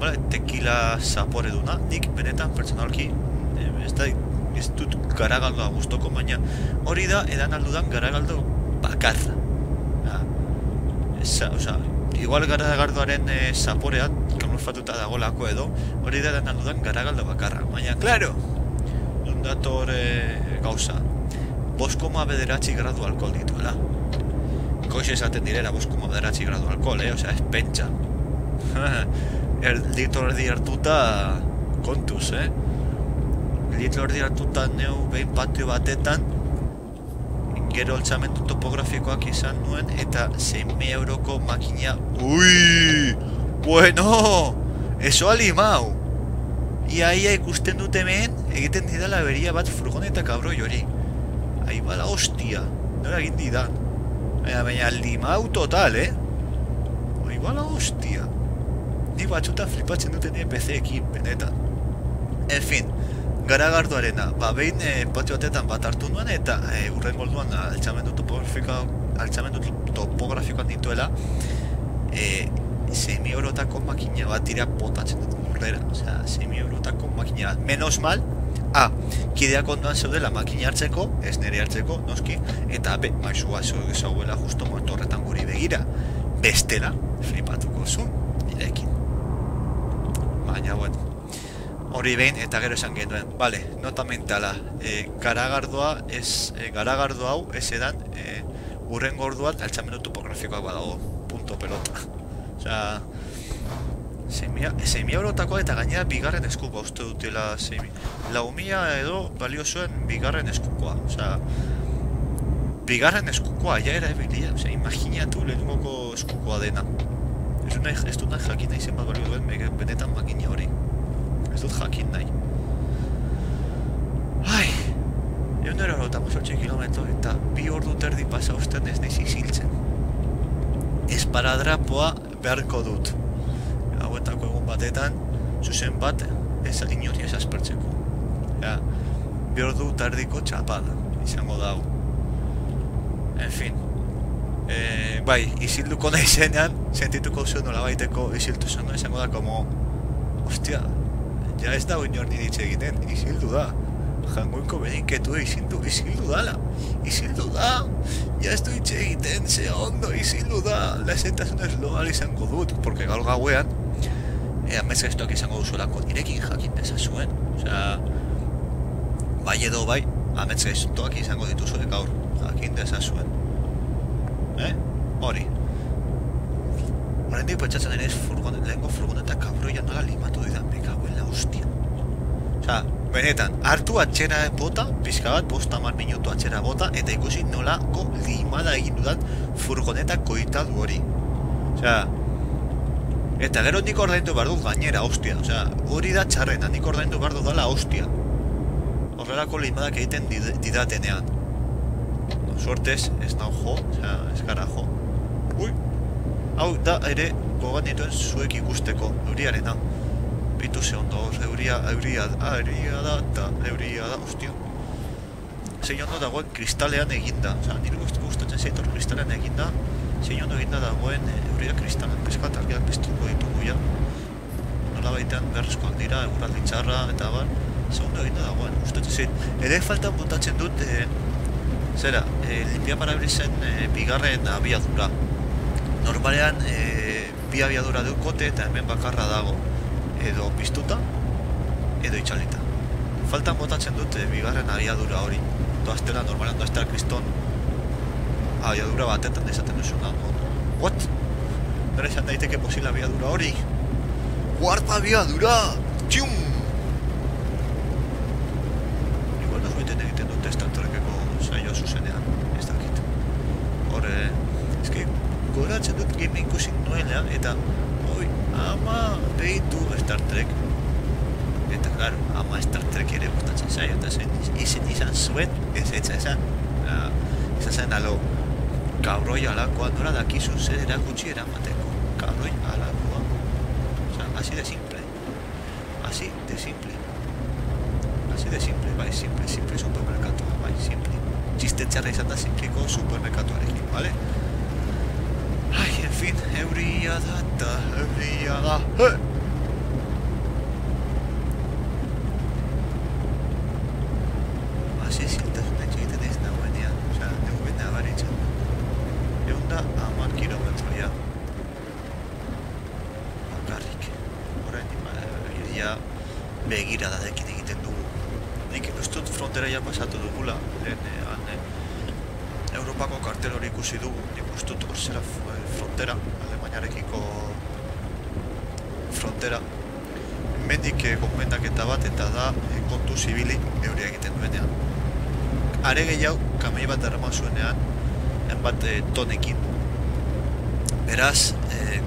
bale? Tequila zapore duna, nik benetan pertsonalki, ez dut garagaldoa gustoko, baina hori da edan aldudan garagaldo bakarra. Osea, igual garagardoaren zaporean kamuflatuta dagolako edo, hori da edan aldudan garagaldo bakarra. Baina, klaro, non dator gauza, 5,9 gradu alkohol dituela. Koiz esaten direla 5,9 gradu alkohol, osea, ez pentsa. Litro erdi hartuta kontuz, litro erdi hartuta neu behin patio batetan, gero altzamendu topografikoak izan nuen, eta 6.000 euroko makina. Ui! Bueno! Eso alimau! Ia ikusten dut hemen, egiten didala beria bat furgoneta kabroi hori. Ahi bala hostia, nora egin didan. Baina limau total, Ahi bala hostia. Ni batzuta flipatzen duten PC-ekin, benetan. En fin, garagardoarena, behin patio batetan bat hartu nuen eta urren golduan altzamendu topografikoan dituela 6.000 eurotako makina bat dira botatzen dut urrera, osea, 6.000 eurotako makina bat, menos mal, kideak ondoan zeudela makina hartzeko, ez nire hartzeko, noski, eta maizua zauela justo motorretan guri begira, bestela, flipatuko zuen, nirekin. Baina, bueno. Hori behin eta gero esan genuen, bale, nota mentala, garagardo hau ez edan urrengo orduan altzamendu topografikoak badago, punto pelota. Osea, 6.000 eurotako eta gainera bigarren eskukoa uste dutela 6.000. 4.000 edo balio zuen bigarren eskukoa, osea, bigarren eskukoa ja era ebilia, osea, imaginatu lehengoko eskukoa dena. Ez dut nahi jakin nahi zenbat balio duen benetan makina hori. Ez dut jakin nahi. Ai, 188 kilometro eta 2 ordu terdi pasa usten ez nahi ziziltzen. Esparadrapoa beharko dut. Hauetako egun batetan, zuzen bat, ez inori ez aspertzeko. 2 ordu tardiko txapada, izango dago. En fin. Bai, izilduko nahi zenean, sentituko zuen nola baiteko iziltu zen, izango da, como, hostia, ja ez dago inor niditze egiten, izildu da. Jangoiko beninketu izildu dala. Izildu da. Ja ez du hitze egiten, ze ondo izildu da. Laizentasunez loal izango dut, porque gaur gauean, ametzgaiztuak izango duzuelako nirekin jakin dezazuen. Osea, bai edo bai, ametzgaiztuak izango dituzue gaur jakin dezazuen. Hori. Horrendik pentsatzen ere lehenko furgoneta kabroia nola limatu didan, me cago en la hostia. Osea, benetan, hartu atxera bota, pizka bat, 5-10 minutu atxera bota, eta ikusi nolako limada egin dudan furgoneta koitadu hori. Osea, eta gero nik ordaindu behar dut gainera, hostia. Osea, hori da txarrena, nik ordaindu behar dut dala, hostia. Horrelako limadak egiten didatenean. Suertez, ez nau jo, osea, ez gara jo. Ui, hau da ere gogan dituen zuek ikusteko, euriarena. Bitu ze ondo, euria da, hostia. Zein ondo dagoen kristalean eginda, osea, nire gustatzen zeitor kristalean eginda, zein ondo eginda dagoen euria kristalean, peskat argiak bestuko ditugu ja. Nola baitean beharrezkoak dira, eguraldi txarra, eta bar, ze ondo eginda dagoen, gustatzen zein. Ere faltan botatzen dut, zera, limpia parabrisen bigarren abiadura. Normalean, bi abiadura dukote eta hemen bakarra dago. Edo piztuta, edo itxalita. Faltan botatzen dut bigarren abiadura hori. Doaztela, normalean doaztela kriston abiadura batetan esaten duzuna. What? Nora esan daiteke posible abiadura hori. Warp abiadura! Txum! Igual noizbeten egiten dute Star Trekeko saio zuzenean, ez dakit. Hor, eski, goratzen dut game ikusi nuela, eta ama behitu Star Trek. Eta, claro, ama Star Trek ere gustatzen zaio, eta izan zuen, ez izan zen alo, kabroi alakoa, nora dakizu zer erakutsi eramateko, kabroi alakoa. Osa, así de simple. Así de simple. Así de simple, bai, simple supermerkatua, bai, simple. Txiste txarra izan da simpleko supermerkatuarekin, vale? Ai, en fin, euria da. Hasi ziltasun egiten ez nagoenean, osea, dugu nabaritzen. 110 kilometroia. Bakarrik. Orain, ja, begiradadekin egiten dugu. Nik ustut frontera ja pasatu dugula, Europako kartel hori ikusi dugu, nik ustut hor zera frontera, Alemaniarekiko frontera. Mendik gomendaketa bat eta da kontu zibili euria egiten duenean. Are gehiago, kamei bat errama zuenean, enbat tonekin. Beraz,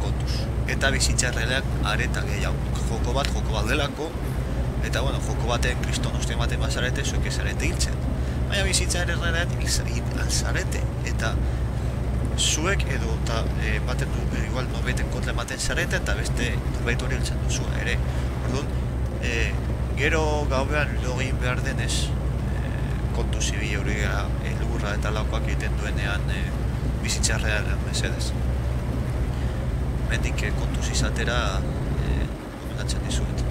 kontuz. Eta bizitzarreleak areta gehiago. Joko bat delako, eta bueno, joko baten kriston ostean baten bazarete, zuek ezarete hiltzen. Baina bizitzarrelean alzarete, eta zuek edo eta baten du, igual nobeten kontra ematen zarete, eta beste norbait hori hiltzen duzua ere. Orduan, gero gauean login behar denez, kontu zibi hori elurra eta laukoak egiten duenean bizitzarrean mesedez. Mendik kontuz izatera komendatzen dizuet.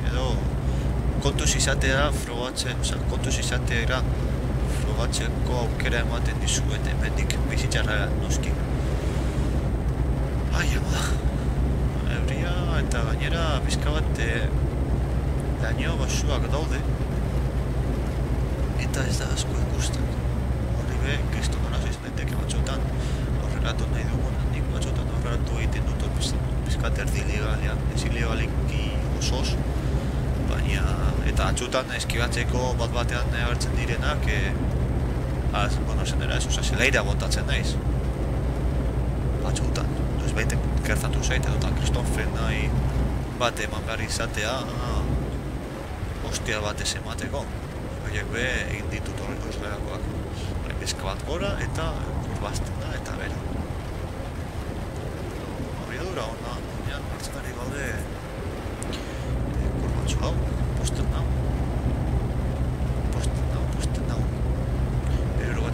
Edo kontuz izatera frogatzeko aukera ematen dizuet mendik bizitzarrean noski. Ai, ama da. Euria eta gainera pizka bat daño basuak daude. Eta ez da asko ikusten. Horri be, kriston horaz izan daiteke batxotan horrelatu nahi dugun, nik batxotan horrelatu egiten dut pizkat erdi ilegalean, ez ilegaliki osoz, baina eta atxutan eskibatzeko bat batean agertzen direnak, zen ez, zelaira botatzen naiz. Batxutan, ez baiten gertatu zait, edo kriston frenai bat eman behar izatea, ostia bat ez emateko. Horiek be, egin ditut horreko izlerakoak. Bizka bat gora eta kurbazten da eta bera. Abiadura hona, nian hartzen ari gaude kurbatxo hau, posten nau.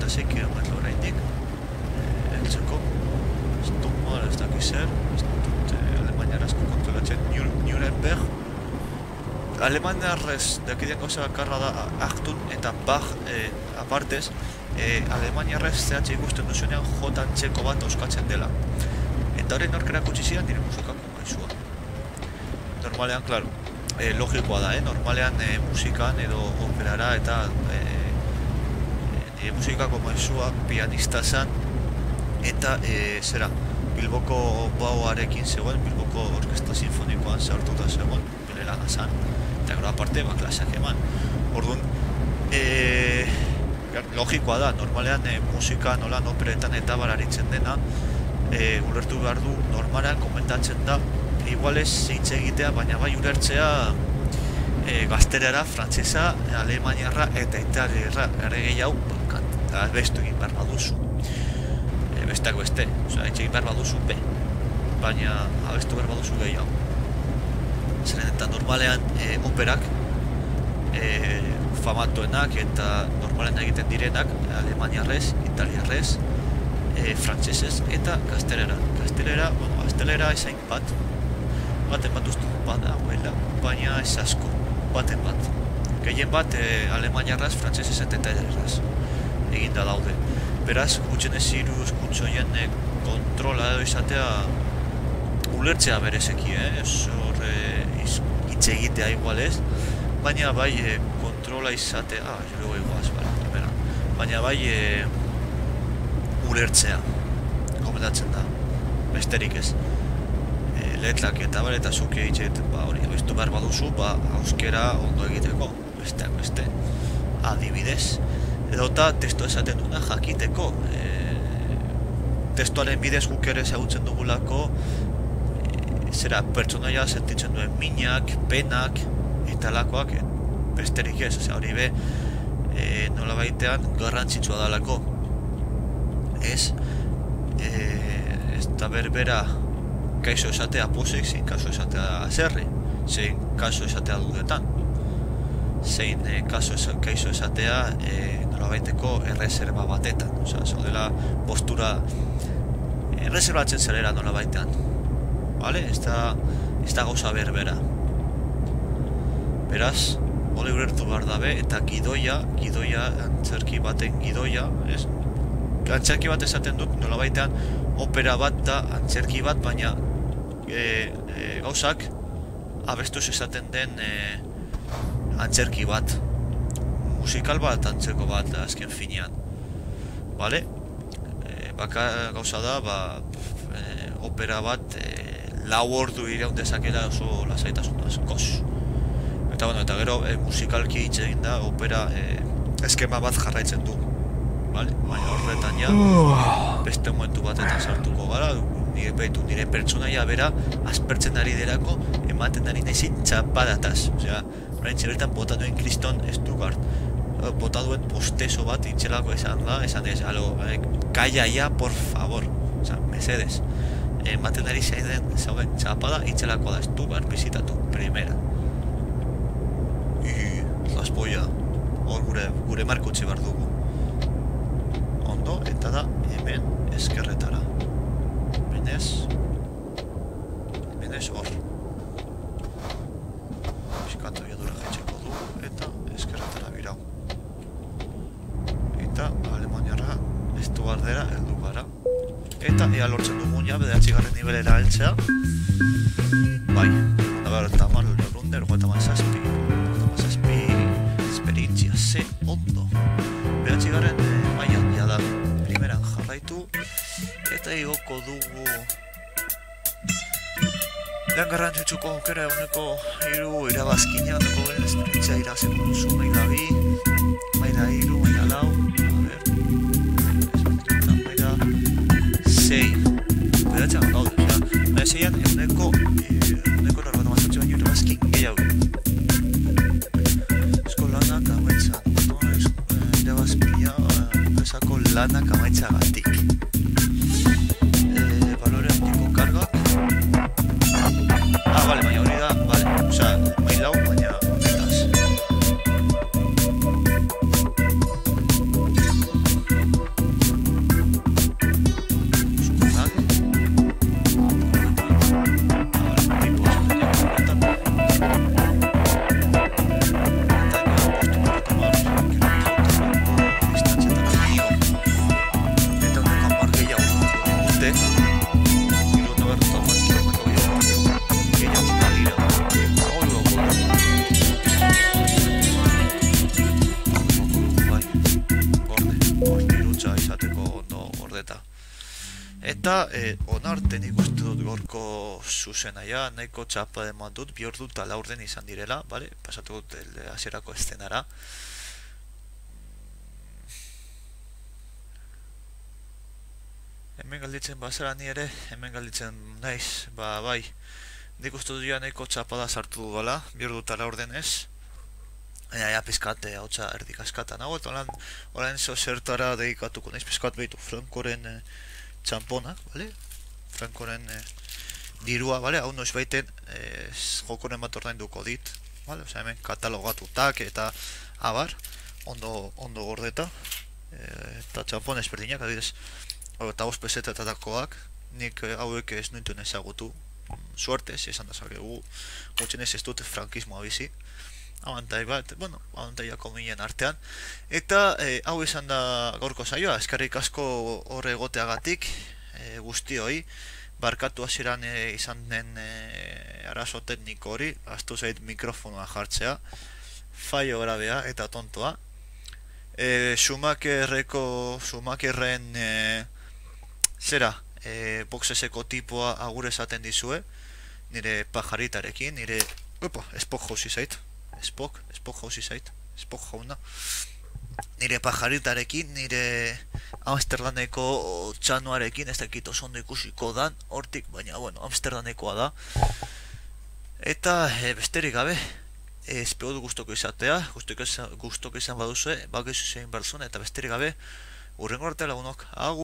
6 kilometro oraindik, heltzeko. Ez dut mal ez dakiz zer, ez dut alemaniarazko kontrolatzen Nuremberg. Alemaniarrez dakideen gauza bakarra da Achtung eta Bach apartez, Alemaniarrez zehatxe ikusten duzuenean J-txeko bat oskatzen dela. Eta horren nork erakutsi zidan nire musikako maizua. Normalean, klaro, logikoa da, normalean musikan edo operara eta nire musikako maizua pianista zan eta zera, Bilboko bauarekin zegoen, Bilboko orkesta sinfonikoan zahartuta zegoen, bere lana zan. Eta gero aparte, klaseak eman. Orduan, logikoa da, normalean musika nolan operetan eta bararitzen dena, ulertu behar du, normalean komentatzen da, igualez hitz egitea, baina bai ulertzea gazterera, frantzesa, alemaniarra eta italiarra ere gehiago, bestu egin behar baduzu. Besteak beste, hitz egin behar baduzu be, baina abestu behar baduzu gehiago. Zeren eta normalean operak famatuenak eta normalean egiten direnak alemaniarrez, italiarrez, frantzesez eta gaztelera. Gaztelera ezain bat. Baten bat uste bada, baina ez asko, baten bat. Gehien bat alemaniarraz, frantzesez eta italiarraz eginda daude. Beraz, gutxen ez iruz gutxoien kontrola edo izatea ulertzea berezeki, hor hitz egitea igualez, baina bai kontrola izatea, luego iguaz, baina bai ulertzea, komendatzen da. besterik ez. Letrak eta bar, eta zuke hitz hori abestu behar baduzu, euskera ondo egiteko, besteak beste. Adibidez, edota testo esaten duna jakiteko. Testoaren bidez guk ere ezagutzen dugulako zera pertsonaia sentitzen duen minak, penak eta lakoak besterik ez, hori be nola baitean garrantzitsua dalako. Ez da berbera kaixo esatea posik, zein kaso esatea zerri, zein kaso esatea dudetan, zein kaixo esatea nola baiteko erreserba batetan, zaudela postura erreserbatzen zelera nola baitean. Vale? Ez da gauza berbera. Beraz, hori ulertu behar dabe, eta gidoia, antzerki baten gidoia, antzerki bat esaten dut, nola baitean, opera bat da antzerki bat, baina gauzak abestuz esaten den antzerki bat. Musikal bat, antzeko bat, azken finean. Vale? Baka gauza da, opera bat, 4 ordu iraun dezakela oso lasaitasun askoz. Eta gero musikalki hitz egin da opera eskema bat jarraitzen du. Vale? Baina horretan ja, beste momentu batetan sartuko gara, nire pertsonaia bera aspertzen ari derako ematen ari naizin txapadataz. Osea, orain txerretan bota duen kriston Stuttgart, bota duen postezo bat itxelako esan ez, kalla ya, por favor. Osea, mesedes. Ematen ari zauden txapada itxelako da Stuttgart bizitatu, primera. Las polla, hor gure markutzi behar dugu. Ondo, eta da hemen eskerretara. Hemenez hor. Piskatu biadura jaitseko du, eta eskerretara birau. Eta Alemaniara Stuttgartera heldu gara. Eta ea lortzen dugun ja, 9. nivelera heltzea. Bai, eta malo Runder, eta mazazpi esperientzia ze ondo. 9. mailan ja da, primeran jarraitu, eta igoko dugu lan garrantzitsuko aukera eguneko 3 irabazkina, ondoko beren esperientzia irazen duzu, maila 2, maila 3, maila 4, maila 6, beratxan gaude, maila 6an eguneko norbat amazatxe baino irabazkin gehiago. Lanak amaitzan, irabazpia enpresako lanak amaitzagatik. Valore handiko kargak. Bale, baina hori da, bale, osea, mailau, baina honetaz. Eskutak. Eta onarten ikustu dut gorko zuzenaia, nahiko txapa eman dut, 2 ordu eta 4 den izan direla, bale? Pasatu dut hasierako eszenara. Hemen galditzen bazara ni ere, hemen galditzen naiz, bai. Nik uste dut ja nahiko txapada sartu dudala, 2 ordu eta 4 denez. Baina pizkat, hautsa erdik askata nago, eta orain zertara dedikatuko naiz, pizkat behitu Frankoren txamponak, bale? Frankoren dirua, bale? Hau noiz baiten jokoren bat ordainduko dit, bale? Osea, hemen katalogatutak eta abar, ondo gordeta, eta txampon ezberdinak, adibidez, eta 5 pesetatakoak, nik hauek ez nuntuen ezagutu, suertez, esan dezakegu, gutxenez ez dut frankismoa bizi, abantai bat, bueno, abantaiako minen artean, eta hau izan da gaurko saioa, eskerrik asko horre egoteagatik guztioi, barkatu hasieran izan den arazo tekniko hori, ahaztu zait mikrofonoa jartzea, fallo grabea eta tontoa. Schumacherren boxeseko tipoa agur esaten dizue, nire pajaritarekin, nire... Opa, Spock jauzi zait. Spock jauzi zait. Spock jauna. Nire pajaritarekin, nire Amsterdameko txanuarekin, ez dakit oso ondo ikusiko dan, hortik, baina, bueno, Amsterdamekoa da. Eta, besterik gabe, espero du gustoko izatea, gustoko izan baduzue, bakizu zein berzun, eta besterik gabe, urrengo arte lagunok, agur!